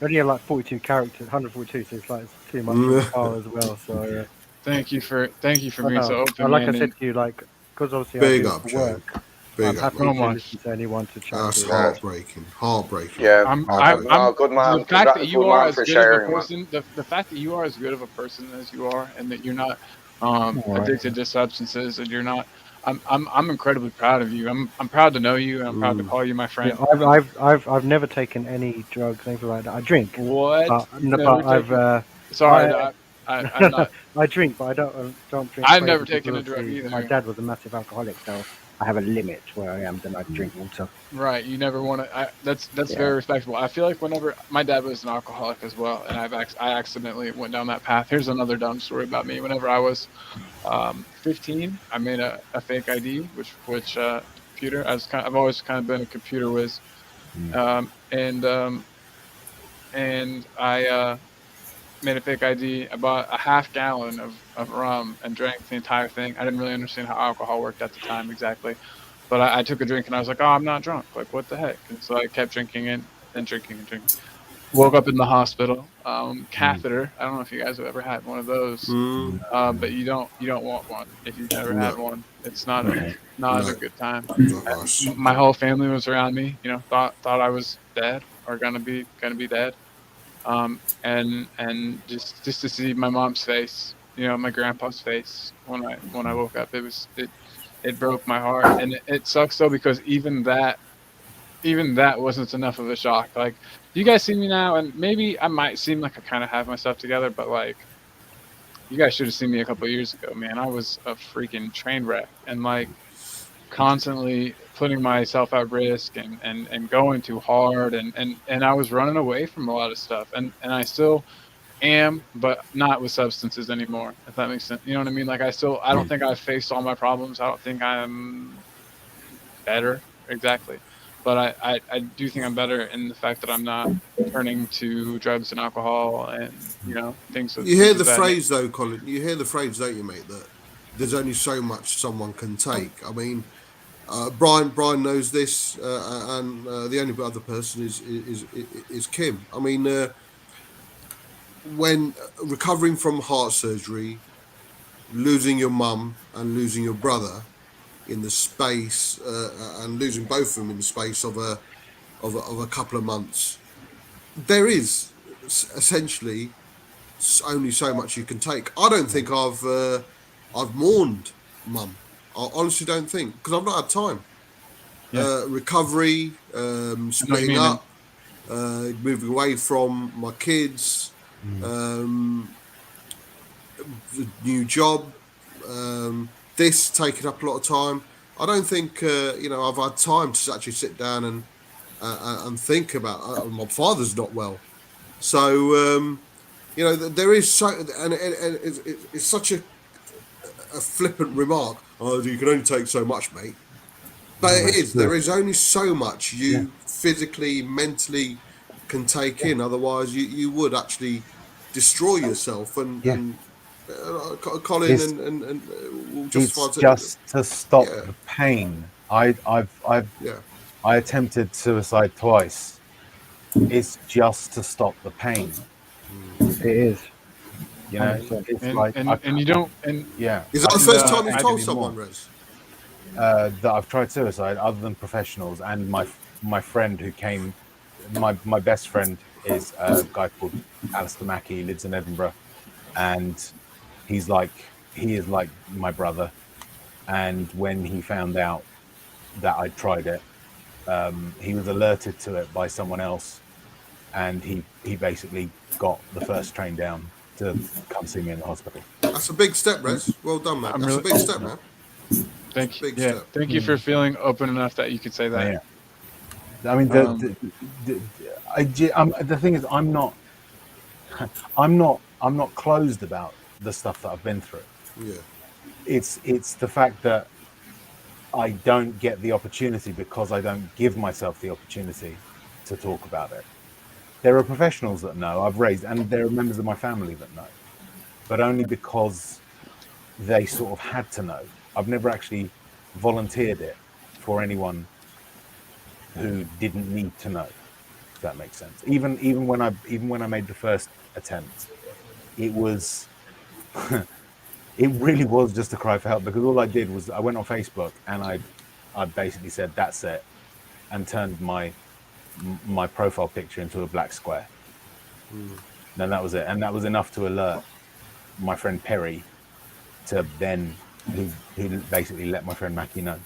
only had like 42 characters, 142, so it's like it's too much in the file as well. So yeah. Thank you for I being so know. open, Like I man. said And to you, like because obviously I Big do up, it for Joe. work. Big I'm up, happy so man. to much. listen to anyone to chat That's to. heartbreaking. Heartbreaking. Yeah. I'm Good man. the fact that you Good are man as for good of a sharing, man. person, the fact that you are as good of a person as you are, and that you're not All right. addicted to substances, and you're not. I'm incredibly proud of you. I'm proud to know you, and I'm proud to call you my Yeah, friend. I've never taken any drugs, anything like that. I drink, What? but You've never I've taken? Sorry, I'm not. I drink, but I don't drink I've never crazy because taken a drug obviously my either. dad was a massive alcoholic, so I have a limit where I am. Then I drink water. Right. You never want to. That's Yeah. very respectable. I feel like whenever my dad was an alcoholic as well, and I accidentally went down that path. Here's another dumb story about me. Whenever I was 15, I made a fake ID, which computer. I've always kind of been a computer whiz, um, and um, and I made a fake ID. I bought a half gallon of rum and drank the entire thing. I didn't really understand how alcohol worked at the time exactly, but I took a drink and I was like, oh, I'm not drunk. Like, what the heck? And so I kept drinking it and drinking and drinking. Woke up in the hospital, catheter. I don't know if you guys have ever had one of those, but you don't want one if you've never had No. one. It's not a good time. Not nice. My whole family was around me. You know, thought I was dead or gonna be dead. And just to see my mom's face, you know, my grandpa's face when I woke up, it broke my heart, and it sucks though because even that wasn't enough of a shock. Like, you guys see me now, and maybe I might seem like I kind of have my stuff together, but like, you guys should have seen me a couple of years ago, man. I was a freaking train wreck, and like constantly putting myself at risk and going too hard, and I was running away from a lot of stuff, and I still am, but not with substances anymore, if that makes sense. You know what I mean? Like, I don't think I've faced all my problems. I don't think I'm better exactly, but I do think I'm better in the fact that I'm not turning to drugs and alcohol and, you know, You hear things the of that phrase though, Colin. You hear the phrase, don't you, mate? That there's only so much someone can take. I mean, Brian knows this, and the only other person is Kim. I mean, when recovering from heart surgery, losing your mum and losing your brother in the space, and losing both of them in the space of a couple of months, there is essentially only so much you can take. I don't think I've mourned mum. I honestly don't think, because I've not had time. Yeah. Recovery, I know what you splitting mean, man. up, moving away from my kids, the new job, this taking up a lot of time. I don't think I've had time to actually sit down and think about. My father's not well, so there is so, and it's such a a flippant remark. Oh, you can only take so much, mate. But No, it it's is. true. There is only so much you Yeah. physically, mentally can take in. Otherwise, you would actually destroy yourself. Yeah. And Colin It's, and will justify it's it. just to stop Yeah. the pain. Yeah. I attempted suicide twice. It's just to stop the pain. It is. You know, 100%. it's and like and you don't and yeah. Is that I the and first can't time you've I take told anymore. someone, Rez? That I've tried suicide, other than professionals, and my friend who came. My best friend is a guy called Alistair Mackey. He lives in Edinburgh, and he is like my brother. And when he found out that I tried it, he was alerted to it by someone else, and he basically got the first train down to come see me in the hospital. That's a big step, Rez. Well done, man. I'm That's a really big step, man. thank you. Big Yeah, step. thank you for feeling open enough that you could say that. Yeah, I mean the thing is, I'm not closed about the stuff that I've been through. Yeah. It's the fact that I don't get the opportunity because I don't give myself the opportunity to talk about it. There are professionals that know I've raised, and there are members of my family that know, but only because they sort of had to know. I've never actually volunteered it for anyone who didn't need to know, if that makes sense. Even when I made the first attempt, it was it really was just a cry for help, because all I did was I went on Facebook and I basically said that's it, and turned my profile picture into a black square. Then that was it, and that was enough to alert my friend Perry to then who basically let my friend Mackie know,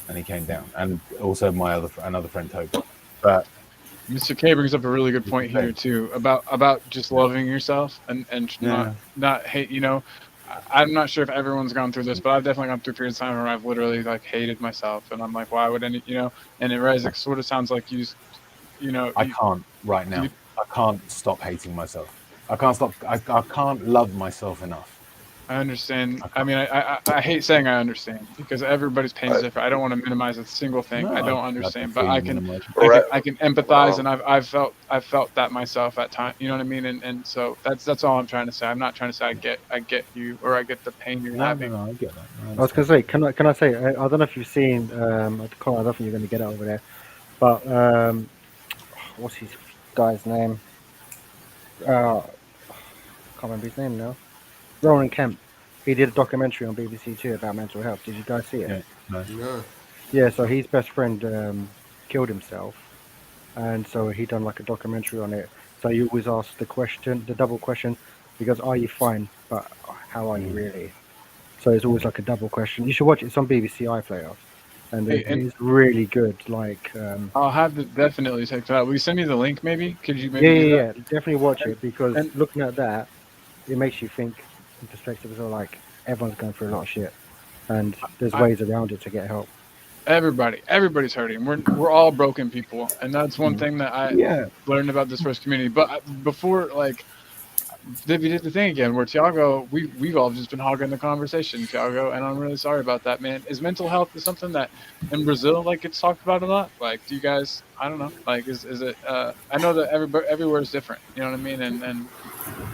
and he came down, and also another friend Toby. But Mr. K brings up a really good point here too about just loving yourself and Yeah. not hate. You know, I'm not sure if everyone's gone through this, but I've definitely gone through periods of time where I've literally like hated myself, and I'm like, why would any, you know? And it it sort of sounds like you know, I can't right now. I can't stop hating myself. I can't stop. I can't love myself enough. I understand. I mean, I hate saying I understand, because everybody's pain is different. I don't want to minimize a single thing. I don't understand, but I can empathize, and I've felt that myself at times. You know what I mean? And so that's all I'm trying to say. I'm not trying to say I get you, or I get the pain you're having. No, I get that. I was going to say, can I say, I don't know if you've seen, I don't think you're going to get it over there, but what's his guy's name? Can't remember his name now. Rowan Kemp. He did a documentary on BBC Two about mental health. Did you guys see it? No. Yeah, so his best friend killed himself, and so he done like a documentary on it. So you always ask the double question, because are you fine, but how are you really? So it's always like a double question. You should watch it. It's on BBC iPlayer, and it's really good. Like, I'll have to definitely check that out. Will you send me the link, maybe? Could you maybe do that? yeah, definitely watch it, because looking at that, it makes you think in perspective as well. Like, everyone's going through a lot of shit, and there's ways around it to get help. Everybody's hurting. We're all broken people, and that's one thing that I learned about this first community. But before, like, we did the thing again where Thiago, we've all just been hogging the conversation, Thiago, and I'm really sorry about that, man. Is mental health something that in Brazil like gets talked about a lot? Like, do you guys? I don't know. Like, is it? I know that everywhere is different. You know what I mean? And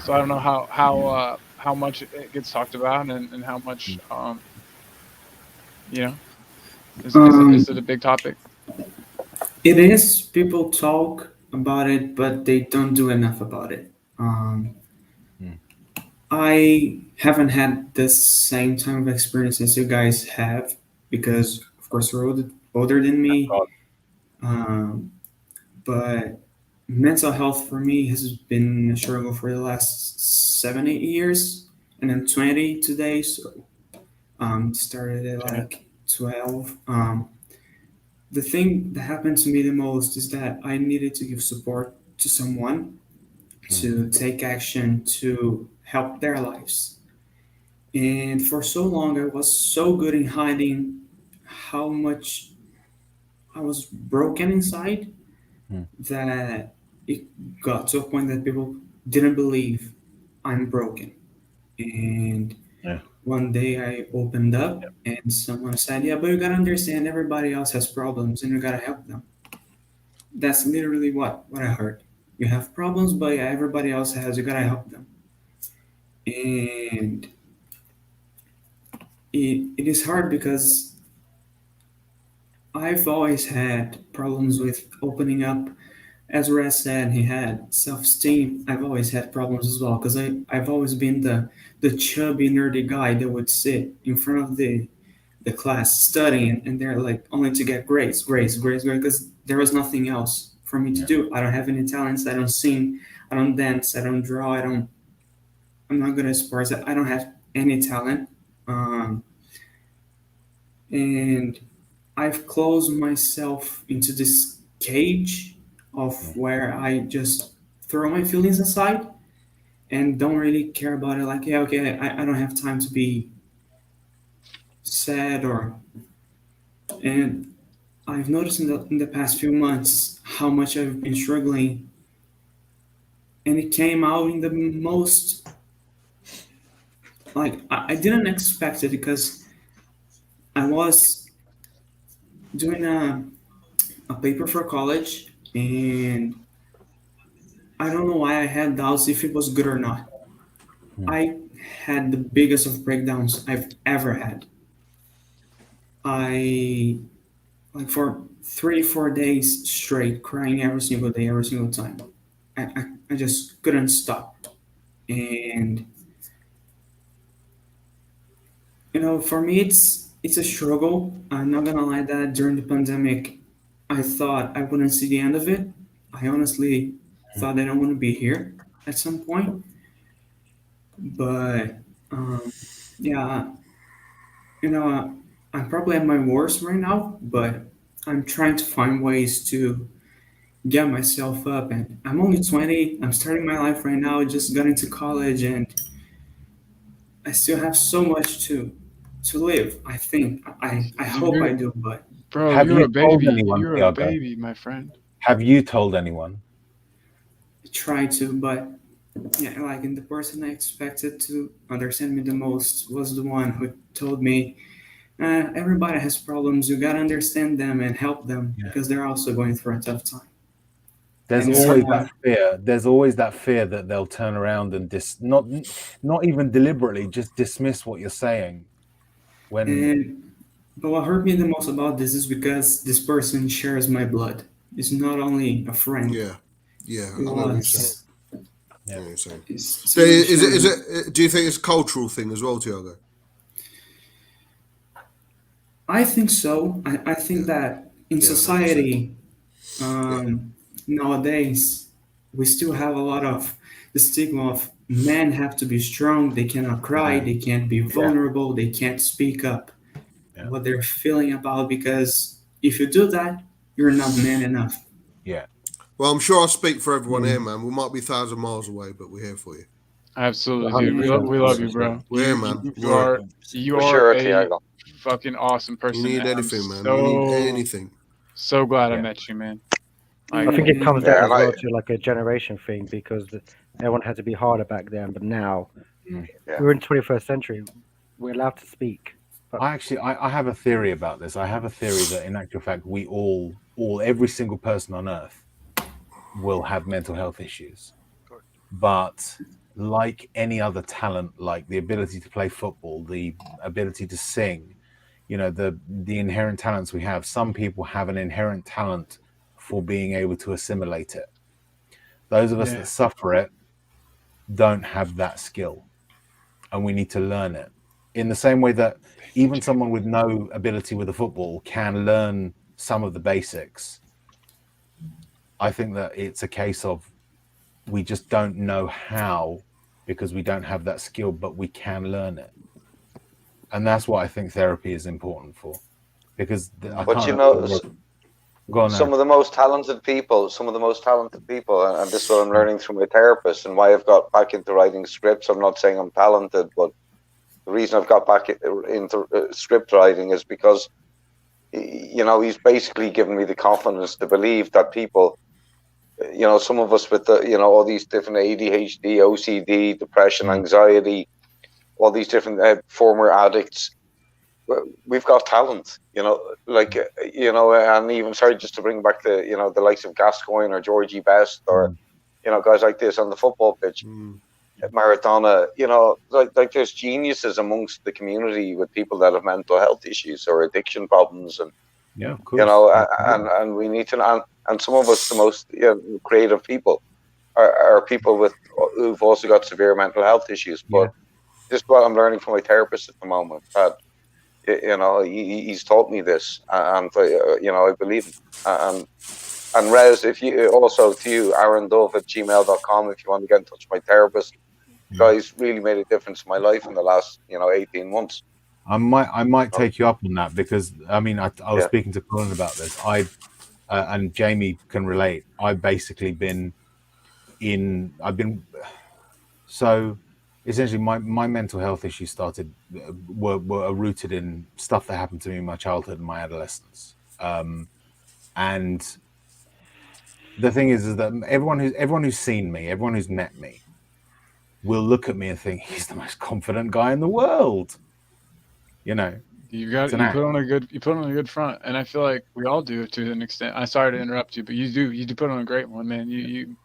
so I don't know how much it gets talked about, and how much you know. Is it a big topic? It is. People talk about it, but they don't do enough about it. I haven't had the same time of experience as you guys have, because, of course, you're older than me. But mental health for me has been a struggle for the last 7, 8 years, and I'm 20 today, so started at like 12. The thing that happened to me the most is that I needed to give support to someone, to take action to help their lives. And for so long, I was so good in hiding how much I was broken inside, that it got to a point that people didn't believe I'm broken. And one day I opened up and someone said, "Yeah, but you gotta understand everybody else has problems and you gotta help them." That's literally what I heard. You have problems, but yeah, everybody else has. You gotta help them. And it is hard because I've always had problems with opening up. As Raz said, he had self-esteem. I've always had problems as well because I've always been the chubby, nerdy guy that would sit in front of the class studying, and they're like only to get grades, grades, grades, grades, because there was nothing else for me to do. I don't have any talents. I don't sing. I don't dance. I don't draw. I don't. I'm not good at sports. I don't have any talent. Um, and I've closed myself into this cage of where I just throw my feelings aside and don't really care about it. Like, yeah, okay, I don't have time to be sad or. And I've noticed in the past few months how much I've been struggling, and it came out in the most like I didn't expect it because I was doing a paper for college, and I don't know why I had doubts if it was good or not. I had the biggest of breakdowns I've ever had. I like for 3 4 days straight crying every single day, every single time. I just couldn't stop. And for me it's a struggle. I'm not gonna lie that during the pandemic I thought I wouldn't see the end of it. I honestly thought that I wouldn't be here at some point. But yeah, I'm probably at my worst right now, but I'm trying to find ways to get myself up. And I'm only 20. I'm starting my life right now. Just got into college, and I still have so much to live. I think I hope I do, but Bro, Have you're you a told baby. anyone, You're a Thiago? baby, my friend. Have you told anyone? I try to. But yeah, like in the person I expected to understand me the most was the one who told me, everybody has problems. You gotta understand them and help them Yeah. because they're also going through a tough time. There's And always someone, that fear. There's always that fear that they'll turn around and not even deliberately, just dismiss what you're saying. When but what hurt me the most about this is because this person shares my blood. It's not only a friend. Yeah, yeah, It I know what you're saying. was. I know what you're saying. It's So someone is sharing. it? Do you think it's a cultural thing as well, Tiago? I think so. I think that in Yeah, 100%. society, Yeah, nowadays, we still have a lot of the stigma of men have to be strong, they cannot cry, they can't be vulnerable, they can't speak up Yeah. what they're feeling about because if you do that, you're not man enough. yeah, well, I'm sure I speak for everyone here, man. We might be 1,000 miles away, but we're here for you. Absolutely, dude. We, 100%, we love you, 100%. bro. We're here, man. You are you For are sure, a Tiago. fucking awesome You person. need And I'm anything, man. You need anything. so glad I Yeah. met you, man. I think it comes Yeah, down as and I- well to like a generation thing because everyone had to be harder back then, but now Mm. Yeah. we're in 21st century. We're allowed to speak. I have a theory about this. I have a theory that in actual fact we every single person on earth will have mental health issues. But like any other talent, like the ability to play football, the ability to sing, the inherent talents we have, some people have an inherent talent for being able to assimilate it. Those of us that suffer it don't have that skill, and we need to learn it. In the same way that even someone with no ability with a football can learn some of the basics, I think that it's a case of we just don't know how because we don't have that skill, but we can learn it. And that's what I think therapy is important for. Because But Go on, some of the most talented people, and this is what I'm learning from my therapist and why I've got back into writing scripts. I'm not saying I'm talented, but the reason I've got back into script writing is because, he's basically given me the confidence to believe that people, some of us with all these different ADHD, OCD, depression, anxiety, all these different former addicts. We've got talent, like and even sorry, just to bring back the the likes of Gascoigne or Georgie Best or guys like this on the football pitch. Maradona, like there's geniuses amongst the community with people that have mental health issues or addiction problems, and yeah, of course. and we need to, and some of us, the most creative people, are people who've also got severe mental health issues. But just what I'm learning from my therapist at the moment, that he's taught me this, and I believe him. And Rez, if you also to you, aarondove@gmail.com, if you want to get in touch with my therapist. Guys really made a difference in my life in the last 18 months. I might take you up on that, because I mean I was speaking to Colin about this. And Jamie can relate. I've basically so essentially my mental health issues were rooted in stuff that happened to me in my childhood and my adolescence. And the thing is that everyone who's seen me, everyone who's met me, will look at me and think he's the most confident guy in the world. You put on a good front, and I feel like we all do to an extent. I'm sorry to interrupt you, but you do put on a great one, man. You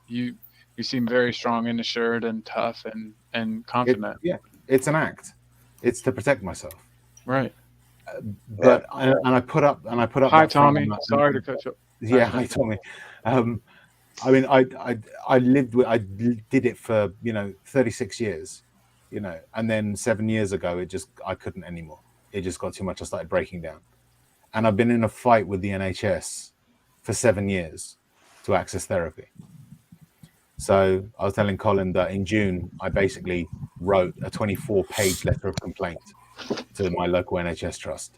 seem very strong and assured and tough and confident. It's an act. It's to protect myself. Right. But I put up. Hi, Tommy. Sorry to cut you off. Yeah, hi, Tommy. I mean, I did it for 36 years, and then 7 years ago I couldn't anymore. It just got too much. I started breaking down, and I've been in a fight with the NHS for 7 years to access therapy. So I was telling Colin that in June I basically wrote a 24-page letter of complaint to my local NHS trust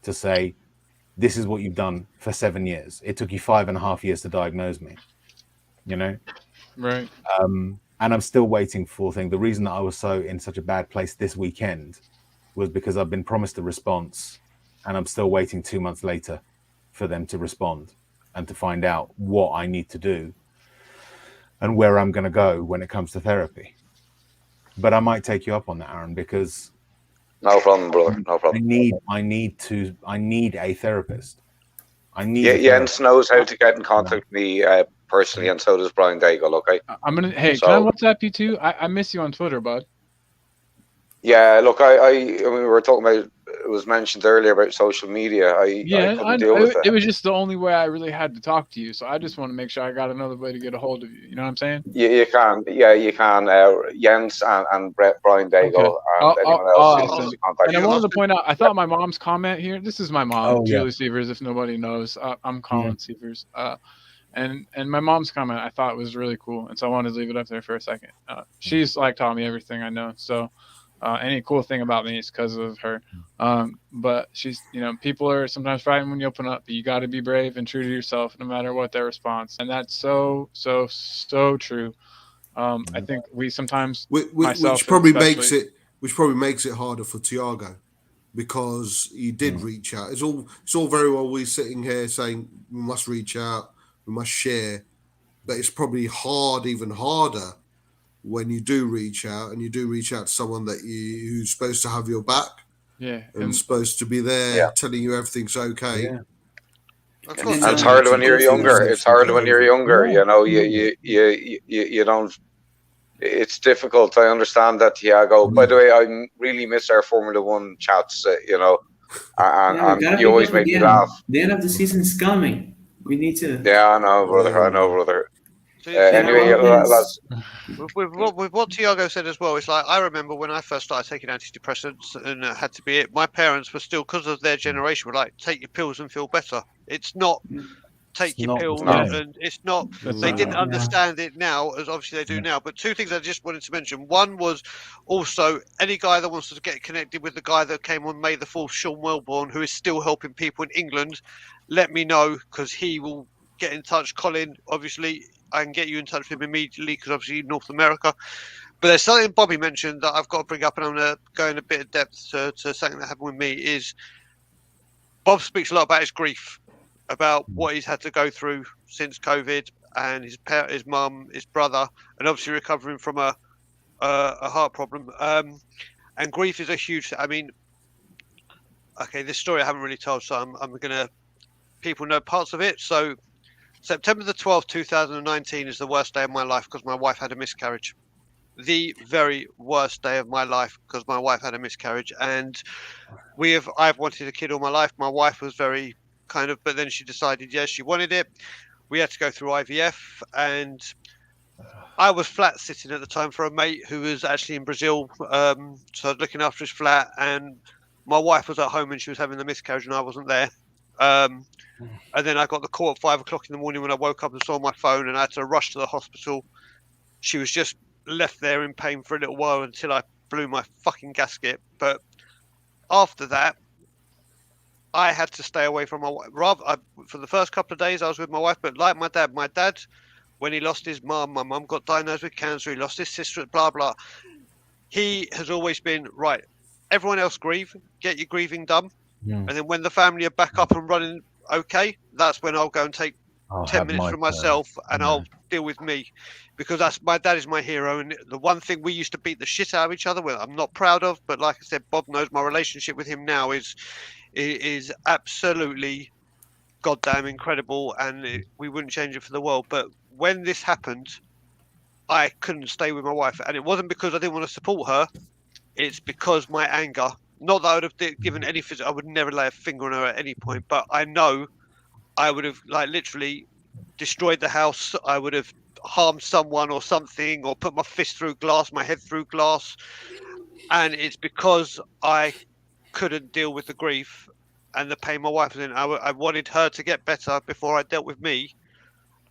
to say, this is what you've done for 7 years. It took you 5.5 years to diagnose me. Right. And I'm still waiting for things. The reason that I was so in such a bad place this weekend was because I've been promised a response, and I'm still waiting 2 months later for them to respond and to find out what I need to do and where I'm going to go when it comes to therapy. But I might take you up on that, Aaron, because no problem, brother. No problem. I need a therapist. Jens knows how to get in contact with me personally, and so does Brian Daigle. Okay. Can I WhatsApp you too? I miss you on Twitter, bud. Yeah, look, I mean, we were talking about, it was mentioned earlier about social media. I couldn't deal with it. It was just the only way I really had to talk to you. So I just want to make sure I got another way to get a hold of you. You know what I'm saying? Yeah, you can. Yeah, you can. Jens and Brian Daigle and anyone else who wants to contact you. And I wanted to point out, I thought my mom's comment here. This is my mom, Julie Sievers. If nobody knows, I'm Colin Sievers. And my mom's comment I thought was really cool, and so I wanted to leave it up there for a second. She's like taught me everything I know. So. Any cool thing about me is because of her. But she's, people are sometimes frightened when you open up, but you got to be brave and true to yourself no matter what their response. And that's so true. I think we sometimes, which probably makes it harder for Thiago, because he did reach out. It's all very well we sitting here saying we must reach out, we must share, but it's probably even harder when you do reach out, and you do reach out to someone that who's supposed to have your back, and supposed to be there telling you everything's okay. And it's hard when you're younger. It's hard when you're younger. You don't. It's difficult. I understand that, Thiago. By the way, I really miss our Formula One chats. And you always make me laugh. The end of the season is coming. We need to. Yeah, I know, brother. Anyway, with what Thiago said as well, it's like I remember when I first started taking antidepressants, and it had to be it. My parents were still, because of their generation, were like, take your pills and feel better. It's not take your pills, and it's not. They didn't understand it now, as obviously they do now. But two things I just wanted to mention. One was also any guy that wants to get connected with the guy that came on May the 4th, Sean Wellborn, who is still helping people in England. Let me know, because he will get in touch. Colin, obviously. I can get you in touch with him immediately, because obviously North America. But there's something Bobby mentioned that I've got to bring up, and I'm going to go in a bit of depth to something that happened with me. Is Bob speaks a lot about his grief, about what he's had to go through since COVID, and his mum, his brother, and obviously recovering from a heart problem. And grief is a huge. I mean, okay, this story I haven't really told, so I'm gonna. People know parts of it. So September the 12th, 2019 is the worst day of my life because my wife had a miscarriage. The very worst day of my life because my wife had a miscarriage, and I've wanted a kid all my life. My wife was very kind of, but then she decided yes, she wanted it. We had to go through IVF, and I was flat sitting at the time for a mate who was actually in Brazil. So I was looking after his flat, and my wife was at home and she was having the miscarriage, and I wasn't there. And then I got the call at 5 o'clock in the morning when I woke up and saw my phone, and I had to rush to the hospital. She was just left there in pain for a little while until I blew my fucking gasket. But after that, I had to stay away from my wife. For the first couple of days, I was with my wife, but like my dad, when he lost his mum, my mum got diagnosed with cancer, he lost his sister, blah, blah. He has always been, right, everyone else grieve, get your grieving done. And then when the family are back up and running okay, that's when I'll go and take 10 minutes for myself and I'll deal with me, because my dad is my hero. And the one thing we used to beat the shit out of each other, well, I'm not proud of, but like I said, Bob knows my relationship with him now is absolutely goddamn incredible, and we wouldn't change it for the world. But when this happened, I couldn't stay with my wife, and it wasn't because I didn't want to support her. It's because my anger. Not that I would have given any physical. I would never lay a finger on her at any point, but I know I would have literally destroyed the house. I would have harmed someone or something, or put my fist through glass, my head through glass, and it's because I couldn't deal with the grief and the pain my wife was in. I wanted her to get better before I dealt with me,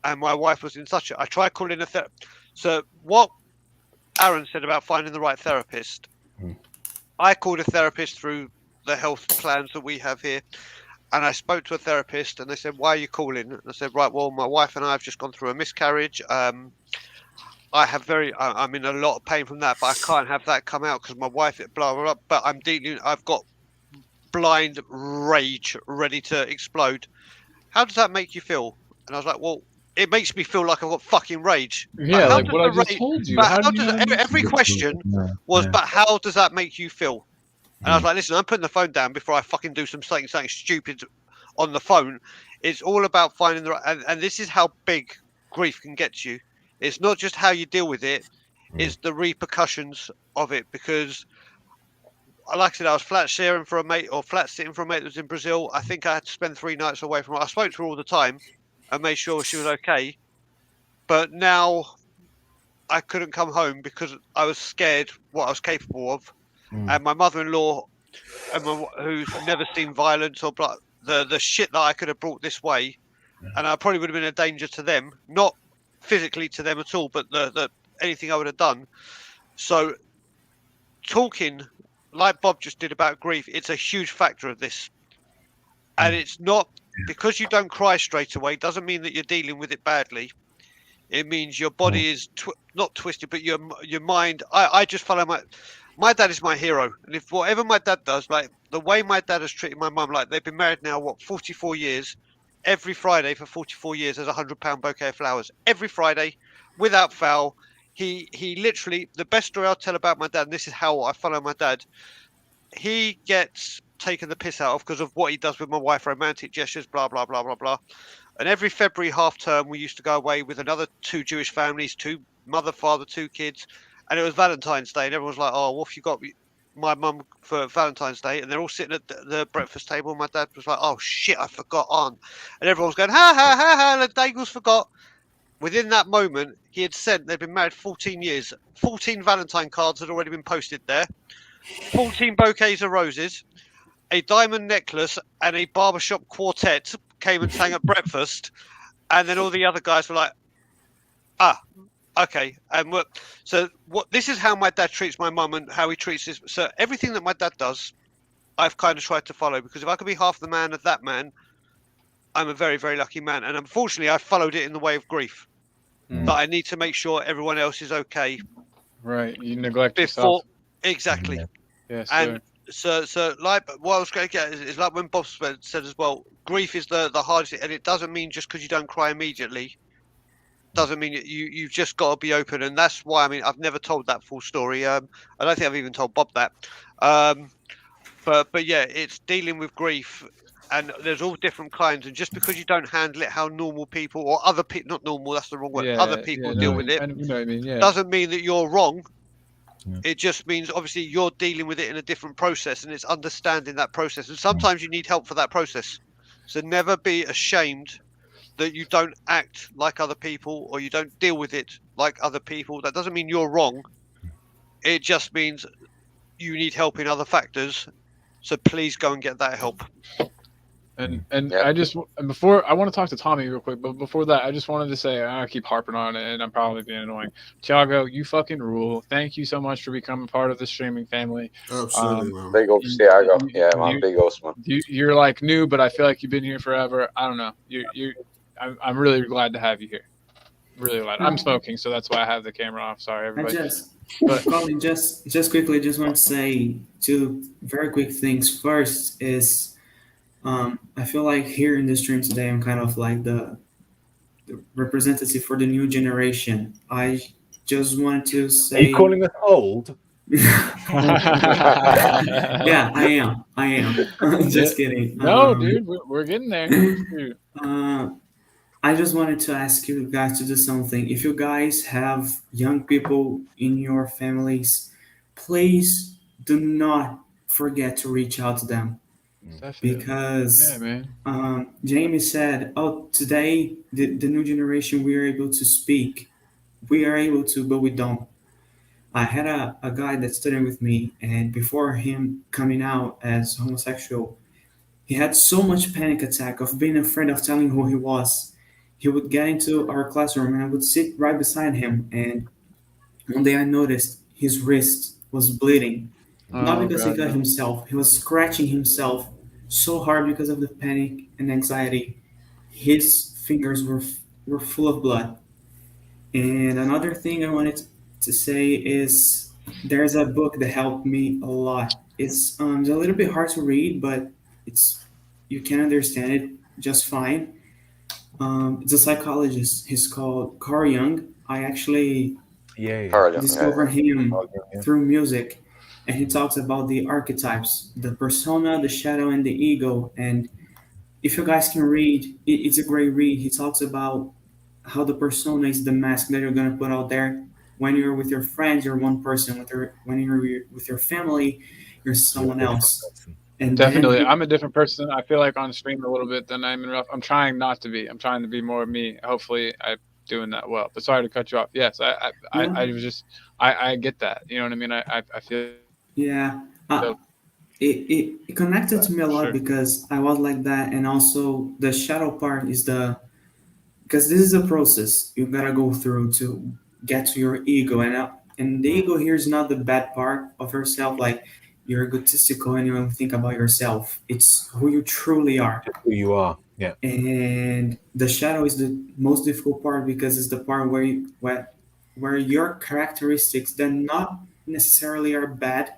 and my wife was in such a. I tried calling a therapist. So what Aaron said about finding the right therapist, I called a therapist through the health plans that we have here, and I spoke to a therapist, and they said, "Why are you calling?" And I said, "Right, well, my wife and I have just gone through a miscarriage. I'm in a lot of pain from that, but I can't have that come out because my wife, blah, blah, blah. But I've got blind rage ready to explode. How does that make you feel?" And I was like, "Well, it makes me feel like I've got fucking rage." Yeah, like what I just told you. But how do you every question was, "But how does that make you feel?" And I was like, "Listen, I'm putting the phone down before I fucking do something stupid on the phone." It's all about finding the right, and this is how big grief can get to you. It's not just how you deal with it; it's the repercussions of it. Because, like I said, I was flat sitting for a mate that was in Brazil. I think I had to spend 3 nights away from her. I spoke to her all the time and made sure she was okay. But now I couldn't come home because I was scared what I was capable of. And my mother-in-law, who's never seen violence or the shit that I could have brought this way, and I probably would have been a danger to them, not physically to them at all, but the anything I would have done. So talking like Bob just did about grief, it's a huge factor of this. And it's not because you don't cry straight away doesn't mean that you're dealing with it badly. It means your body is not twisted, but your mind. I just follow my dad is my hero, and if whatever my dad does, like the way my dad has treated my mum, like they've been married now 44 years. Every Friday for 44 years, there's £100 bouquet of flowers every Friday, without fail. He literally, the best story I'll tell about my dad, and this is how I follow my dad. He gets taken the piss out of because of what he does with my wife, romantic gestures, blah blah blah blah blah. And every February half term, we used to go away with another 2 Jewish families, 2 mother, father, 2 kids, and it was Valentine's Day, and everyone's like, "Oh, what have you got my mum for Valentine's Day?" And they're all sitting at the breakfast table. And my dad was like, "Oh shit, I forgot on," and everyone's going, "Ha ha ha ha!" And Dagels forgot. Within that moment, he had sent. They'd been married 14 years. 14 Valentine cards had already been posted there. 14 bouquets of roses, a diamond necklace, and a barbershop quartet came and sang at breakfast. And then all the other guys were like, okay. And this is how my dad treats my mum and how he treats this. So everything that my dad does, I've kind of tried to follow, because if I could be half the man of that man, I'm a very, very lucky man. And unfortunately, I followed it in the way of grief. That I need to make sure everyone else is okay. Right. You neglect before yourself. Exactly. Yes. And so like what I was going to get is like when Bob said as well, grief is the hardest, and it doesn't mean just because you don't cry immediately doesn't mean you've just got to be open, and that's why. I mean, I've never told that full story. I don't think I've even told Bob that. But yeah, it's dealing with grief, and there's all different kinds. And just because you don't handle it how normal people or other people, not normal, that's the wrong word. Other people deal with it, you know what I mean? Yeah. doesn't mean that you're wrong. Yeah. It just means obviously you're dealing with it in a different process, and it's understanding that process. And sometimes you need help for that process. So never be ashamed that you don't act like other people or you don't deal with it like other people. That doesn't mean you're wrong. It just means you need help in other factors. So please go and get that help. And Yeah. Before I want to talk to Tommy real quick, but before that, I just wanted to say I keep harping on it, and I'm probably being annoying. Thiago, you fucking rule. Thank you so much for becoming part of the streaming family. Absolutely, man. Big ups, Thiago. Yeah, man, big ups, man. You're like new, but I feel like you've been here forever. I don't know. I'm really glad to have you here. Really glad. I'm smoking, so that's why I have the camera off. Sorry, everybody. Colin, just quickly, just want to say two very quick things. First is, I feel like here in the stream today, I'm kind of like the representative for the new generation. I just wanted to say. Are you calling us old? Yeah, I am. Just kidding. No, dude, we're getting there. I just wanted to ask you guys to do something. If you guys have young people in your families, please do not forget to reach out to them. Definitely. Because yeah, man. Jamie said, oh, today, the new generation, we are able to speak. We are able to, but we don't. I had a guy that studied with me, and before him coming out as homosexual, he had so much panic attack of being afraid of telling who he was. He would get into our classroom and I would sit right beside him, and one day I noticed his wrist was bleeding. Not because he got himself, he was scratching himself so hard because of the panic and anxiety. His fingers were full of blood. And another thing I wanted to say is there's a book that helped me a lot. It's a little bit hard to read, but you can understand it just fine. It's a psychologist. He's called Carl Jung. I actually discovered him through music, and he talks about the archetypes, the persona, the shadow, and the ego. And if you guys can read, it's a great read. He talks about how the persona is the mask that you're gonna put out there. When you're with your friends, you're one person. When you're with your family, you're someone else. And definitely, I'm a different person. I feel like on stream a little bit than I'm in rough. I'm trying not to be. I'm trying to be more of me. Hopefully, I'm doing that well. But sorry to cut you off. Yes, I was just I get that. You know what I mean? I feel. Yeah. It connected to me a lot because I was like that, and also the shadow part is because this is a process you gotta go through to get to your ego, and the ego here is not the bad part of yourself, like you're egotistical and you only think about yourself. It's who you truly are. Who you are, yeah. And the shadow is the most difficult part because it's the part where your characteristics that not necessarily are bad,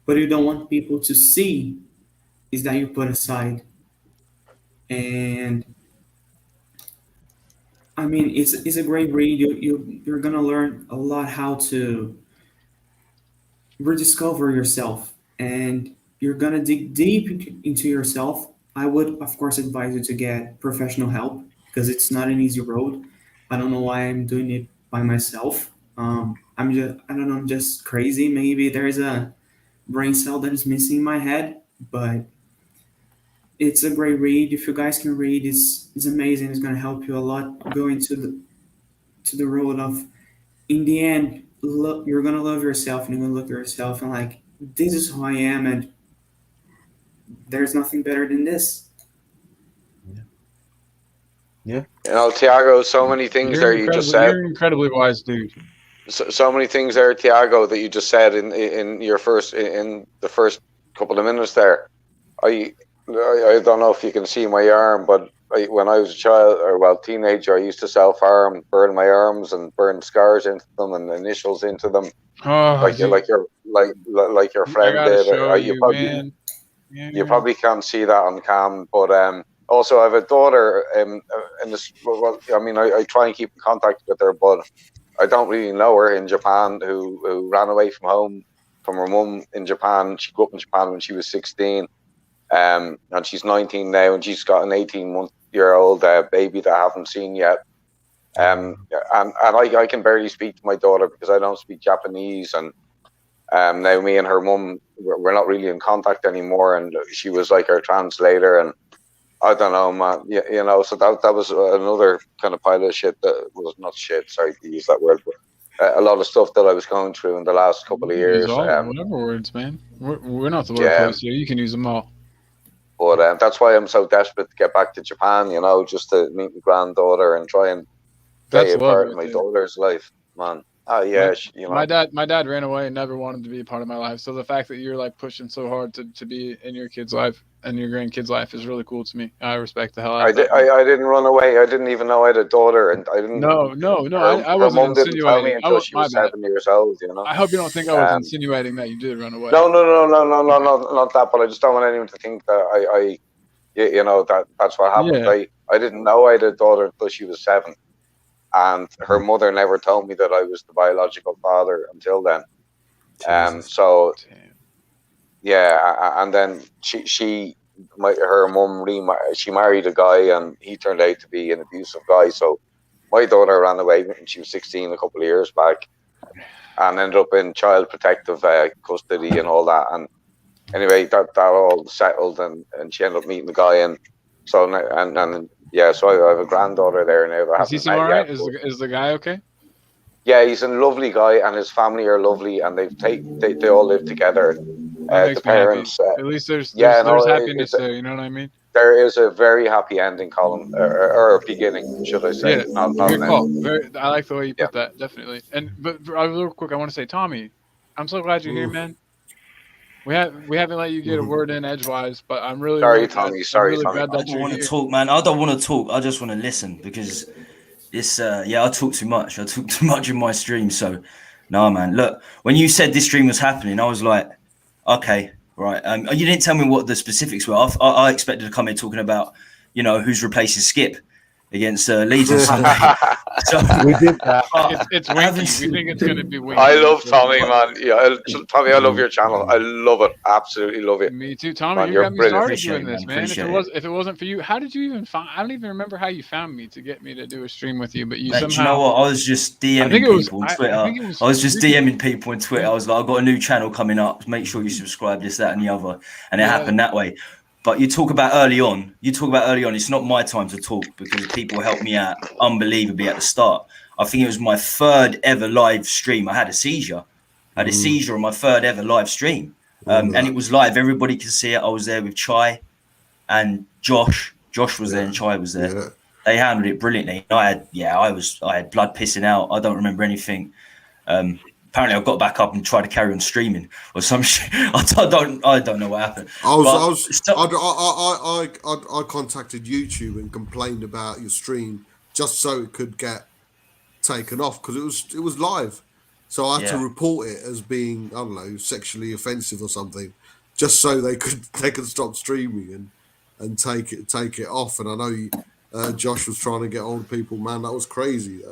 but you don't want people to see, is that you put aside. And I mean, it's a great read. You're gonna learn a lot how to rediscover yourself, and you're gonna dig deep into yourself. I would, of course, advise you to get professional help because it's not an easy road. I don't know why I'm doing it by myself. I don't know, I'm just crazy. Maybe there's a brain cell that is missing in my head, but it's a great read. If you guys can read, it's amazing. It's gonna help you a lot going to the road of, in the end, you're gonna love yourself and you're gonna look at yourself and like, this is who I am, and there's nothing better than this. Yeah. You know, Thiago, so many things there you just said. You're an incredibly wise dude. So many things there, Thiago, that you just said in the first couple of minutes there. I don't know if you can see my arm, but when I was a child, or teenager, I used to self-harm, burn my arms and burn scars into them and initials into them, like your friend did. You probably can't see that on cam, but also I have a daughter. In this, well, I mean, I try and keep in contact with her, but I don't really know her in Japan. Who ran away from home from her mum in Japan. She grew up in Japan when she was 16. And she's 19 now, and she's got an 18-month-old baby that I haven't seen yet. And I can barely speak to my daughter because I don't speak Japanese, and now me and her mum, we're not really in contact anymore, and she was like our translator, and I don't know, man. You know, so that was another kind of pile of shit that was not shit. Sorry to use that word, but a lot of stuff that I was going through in the last couple of years. Use all, whatever words, man. We're not the word police here. You can use them all. But that's why I'm so desperate to get back to Japan. You know, just to meet my granddaughter and try and be a part of my daughter's life, man. Oh yeah, you know. My dad ran away and never wanted to be a part of my life. So the fact that you're like pushing so hard to be in your kid's life and your grandkid's life is really cool to me. I respect the hell out of it. I didn't run away. I didn't even know I had a daughter, and I didn't. No. I wasn't mom didn't tell me insinuating. until she was 7 years old. You know. I hope you don't think I was insinuating that you did run away. No, not that. But I just don't want anyone to think that you know, that's what happened. Yeah. I didn't know I had a daughter until she was 7. And her mother never told me that I was the biological father until then. So, yeah, and then her mum she married a guy, and he turned out to be an abusive guy. So my daughter ran away when she was 16 a couple of years back, and ended up in child protective custody and all that. And anyway, that all settled, and she ended up meeting the guy, and so so I have a granddaughter there now. Is he still alright? Is the guy okay? Yeah, he's a lovely guy, and his family are lovely, and they all live together. The parents. At least there's happiness there. You know what I mean? There is a very happy ending, Colin, or a beginning, should I say? Yeah, not good an call. end. I like the way you put that. Definitely. But real quick, I want to say, Tommy, I'm so glad you're here, man. We haven't let you get a word in edgewise, but I'm really sorry, really Tommy. Sorry, really Tommy. glad that I don't want to talk, man. I don't want to talk. I just want to listen because it's I talk too much. I talk too much in my stream. So no, man. Look, when you said this stream was happening, I was like, okay, right. You didn't tell me what the specifics were. I expected to come in talking about, you know, who's replacing Skip against Leeds on Sunday. So We did that. It's Winky. We think it's going to be Winky. I love Tommy, man. Yeah, Tommy, I love your channel. I love it. Absolutely love it. Me too, Tommy. Man, you got me started Appreciate doing it, this, man. man. If it wasn't for you, how did you even find? I don't even remember how you found me to get me to do a stream with you. But you Mate, somehow. do you know what? I was just DMing people on Twitter. I was just DMing people on Twitter. I was like, I've got a new channel coming up. Make sure you subscribe, this, that, and the other. And it happened that way. But you talk about early on. It's not my time to talk because people helped me out unbelievably at the start. I think it was my 3rd ever live stream. I had a seizure. On my 3rd ever live stream. And it was live. Everybody could see it. I was there with Chai and Josh. Josh was there and Chai was there. Yeah. They handled it brilliantly. I had blood pissing out. I don't remember anything. Apparently, I got back up and tried to carry on streaming or some shit. I don't know what happened. I contacted YouTube and complained about your stream just so it could get taken off because it was live. So I had to report it as being, I don't know, sexually offensive or something, just so they could stop streaming and take it off. And I know Josh was trying to get hold of people. Man, that was crazy.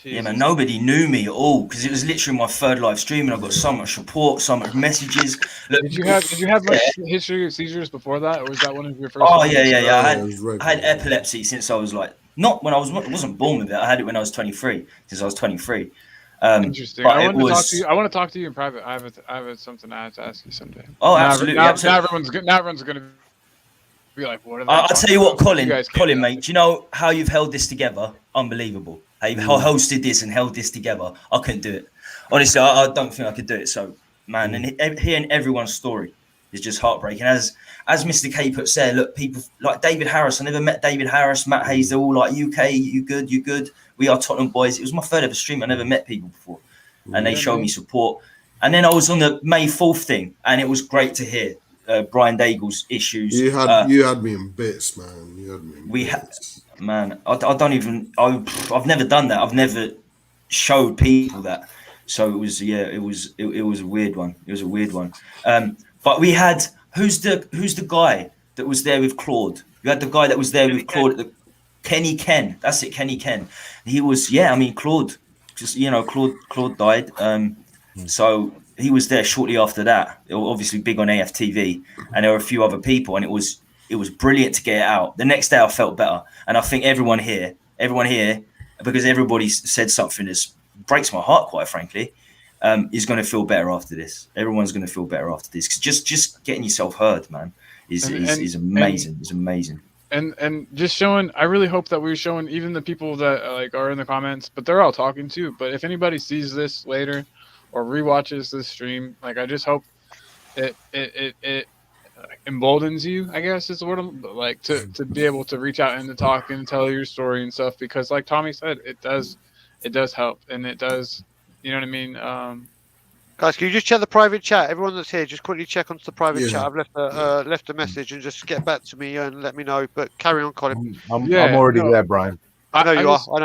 Yeah, man, nobody knew me at all because it was literally my 3rd live stream, and I got so much support, so much messages. Look, did you have much history of seizures before that, or was that one of your first? Oh yeah. I had epilepsy since I was like I wasn't born with it. I had it when I was 23. Since I was 23. Interesting. I want to talk to you in private. I have something I have to ask you someday. Oh, absolutely. Now everyone's going to be like, what are they? I'll tell you what, Colin, mate. Do you know how you've held this together? Unbelievable. How you've hosted this and held this together. I couldn't do it. Honestly, I don't think I could do it. So, man, and hearing everyone's story is just heartbreaking. As Mr. K put said, look, people like David Harris. I never met David Harris, Matt Hayes. They're all like, UK, you good. We are Tottenham boys. It was my 3rd ever stream. I never met people before. And they showed me support. And then I was on the May 4th thing, and it was great to hear Brian Daigle's issues. You had me in bits, man. Man, I've never done that. I've never showed people that. So it was a weird one. But we had who's the guy that was there with Claude. You had the guy that was there with Claude at Kenny Ken. That's it, Kenny Ken. He was, I mean, Claude, just, Claude died. So he was there shortly after that. It was obviously big on AFTV, and there were a few other people, and it was brilliant to get it out. The next day I felt better. And I think everyone here, because everybody said something that breaks my heart, quite frankly, is going to feel better after this. Everyone's going to feel better after this. Because just getting yourself heard, man, is amazing. It's amazing. And just showing, I really hope that we're showing even the people that like are in the comments, but they're all talking too. But if anybody sees this later or rewatches this stream, like I just hope it emboldens you, I guess is the word, like to be able to reach out and to talk and tell your story and stuff, because like Tommy said, it does help, and it does, you know what I mean? Guys, can you just check the private chat? Everyone that's here, just quickly check onto the private chat. I've left a message, and just get back to me and let me know. But carry on, Colin. I'm already there, Brian. I know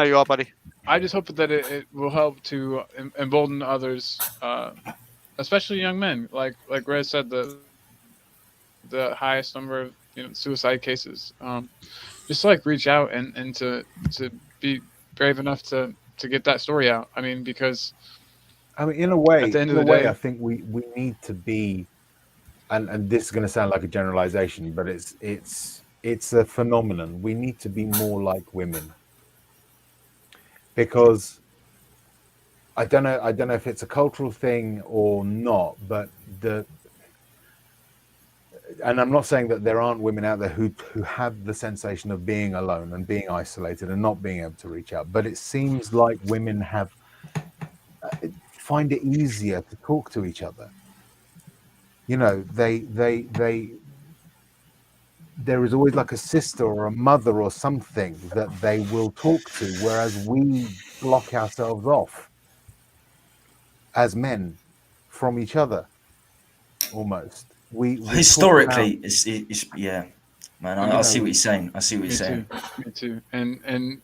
you are, buddy. I just hope that it will help to embolden others, especially young men. Like Rez said, the highest number of suicide cases. Just like reach out and to be brave enough to get that story out. I mean, because in a way, at the end of the day, I think we need to be, and this is going to sound like a generalization, but it's a phenomenon. We need to be more like women, because I don't know if it's a cultural thing or not, but and I'm not saying that there aren't women out there who have the sensation of being alone and being isolated and not being able to reach out, but it seems like women have find it easier to talk to each other. There is always like a sister or a mother or something that they will talk to, whereas we block ourselves off as men from each other almost. We historically it's man, I see what you're saying. Me too. And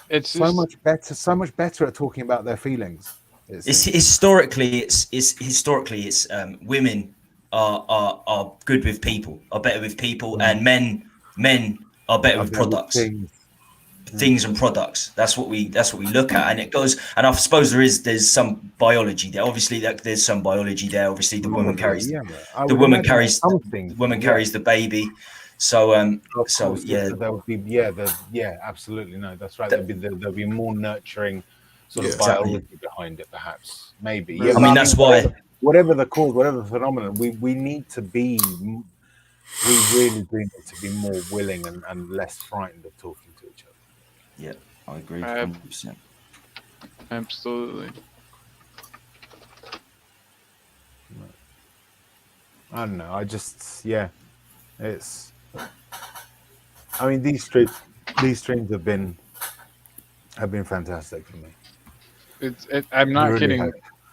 it's so much better at talking about their feelings. It's historically women are good with people, are better with people, and men are better with products, things and products. That's what we look at, and it goes. And I suppose there's some biology there. Obviously, there's some biology there. Obviously, the woman carries the baby. So there would be absolutely, no, that's right. There'll be more nurturing sort of biology behind it, perhaps, maybe. Yeah, I mean, that's why whatever the cause, whatever the phenomenon, we need to be, we really do need to be more willing and less frightened of talking to each other. Yeah, I agree 100%. Absolutely. I don't know. It's. I mean, these streams have been fantastic for me. I'm not kidding.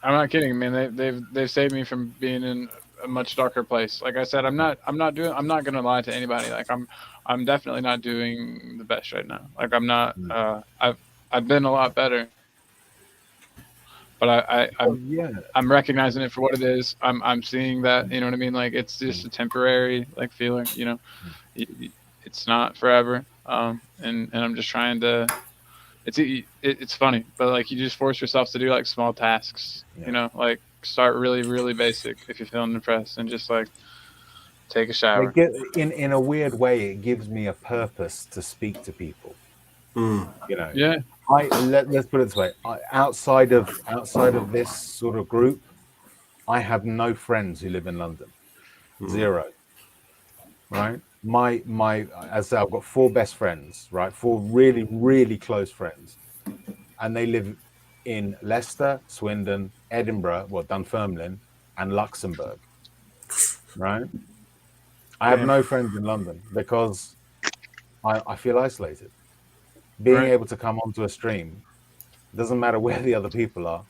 I'm not kidding, man. They've saved me from being in a much darker place. Like I said, I'm not gonna lie to anybody. Like I'm definitely not doing the best right now. Like I'm not. I've been a lot better, but I'm recognizing it for what it is. I'm seeing that, you know what I mean. Like it's just a temporary like feeling. It's not forever. And I'm just trying to. It's funny, but like you just force yourself to do like small tasks, like start really, really basic if you're feeling depressed, and just like take a shower. In a weird way, it gives me a purpose to speak to people. Yeah. Let's put it this way: outside of this sort of group, I have no friends who live in London. Zero. Right. As I say, I've got 4 best friends, right? 4 really, really close friends, and they live in Leicester, Swindon, Edinburgh, Dunfermline, and Luxembourg, right? I have no friends in London because I feel isolated. Being able to come onto a stream, doesn't matter where the other people are,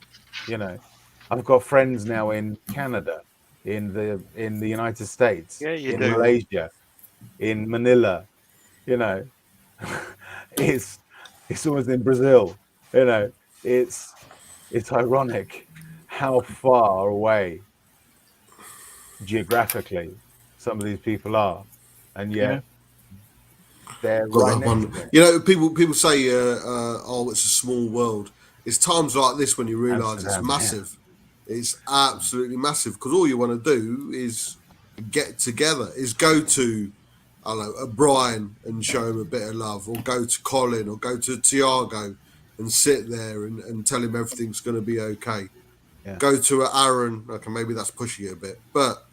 I've got friends now in Canada, in the United States, in Malaysia, in Manila, it's always in Brazil, it's ironic how far away geographically some of these people are, and Yeah. they're Got right that next one. to it. You know, people say, "Oh, it's a small world." It's times like this when you realise it's Amsterdam, yeah. massive. It's absolutely massive because all you want to do is get together, is go to, I don't know, a Brian and show him a bit of love, or go to Colin, or go to Tiago and sit there and tell him everything's going to be okay. Yeah. Go to Aaron. Okay, maybe that's pushing it a bit, but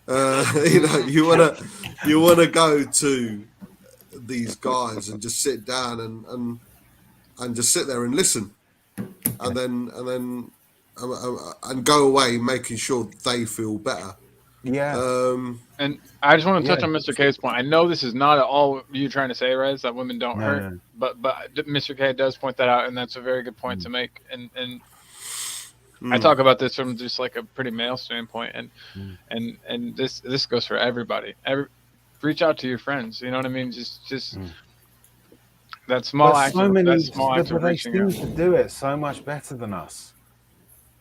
you know, you wanna go to these guys and just sit down and just sit there and listen, and then and go away making sure they feel better. Yeah. And I just want to touch on Mr. K's point. I know this is not at all you trying to say, Rez, that women don't hurt, No. but Mr. K does point that out, and that's a very good point to make. And I talk about this from just like a pretty male standpoint, and this goes for everybody. Reach out to your friends. You know what I mean? Just that small act. That small act but of they reaching seem out. to do it so much better than us.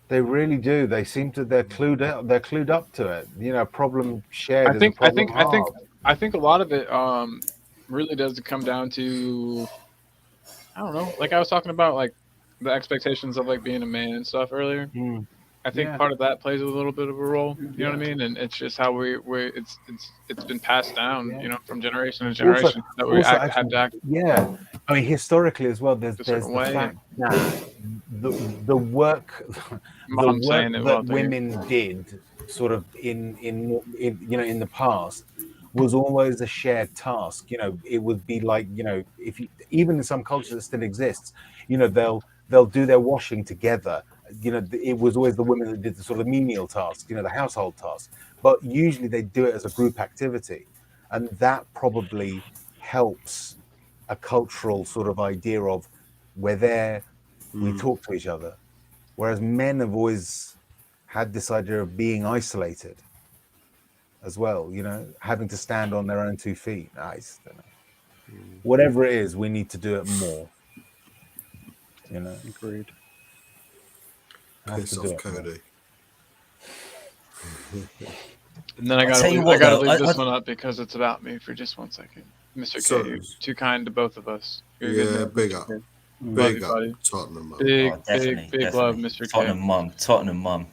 They really do. They seem to. They're clued up. They're clued up to it. You know, problem shared is a problem halved. I think a lot of it really does come down to, I don't know, like I was talking about, like the expectations of like being a man and stuff earlier. I think part of that plays a little bit of a role. You know what I mean? And it's just how it's been passed down, you know, from generation to generation that we have to act. Yeah, I mean historically as well. There's the fact that the work that women did sort of in you know in the past was always a shared task. You know, it would be like, you know, if you, even in some cultures that still exists, you know, they'll do their washing together. You know, it was always the women that did the sort of menial tasks, you know, the household tasks. But usually they do it as a group activity, and that probably helps a cultural sort of idea of we're there, we talk to each other. Whereas men have always had this idea of being isolated as well, you know, having to stand on their own 2 feet. I just don't know. Whatever it is, we need to do it more. You know, agreed. Piss off, Cody. And then I gotta leave this one up because it's about me for just 1 second. Mr. K, you're too kind to both of us. Yeah, big up. Big up, Tottenham Mum. Big love, Mr. K. Tottenham Mum.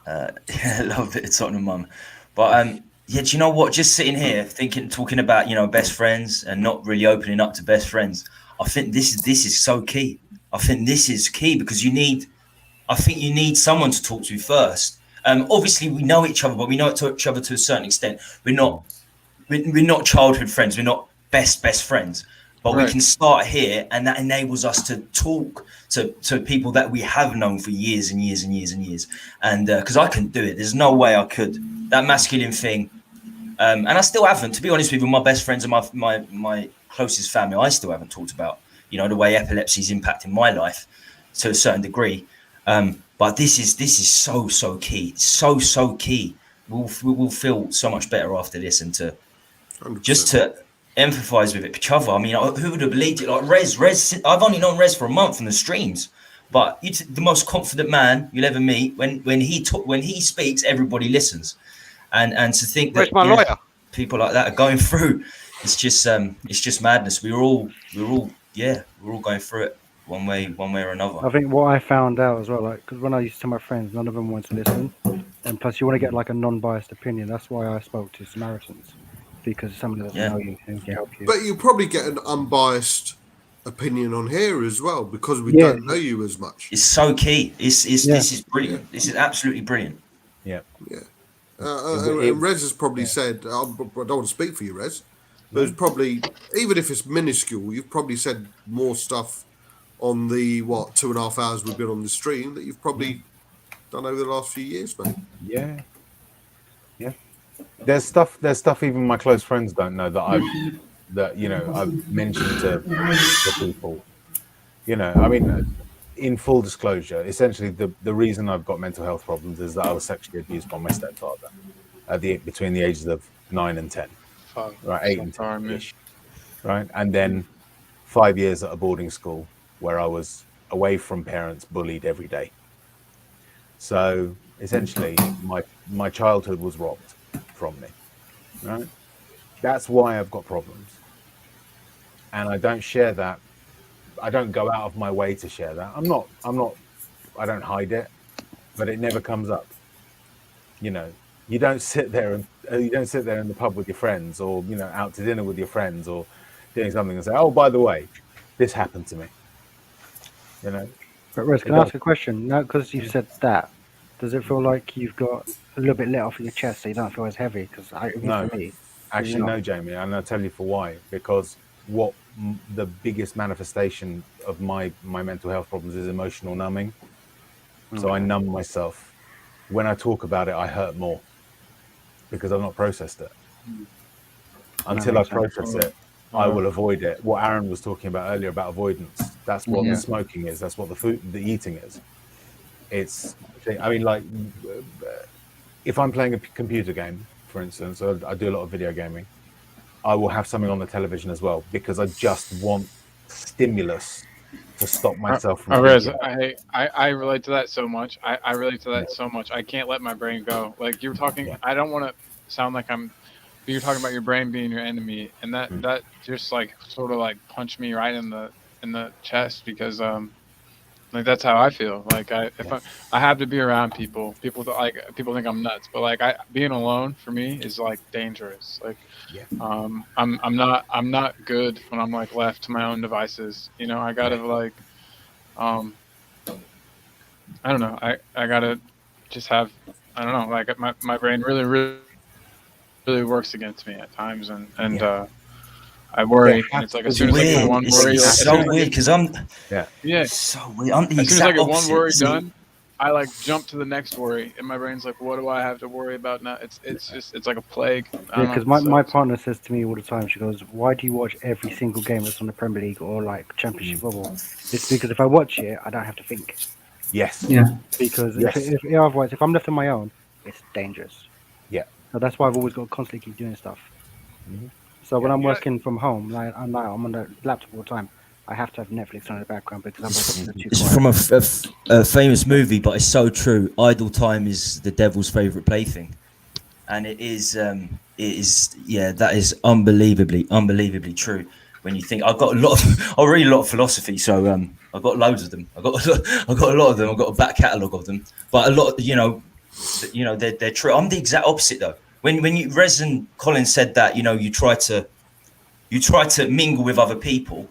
Yeah, love it, Tottenham Mum. But yeah, do you know what? Just sitting here talking about, you know, best friends and not really opening up to best friends. I think this is so key. I think this is key because you need someone to talk to first. Obviously, we know each other, but we know each other to a certain extent. We're not childhood friends. We're not best friends. But we can start here, and that enables us to talk to people that we have known for years and years and years and years. And because I couldn't do it, there's no way I could. That masculine thing, and I still haven't. To be honest with you, my best friends and my closest family, I still haven't talked about, you know, the way epilepsy is impacting my life to a certain degree. But this is so key, so key. We'll feel so much better after this, and to 100%. Just to empathise with each other. I mean, who would have believed it? Like Rez. I've only known Rez for a month in the streams, but it's the most confident man you'll ever meet. When he speaks, everybody listens, and to think that people like that are going through, it's just madness. We're all going through it. One way or another. I think what I found out as well, like, because when I used to tell my friends, none of them wanted to listen, and plus you want to get like a non-biased opinion. That's why I spoke to Samaritans, because somebody doesn't know you and can help you. But you probably get an unbiased opinion on here as well because we don't know you as much. It's so key. This is brilliant. Yeah. This is absolutely brilliant. Yeah. And Rez has probably said, I don't want to speak for you, Rez, but it's probably, even if it's minuscule, you've probably said more stuff on the 2.5 hours we've been on the stream that you've probably done over the last few years, mate. Yeah. There's stuff even my close friends don't know that I've mentioned to people. You know, I mean, in full disclosure, essentially the reason I've got mental health problems is that I was sexually abused by my stepfather between the ages of 9 and 10, right, 8 and 10-ish, right, and then 5 years at a boarding school where I was away from parents, bullied every day. So essentially, my childhood was robbed from me, right? That's why I've got problems, and I don't share that. I don't go out of my way to share that. I'm not. I don't hide it, but it never comes up. You know, you don't sit there and you don't sit there in the pub with your friends, or out to dinner with your friends, or doing something and say, "Oh, by the way, this happened to me." But Rez, can I ask a question? Now, because you said that, does it feel like you've got a little bit let off your chest, so you don't feel as heavy? Because No, for me, actually, no, Jamie, and I'll tell you for why. Because what the biggest manifestation of my mental health problems is emotional numbing. So I numb myself. When I talk about it, I hurt more because I've not processed it. Until I process it, I will avoid it. What Aaron was talking about earlier about avoidance, that's what the smoking is. That's what the eating is. Like, if I'm playing a computer game, for instance, I do a lot of video gaming, I will have something on the television as well because I just want stimulus to stop myself from thinking. I relate to that so much. I relate to that so much. I can't let my brain go. Like you were talking, I don't want to sound like but you're talking about your brain being your enemy, and that just like sort of like punched me right in the chest because like that's how I feel. Like I have to be around people. People think I'm nuts, but like being alone for me is like dangerous. Like I'm not good when I'm like left to my own devices. I gotta like I don't know. I gotta just have I don't know. Like my brain really works against me at times, and I worry, and it's like as soon as I get one worry, it's so weird because I'm so weird. I'm the as soon as I exact get opposite. one worry done, I like jump to the next worry, and my brain's like, "What do I have to worry about now?" It's like a plague. Because my partner says to me all the time, she goes, "Why do you watch every single game that's on the Premier League or like Championship football?" It's because if I watch it, I don't have to think. Yes. Yeah. Because if otherwise, if I'm left on my own, it's dangerous. Yeah. So that's why I've always got to constantly keep doing stuff. So when I'm working from home, like I'm on the laptop all the time, I have to have Netflix on in the background because otherwise it's too quiet. It's from a famous movie, but it's so true. Idle time is the devil's favorite plaything, and it is that is unbelievably true. When you think I read a lot of philosophy, so I've got loads of them. I've got a lot of them. I've got a back catalogue of them, but a lot, they're true. I'm the exact opposite though. When Rez and Colin said that, you try to mingle with other people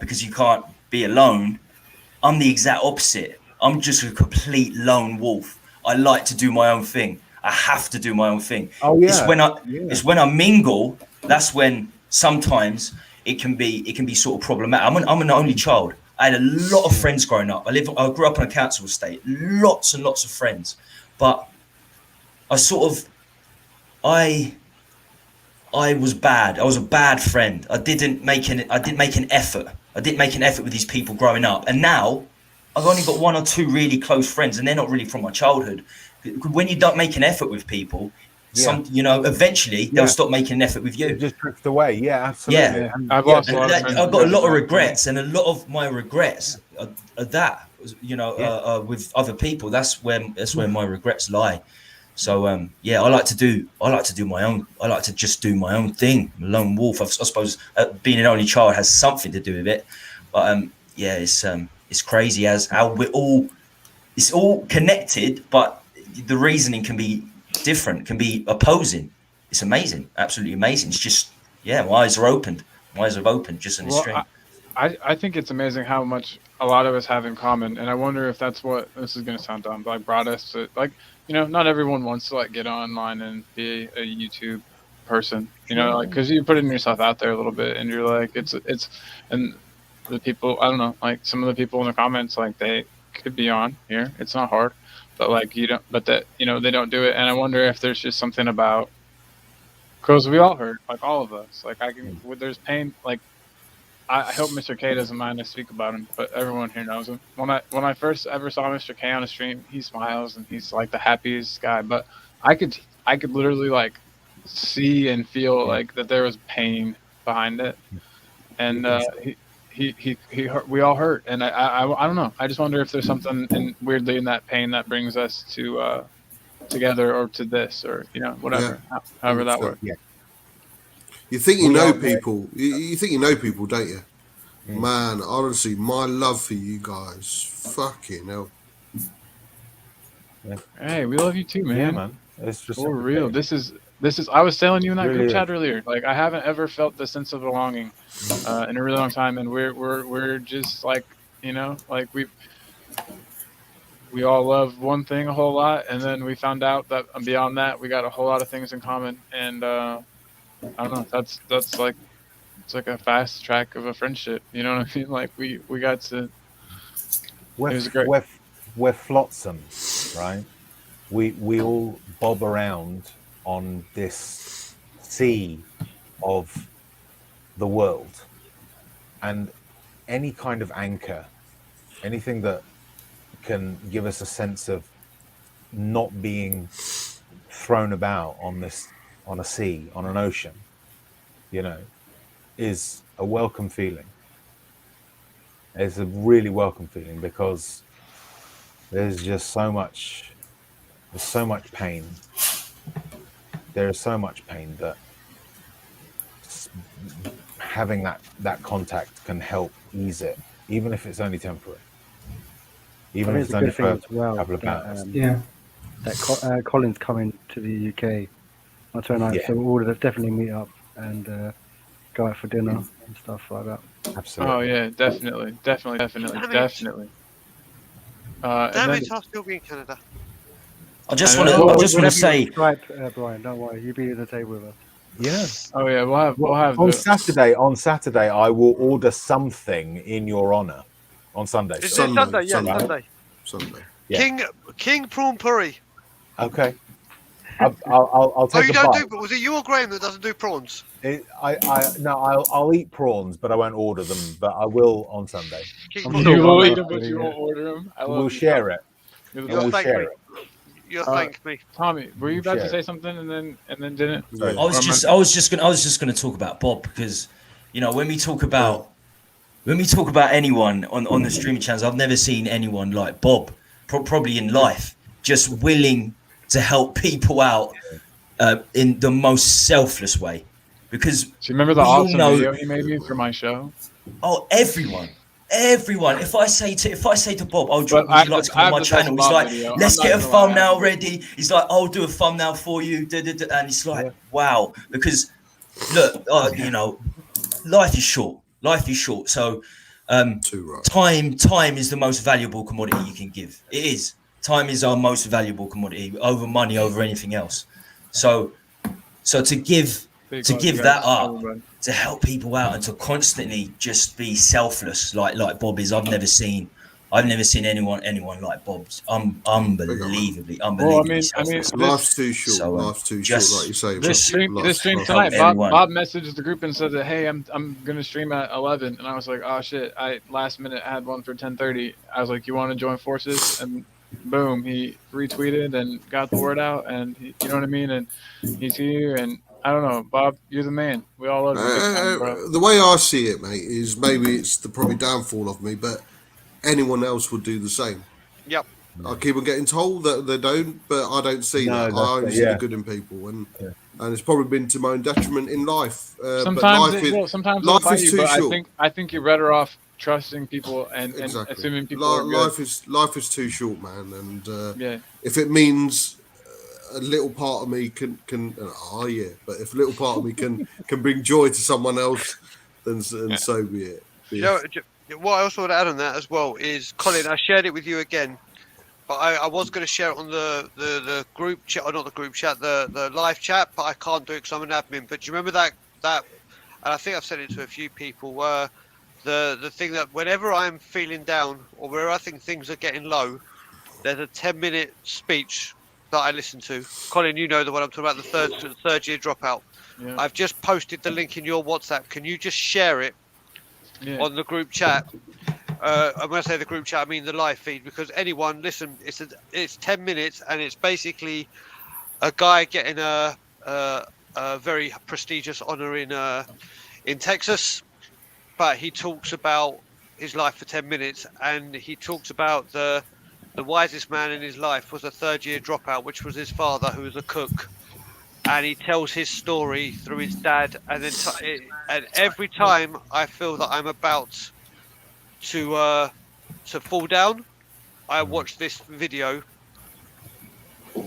because you can't be alone. I'm the exact opposite. I'm just a complete lone wolf. I like to do my own thing. I have to do my own thing. Oh yeah. It's when I mingle. That's when sometimes it can be sort of problematic. I'm an only child. I had a lot of friends growing up. I grew up in a council estate. Lots and lots of friends, but I was bad. I was a bad friend. I didn't make an effort. I didn't make an effort with these people growing up. And now I've only got one or two really close friends, and they're not really from my childhood. When you don't make an effort with people, eventually they'll stop making an effort with you. It just drift away. Yeah, absolutely. Yeah. I've got a lot of regrets, and a lot of my regrets are that, with other people. That's where my regrets lie. So I like to do my own. I like to just do my own thing. I'm a lone wolf. I suppose being an only child has something to do with it. But it's crazy as how it's all connected, but the reasoning can be different, can be opposing. It's amazing, absolutely amazing. It's just my eyes are opened. My eyes have opened just in a stream. I think it's amazing how much a lot of us have in common, and I wonder if that's what this is going to sound dumb, but like brought us to like. Not everyone wants to like get online and be a YouTube person, like because you put yourself out there a little bit, and you're like, it's, and the people, I don't know, like some of the people in the comments, like they could be on here. It's not hard, but like they don't do it, and I wonder if there's just something about, because we all hurt, like all of us, like there's pain, like. I hope Mr. K doesn't mind I speak about him, but everyone here knows him. When I first ever saw Mr. K on a stream, he smiles and he's like the happiest guy. But I could literally like see and feel like that there was pain behind it, and we all hurt. And I don't know. I just wonder if there's something weirdly in that pain that brings us to together or to this or whatever, however that works. Yeah. You think you know people. You think you know people, don't you? Man, honestly, my love for you guys, fucking hell. Yeah. Hey, we love you too, man. Yeah, man. It's just for real. This is. I was telling you in that Really group is. chat earlier. Like, I haven't ever felt the sense of belonging in a really long time, and we're just like, like we all love one thing a whole lot, and then we found out that beyond that we got a whole lot of things in common, and I don't know. That's like it's like a fast track of a friendship. You know what I mean? Like we got to. It was great. We're flotsam, right? We all bob around on this sea of the world, and any kind of anchor, anything that can give us a sense of not being thrown about on a sea, on an ocean, is a welcome feeling. It's a really welcome feeling because there's so much pain. There is so much pain that having that contact can help ease it, even if it's only temporary. Even if it's only for a couple of hours. That Colin's coming to the UK on 29th, so we'll definitely meet up and go out for dinner and stuff like that. Absolutely. Oh yeah, definitely. Damn it, I'll still be in Canada. I just want to say, Skype, Brian, don't worry, you'll be at the table with us. Yeah. Oh yeah, we'll have on Saturday. On Saturday, I will order something in your honor. On Sunday. Is it Sunday? Yeah, Sunday. Yeah. King prawn curry. Okay. I'll take. Oh, you don't do. But was it you or Graham that doesn't do prawns? I'll eat prawns, but I won't order them. But I will on Sunday. You will eat them, but you won't order them. We'll share it. You'll thank me. Tommy, were you about to say something and then didn't? I was just gonna talk about Bob because, when we talk about anyone on the streaming channels, I've never seen anyone like Bob, probably in life, just willing to help people out in the most selfless way. Because do you remember the awesome video he made me for my show? Oh, everyone. If I say to Bob, would you like to come on my channel? He's like, let's get a thumbnail ready. He's like, I'll do a thumbnail for you. And it's like, wow. Because look, life is short. So time is the most valuable commodity you can give. It is. Time is our most valuable commodity over money, over anything else. So to give that up, to help people out, and to constantly just be selfless like Bob is. I've never seen anyone like Bob's. Unbelievably selfless. Life's too short. So, life's too short, like you say. This stream tonight, Bob messaged the group and said that, hey, I'm gonna stream at 11, and I was like, oh shit, I last minute had one for 10:30. I was like, you want to join forces? And boom, he retweeted and got the word out, and you know what I mean. And he's here, and I don't know, Bob, you're the man. We all love you. Bro. The way I see it, mate, is maybe it's the probably downfall of me, but anyone else would do the same. Yep. I keep on getting told that they don't, but I don't see that. I only see the good in people, and it's probably been to my own detriment in life. Sometimes life is too short. I think you're better off trusting people and assuming people are good. Life is too short, man, and if it means a little part of me can but if a little part of me can bring joy to someone else, then so be it. What I also want to add on that as well is, Colin, I shared it with you again, but I was going to share it on the group chat, or not the group chat, the live chat, but I can't do it because I'm an admin. But do you remember that and I think I've said it to a few people, where the thing that whenever I'm feeling down or where I think things are getting low, there's a 10-minute speech that I listen to. Colin, you know the one I'm talking about, the third year dropout. Yeah. I've just posted the link in your WhatsApp. Can you just share it on the group chat? And when I say the group chat, I mean the live feed, because anyone, listen, it's 10 minutes, and it's basically a guy getting a very prestigious honor in Texas, but he talks about his life for 10 minutes, and he talks about the wisest man in his life was a third-year dropout, which was his father, who was a cook. and he tells his story through his dad, and then and every time I feel that I'm about to fall down, I watch this video,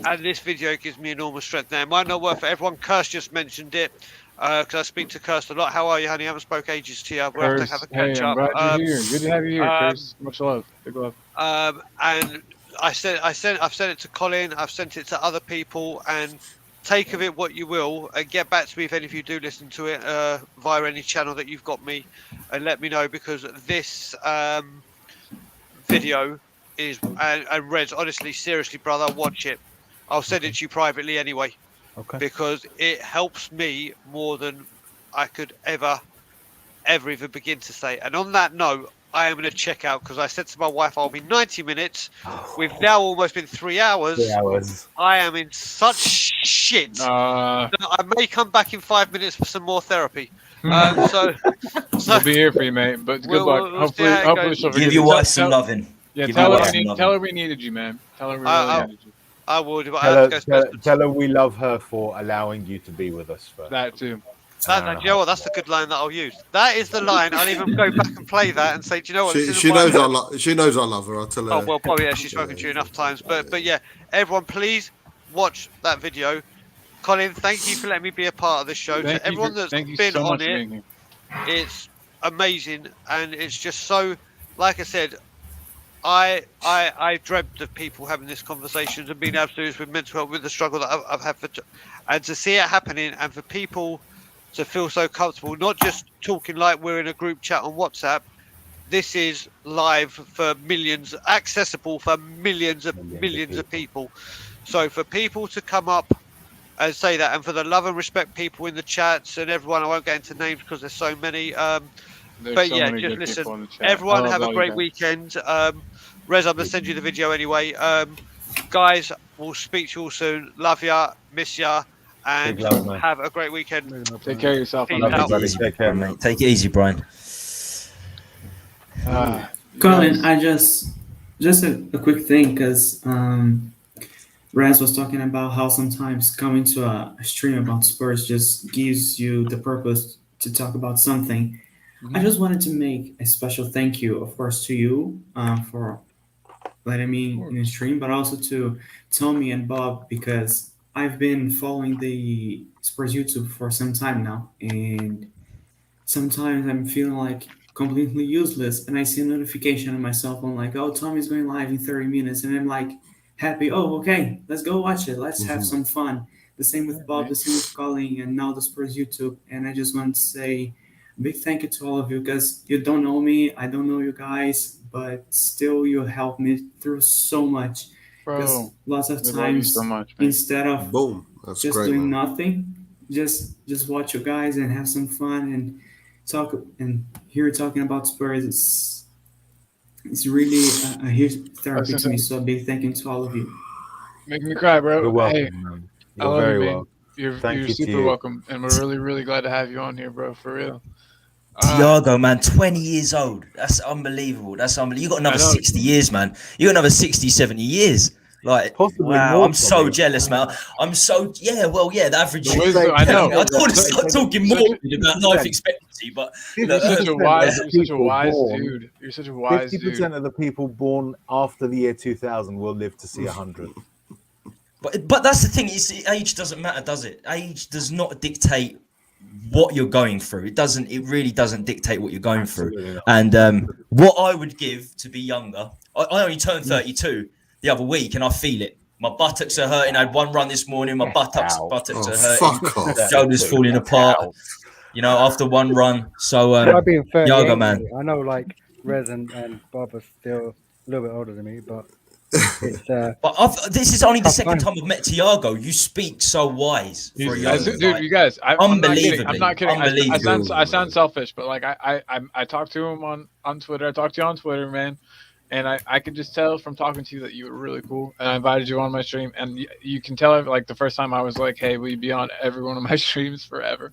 and this video gives me enormous strength. Now, it might not work for everyone. Kirst just mentioned it, because I speak to Kirst a lot. How are you, honey? I haven't spoke ages to you. We'll have to have a catch up. I'm glad you're here. Good to have you here, Kirst. Much love. Big love. And I've sent it to Colin. I've sent it to other people, and take of it what you will, and get back to me if any of you do listen to it via any channel that you've got me, and let me know, because this video is, and Reds, honestly, seriously, brother, watch it. I'll send it to you privately anyway, because it helps me more than I could ever even begin to say. And on that note, I am going to check out, because I said to my wife I'll be 90 minutes. We've now almost been 3 hours. 3 hours. I am in such shit that I may come back in 5 minutes for some more therapy. So we'll be here for you, mate. But good luck. Hopefully she'll give your wife some loving. Yeah, tell her we needed you, man. Tell her we really needed you. I would. But tell her we love her for allowing you to be with us. First. That too. Do you know what? That's a good line that I'll use. That is the line. I'll even go back and play that and say, do you know what? She knows I love her. I'll tell her. Oh well, probably she's spoken to you enough times. But yeah, everyone, please watch that video. Colin, thank you for letting me be a part of this show. To everyone that's been on it, it's amazing, and it's just so. Like I said, I dreamt of people having this conversation and being able to do this with mental health, with the struggle that I've had and to see it happening, and for people to feel so comfortable, not just talking like we're in a group chat on WhatsApp. This is live for millions, accessible for millions of people. So for people to come up and say that, and for the love and respect people in the chats and everyone, I won't get into names because there's so many. But yeah, just listen. Everyone have a great weekend. Rez, I'm going to send you the video anyway. Guys, we'll speak to you all soon. Love ya, miss ya. And have a great weekend. Take care of yourself. Take care, mate. Take it easy, Brian. Colin, I just a quick thing, because Raz was talking about how sometimes coming to a stream about Spurs just gives you the purpose to talk about something. I just wanted to make a special thank you, of course, to you for letting me in the stream, but also to Tommy and Bob, because I've been following the Spurs YouTube for some time now, and sometimes I'm feeling like completely useless, and I see a notification on my cell phone like, oh, Tommy's going live in 30 minutes, and I'm like happy, oh, okay, let's go watch it, let's have some fun. The same with Bob, the same with Colin, and now the Spurs YouTube. And I just want to say a big thank you to all of you, because you don't know me, I don't know you guys, but still you helped me through so much. Because lots of times, so much, instead of just doing nothing, just watch you guys and have some fun and talk, and here talking about Spurs. It's really a huge therapy to me. So a big thank you to all of you. Make me cry, bro. You're welcome. Hey, You're very welcome. You're super welcome, and we're really, really glad to have you on here, bro. For real. Thiago, man, 20 years old. That's unbelievable. You got another 60 years, man. You got another 60, 70 years. Like, possibly wow, more, I'm so jealous, man. I'm so, the average. I know. I don't want to start talking more about life expectancy, but you're such a wise dude. You're such a wise 50% dude. 50% of the people born after the year 2000 will live to see 100. But that's the thing. You see, age doesn't matter, does it? Age does not dictate what you're going through. It really doesn't dictate what you're going through. And what I would give to be younger, I only turned 32 the other week, and I feel it. My buttocks are hurting. I had one run this morning. My buttocks are hurting. Shoulders falling apart. You know, after one run. So, being fair, Yaga, man. I know, like, Rez and Bob are still a little bit older than me, but it's. But this is only the second time I've met Thiago. You speak so wise. For you guys, unbelievably. I'm not kidding. I sound selfish, but like I talked to him on Twitter. I talked to you on Twitter, man. And I could just tell from talking to you that you were really cool. And I invited you on my stream. And you can tell, like, the first time I was like, hey, will you be on every one of my streams forever?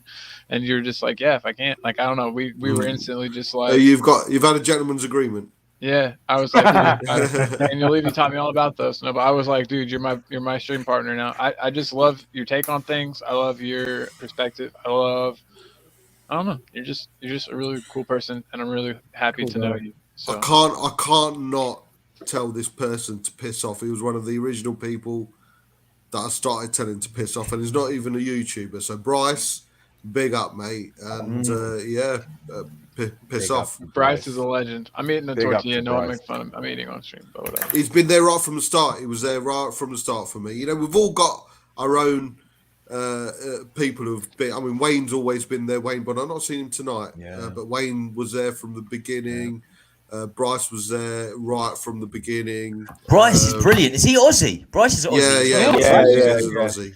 And you're just like, yeah, if I can't. Like, I don't know. We were instantly just like. You've had a gentleman's agreement. Yeah, I was like, and Levy taught me all about those. No, but I was like, dude, you're my stream partner now. I just love your take on things. I love your perspective. I don't know. You're just a really cool person, and I'm really happy to know you. So I can't not tell this person to piss off. He was one of the original people that I started telling to piss off, and he's not even a YouTuber. So Bryce, big up, mate, and piss off. Bryce is a legend. I'm eating a tortilla. No one makes fun of him. I'm eating on stream, but whatever. He's been there right from the start. He was there right from the start for me. You know, we've all got our own people who've been. I mean, Wayne's always been there. Wayne, but I've not seen him tonight. But Wayne was there from the beginning. Bryce was there right from the beginning. Bryce is brilliant. Is he Aussie? Bryce is Aussie. Yeah.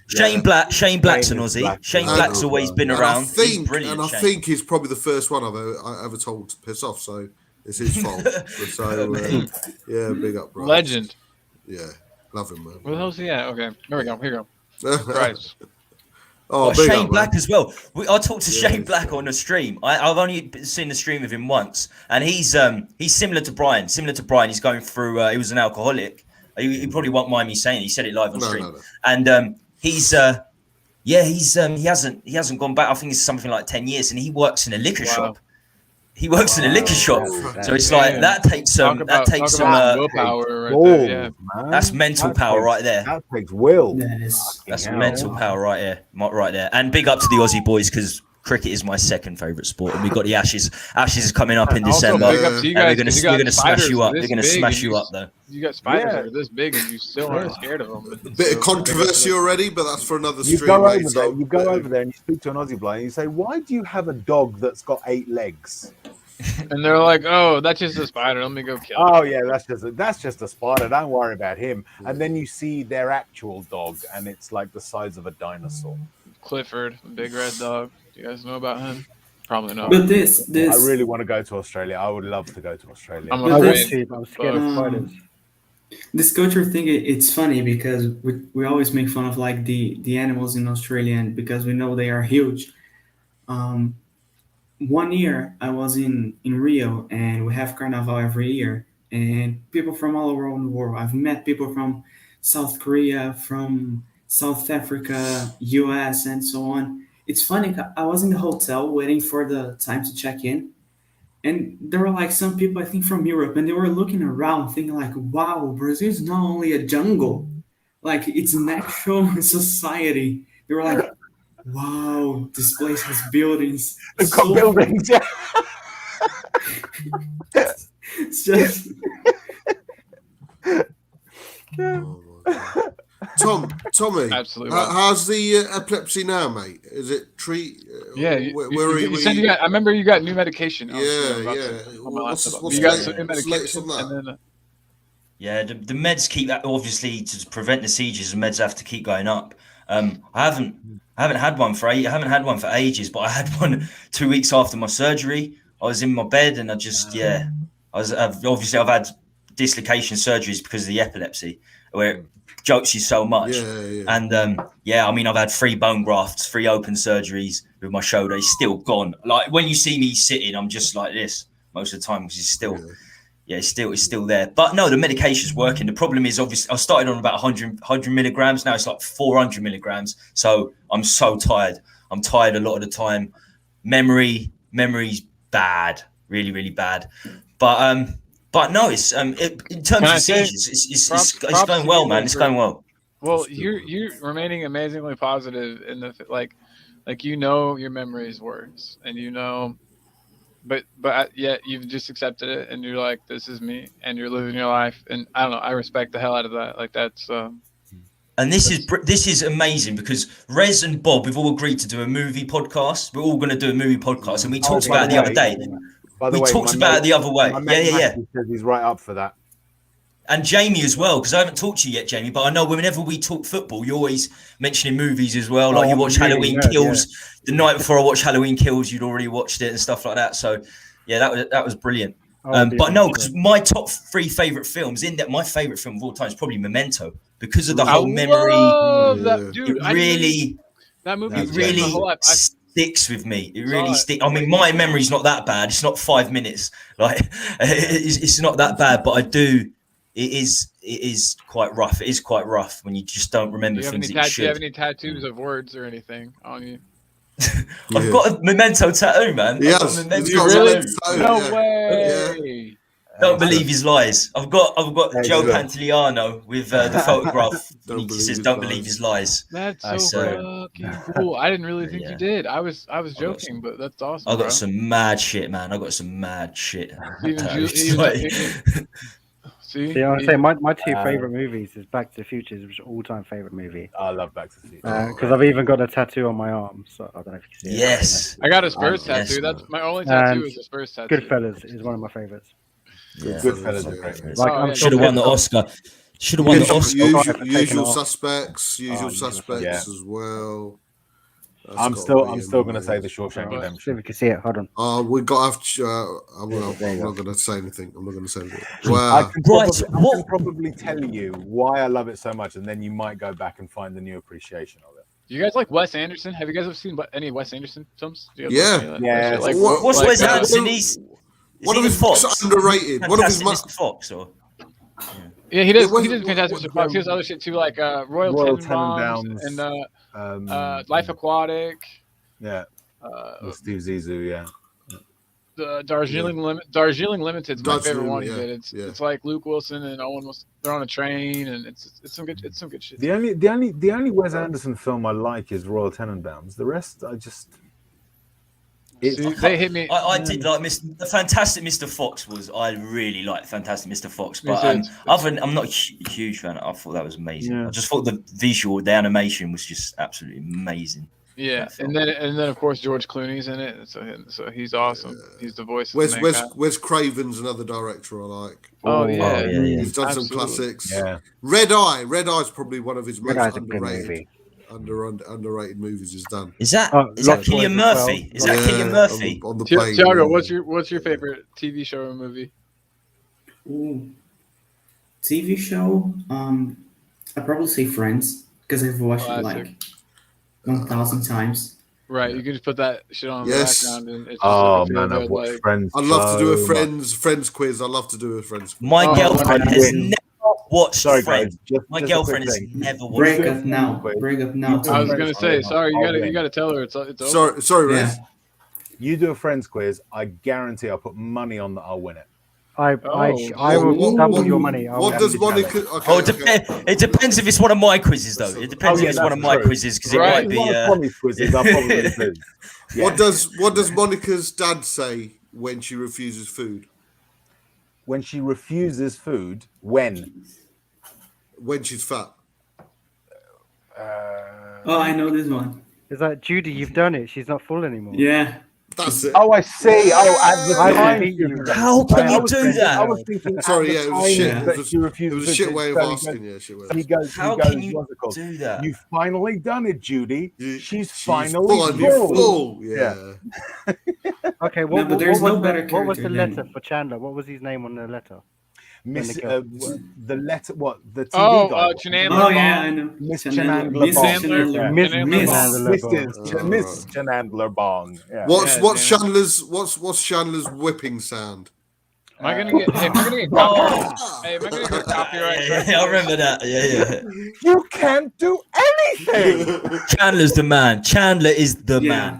Shane Black's an Aussie. Shane Black's always been around. He's brilliant. I think he's probably the first one I ever told to piss off. So it's his fault. So big up, Bryce. Legend. Yeah, love him, man. Where the hell's he at? Okay, here we go. Bryce. Shane Black as well. I talked to Shane Black on a stream. I've only seen the stream of him once, and he's similar to Brian. He's going through. He was an alcoholic. He probably won't mind me saying it. He said it live on stream. No. And he hasn't gone back. I think it's something like 10 years, and he works in a liquor shop. He works in a liquor shop, so it's like that takes some willpower right there. Yeah, that's mental power right there. That takes will. That's mental power right there. And big up to the Aussie boys because cricket is my second favourite sport, and we've got the Ashes. Ashes is coming up in December. Big up to you guys, we're gonna smash you up. They're gonna smash you up though. You got spiders that are this big, and you still aren't scared of them. A bit of controversy already, but that's for another stream. You go over there and you speak to an Aussie bloke and you say, "Why do you have a dog that's got 8 legs?" And they're like, "Oh, that's just a spider. Let me go kill it." Oh yeah, that's just a spider. Don't worry about him. And then you see their actual dog, and it's like the size of a dinosaur. Clifford, the big red dog. Do you guys know about him? Probably not. But this, I really want to go to Australia. I would love to go to Australia. I'm scared of spiders. This culture thing, it's funny because we always make fun of like the animals in Australia, and because we know they are huge. 1 year I was in Rio, and we have Carnival every year, and people from all around the world. I've met people from South Korea, from South Africa, US, and so on. It's funny, I was in the hotel waiting for the time to check in, and there were like some people, I think from Europe, and they were looking around thinking like, wow, Brazil is not only a jungle, like it's an actual society. They were like, wow, this place has buildings. It's got buildings, yeah. It's just... Tommy, absolutely. How's the epilepsy now, mate? Is it treat? You said you got. I remember you got new medication. What's you got some new medication, and then. The meds keep obviously to prevent the seizures. The meds have to keep going up. I haven't had one for ages, but I had one 2 weeks after my surgery. I was in my bed and I've had dislocation surgeries because of the epilepsy, where it jolts you so much. And I've had 3 bone grafts, 3 open surgeries with my shoulder. It's still gone. Like when you see me sitting, I'm just like this most of the time because it's still. Yeah, it's still there. But no, the medication's working. The problem is, obviously, I started on about 100 milligrams. Now it's like 400 milligrams. So I'm so tired. I'm tired a lot of the time. Memory's bad, really, really bad. But no, it's in terms of seizures, it's going well, man. It's going well. Well, you're remaining amazingly positive in the like your memory's worse, and But yet you've just accepted it, and you're like, this is me, and you're living your life, and I don't know. I respect the hell out of that. Like that's. And this is amazing because Rez and Bob, we've all agreed to do a movie podcast. We're all going to do a movie podcast, and we talked about it the other day. We talked about it the other way. Yeah. Says he's right up for that. And Jamie as well, because I haven't talked to you yet, Jamie, but I know whenever we talk football, you're always mentioning movies as well. Like you watch Halloween Kills. Yeah. The night before I watched Halloween Kills, you'd already watched it and stuff like that. So, yeah, that was brilliant. But no, because my top 3 favourite films, my favourite film of all time is probably Memento, because of the whole memory. That, dude, that movie really sticks with me. It really sticks. I mean, my memory's not that bad. It's not 5 minutes. Like it's not that bad, but I do. It is quite rough. It is quite rough when you just don't remember things that you should. Do you have any tattoos of words or anything on you? I've got a memento tattoo, man. Yes, really? No way. Don't believe his lies. I've got Joe Pantoliano with the photograph. He says, "Don't believe his lies." That's so fucking cool. I didn't really think you did. I was joking, but that's awesome. I got some mad shit, man. I got some mad shit. See, I would say my two favorite movies is Back to the Future, which is all-time favorite movie. I love Back to the Future because I've even got a tattoo on my arm. So I don't know if you can see it. Yes, I got a Spurs tattoo. That's my only tattoo is a Spurs tattoo. Goodfellas is one of my favorites. Yeah. Goodfellas is a great movie. Like, should have won the Oscar. Should have won the Oscar. Usual Suspects as well. I'm still going to say The Shawshank Redemption. See if we can see it. Hold on. We got. I'm not going to say anything. I'm not going to say anything. Wow. I can probably tell you why I love it so much, and then you might go back and find the new appreciation of it. Do you guys like Wes Anderson? Have you guys ever seen any Wes Anderson films? Yeah. Yeah. Like, what's Wes Anderson? He's one of his Fox. Underrated. One of his Mr. Fox, or yeah, he does Fantastic Mr. Fox. He does other shit too, like Royal Tenenbaums and Life Aquatic. Yeah. With Steve Zissou, yeah. The Darjeeling Limited is my favorite one he did. It's like Luke Wilson and Owen they're on a train, and it's some good shit. The only Wes Anderson film I like is Royal Tenenbaums. The rest I just. They hit me. I did like the Fantastic Mr. Fox I really liked Fantastic Mr. Fox, but I'm not a huge fan. I thought that was amazing. Yeah. I just thought the animation was just absolutely amazing. Yeah, and then of course George Clooney's in it, so he's awesome. He's the voice. Wes Craven's another director I like. Oh yeah, he's done some classics. Yeah, Red Eye's probably one of his most underrated movies he's done. Is that Cillian Murphy? Is that Cillian Murphy? On the plane. Thiago, what's your favorite TV show or movie? Ooh, TV show? I'd probably say Friends because I've watched it like 1,000 times. Right, you can just put that shit on the background and it's just I've watched Friends. I'd love to do a Friends quiz. I'd love to do a Friends quiz. My girlfriend has never watched Friends. My girlfriend has never watched Break up now. I was gonna say, sorry, you gotta tell her it's over. Sorry, Rez. You do a Friends quiz, I guarantee I'll put money on that I'll win it. I will double your money. What does Monica? It depends if it's one of my quizzes, though. It depends if it's one of my quizzes, because it might be. Quizzes, I'll probably do. Yeah. What does Monica's dad say when she refuses food? When she refuses food, when she's fat. I know this one. Is that Judy? You've done it. She's not full anymore. Yeah. That's it. Oh, I see. Oh, at the time. How can you do that? I was thinking. Sorry, it was shit. It was a shit way of asking. How can you do that? You've finally done it, Judy. She's finally full. Yeah. Okay. What was the letter for Chandler? What was his name on the letter? The letter, what the TV guy? Chandler. Oh yeah, I know. Miss Chandler Miss Chandler Bong. Yeah. What's Chandler's whipping sound? Am I gonna get copyright? Hey, am I gonna get copyright? Yeah, I remember that. Yeah. You can't do anything. Chandler's the man. Chandler is the man.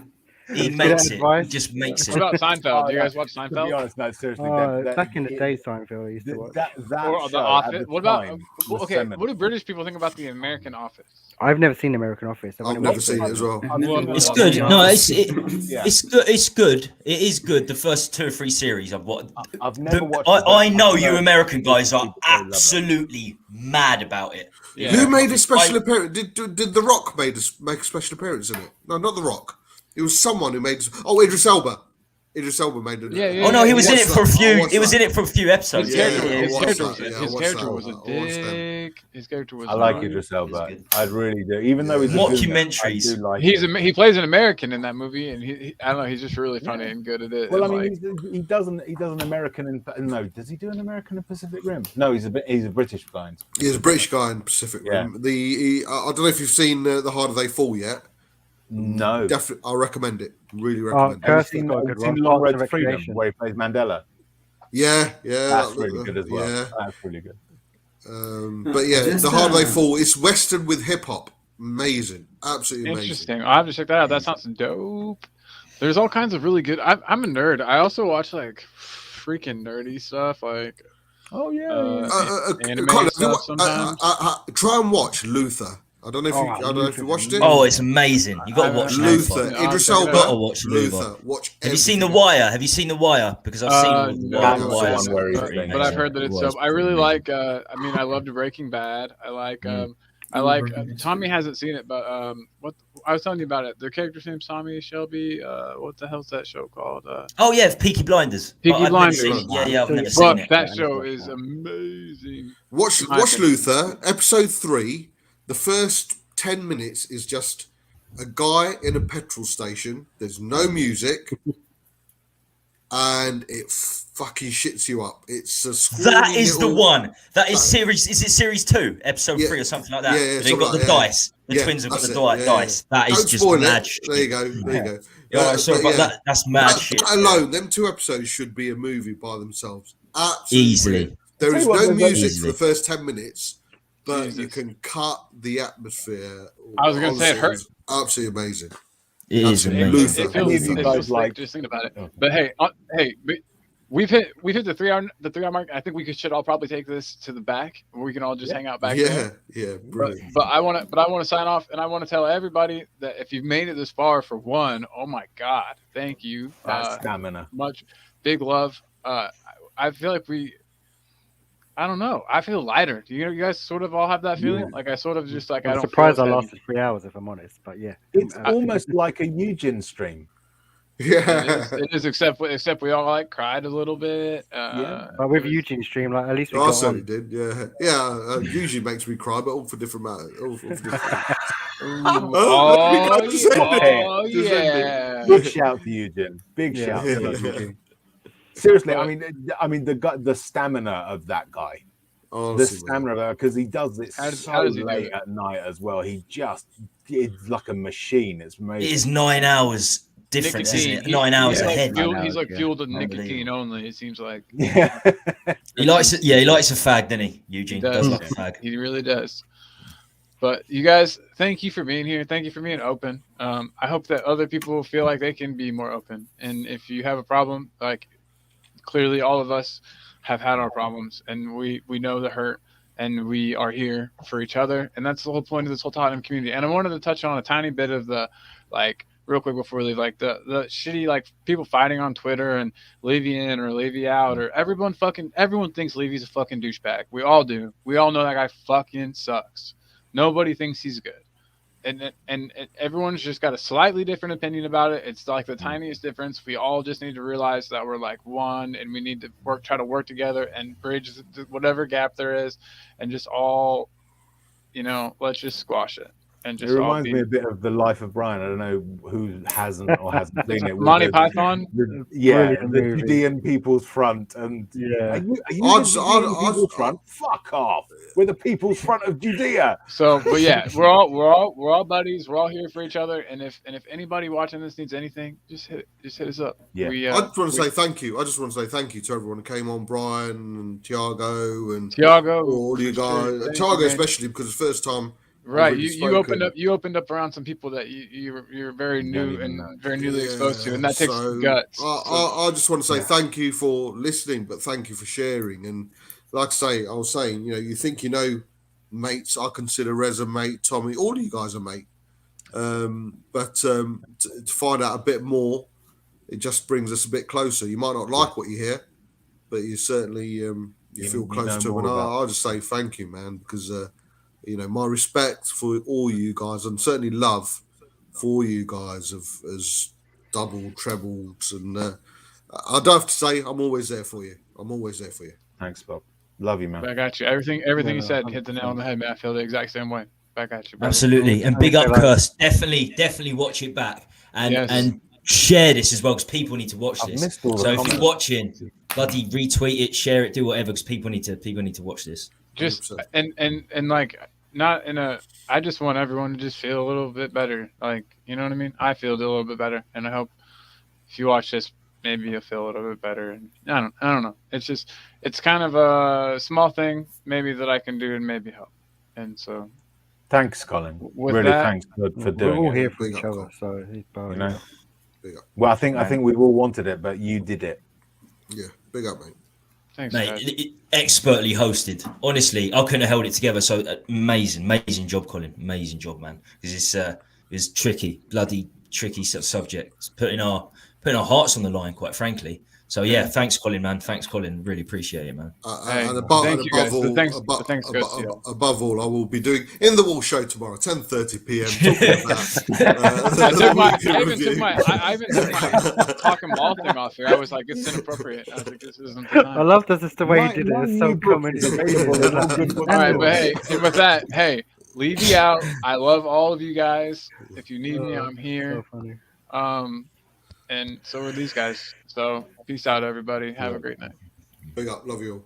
He makes it. He just makes it. What about Seinfeld? Do you guys watch Seinfeld? To be honest, no, seriously. Back in the day, Seinfeld used to watch. Or The Office. What about? Okay, what do British people think about the American Office? I've never seen American Office. I've never seen it as well. It's good. No, it's good. It's good. It is good. The first 2 or 3 series I've watched. I've never watched. I know you American guys are absolutely mad about it. Yeah. Who made a special appearance? Did The Rock make a special appearance in it? No, not The Rock. It was someone who made. Idris Elba. Idris Elba made it. Yeah. Oh no, he was in it for a few. He was in it for a few episodes. His character was a dick. His character was. I like Idris Elba. I really do. Even though he's mockumentaries. He plays an American in that movie, and he I don't know. He's just really funny and good at it. Well, I mean, he does an American in. No, does he do an American in Pacific Rim? No, he's a British guy. He's a British guy in Pacific Rim. I don't know if you've seen The Harder They Fall yet. No. Definitely, I'll recommend it. Really recommend it. Have you seen Long Road to Freedom, where he plays Mandela? Yeah. That's really good as well. Yeah. That's really good. But yeah, The Hard Way Fall. It's Western with hip hop. Amazing. Absolutely amazing. Interesting. I'll have to check that out. That sounds dope. There's all kinds of really good. I'm a nerd. I also watch like freaking nerdy stuff, like anime stuff sometimes. Try and watch Luther. I don't know if you watched it. Oh, it's amazing. You got to watch Luther. Idris Elba. Got to watch Luther. Watch. Have you seen The Wire? Have you seen The Wire? Because I've seen The Wire, but I've heard that it's dope. I really like. I loved Breaking Bad. I like. Tommy hasn't seen it, but what I was telling you about it. Their character's name's Tommy Shelby. What the hell's that show called? Oh yeah, Peaky Blinders. Peaky Blinders. Yeah, I've never seen it. That show is amazing. Watch Luther, episode 3. The first 10 minutes is just a guy in a petrol station. There's no music, and it fucking shits you up. It's a that is the one. That is series. Is it series 2, episode 3, or something like that? Yeah. They've got the dice. The twins have got the dice. That is just mad shit. There you go. That's mad shit. That alone, them 2 episodes should be a movie by themselves. Absolutely Easily. Brilliant. There is no music for the first 10 minutes. But Jesus. you can cut the atmosphere. I was going to say it hurt. Absolutely amazing. It is amazing. It feels like just thinking about it. But hey, we've hit the 3 hour mark. I think we should all probably take this to the back, where we can all just hang out back there. Yeah, brilliant. But I want to sign off, and I want to tell everybody that if you've made it this far, for one, oh my God, thank you. Stamina. Much big love. I feel like I don't know. I feel lighter. Do you guys sort of all have that feeling? Like I sort of just like I'm surprised I lasted 3 hours, if I'm honest. But yeah, it's almost like a Eugen stream. Yeah, it is. Except we all like cried a little bit. But with Eugene stream, like at least we I got certainly on. did. Yeah. Usually makes me cry, but all for different matters. Yeah. Big shout to Eugen. Big shout to Eugen. Seriously, I mean the stamina of that guy. The stamina of that, because he does it so late at night as well. It's like a machine. It's amazing. It is 9 hours difference, isn't it? 9 hours ahead. He's like fueled with nicotine only. It seems like. Yeah. He likes it. Yeah, he likes a fag, doesn't he? Eugene does like a fag. He really does. But you guys, thank you for being here. Thank you for being open. I hope that other people feel like they can be more open. And if you have a problem, like. Clearly, all of us have had our problems, and we know the hurt, and we are here for each other, and that's the whole point of this whole Tottenham community. And I wanted to touch on a tiny bit of the, like, real quick before we leave, like the shitty, like, people fighting on Twitter and Levy in or Levy out, or everyone thinks Levy's a fucking douchebag. We all do. We all know that guy fucking sucks. Nobody thinks he's good. And everyone's just got a slightly different opinion about it. It's like the tiniest difference. We all just need to realize that we're like one, and we need to try to work together and bridge whatever gap there is, and just all, let's just squash it. And just it reminds me a bit of The Life of Brian. I don't know who hasn't seen it. Monty Python? The Judean People's Front. And are you the People's Front? Fuck off. We're the People's Front of Judea. So, but yeah, we're all buddies. We're all here for each other. And if anybody watching this needs anything, just hit us up. Yeah. I just want to say thank you. I just want to say thank you to everyone who came on, Brian and Tiago, all you guys. Tiago especially, because it's the first time. Right, you opened up around some people that you're very new and very newly exposed to, and that takes guts. I just want to say thank you for listening, but thank you for sharing. And like I was saying, you think mates. I consider Rez a mate, Tommy, all of you guys are mate. But to find out a bit more, it just brings us a bit closer. You might not like what you hear, but you certainly you feel close to them. And I'll just say thank you, man, because. My respect for all you guys, and certainly love for you guys as doubled, trebled, and I don't have to say I'm always there for you. Thanks, Bob. Love you, man. I got you. Everything you said hit the nail on the head, man. I feel the exact same way. Back at you, brother. Absolutely, and big up, Curse. Definitely watch it back, and share this as well, because people need to watch this. So if you're watching, bloody retweet it, share it, do whatever, because people need to watch this. Just 100%. and like not in a. I just want everyone to just feel a little bit better. Like, you know what I mean? I feel a little bit better, and I hope if you watch this, maybe you'll feel a little bit better. And I don't know. It's kind of a small thing maybe that I can do and maybe help. And so, thanks, Colin. With really, that, thanks for We're doing all it. here for each other, so he's You know? Big up. Well, I think we've all wanted it, but you did it. Yeah, big up, mate. Thanks, Mate, guys. expertly hosted. Honestly, I couldn't have held it together. So amazing job, Colin. Amazing job, man. Because it's tricky, bloody tricky subject. Putting our hearts on the line, quite frankly. So yeah, thanks, Colin, man. Thanks, Colin. Really appreciate it, man. Thank you guys. Thanks goes to you. Above all, I will be doing In the Wall show tomorrow, 10:30 p.m. Talking about. I even took my talking ball thing off here. I was like, it's inappropriate. I was like, this isn't the time. I love this. It's the way he did it. It's so common. All right, but hey, and with that, hey, Levy out. I love all of you guys. If you need me, I'm here. So funny. And so are these guys. So peace out, everybody. Have a great night. Big up, love you all.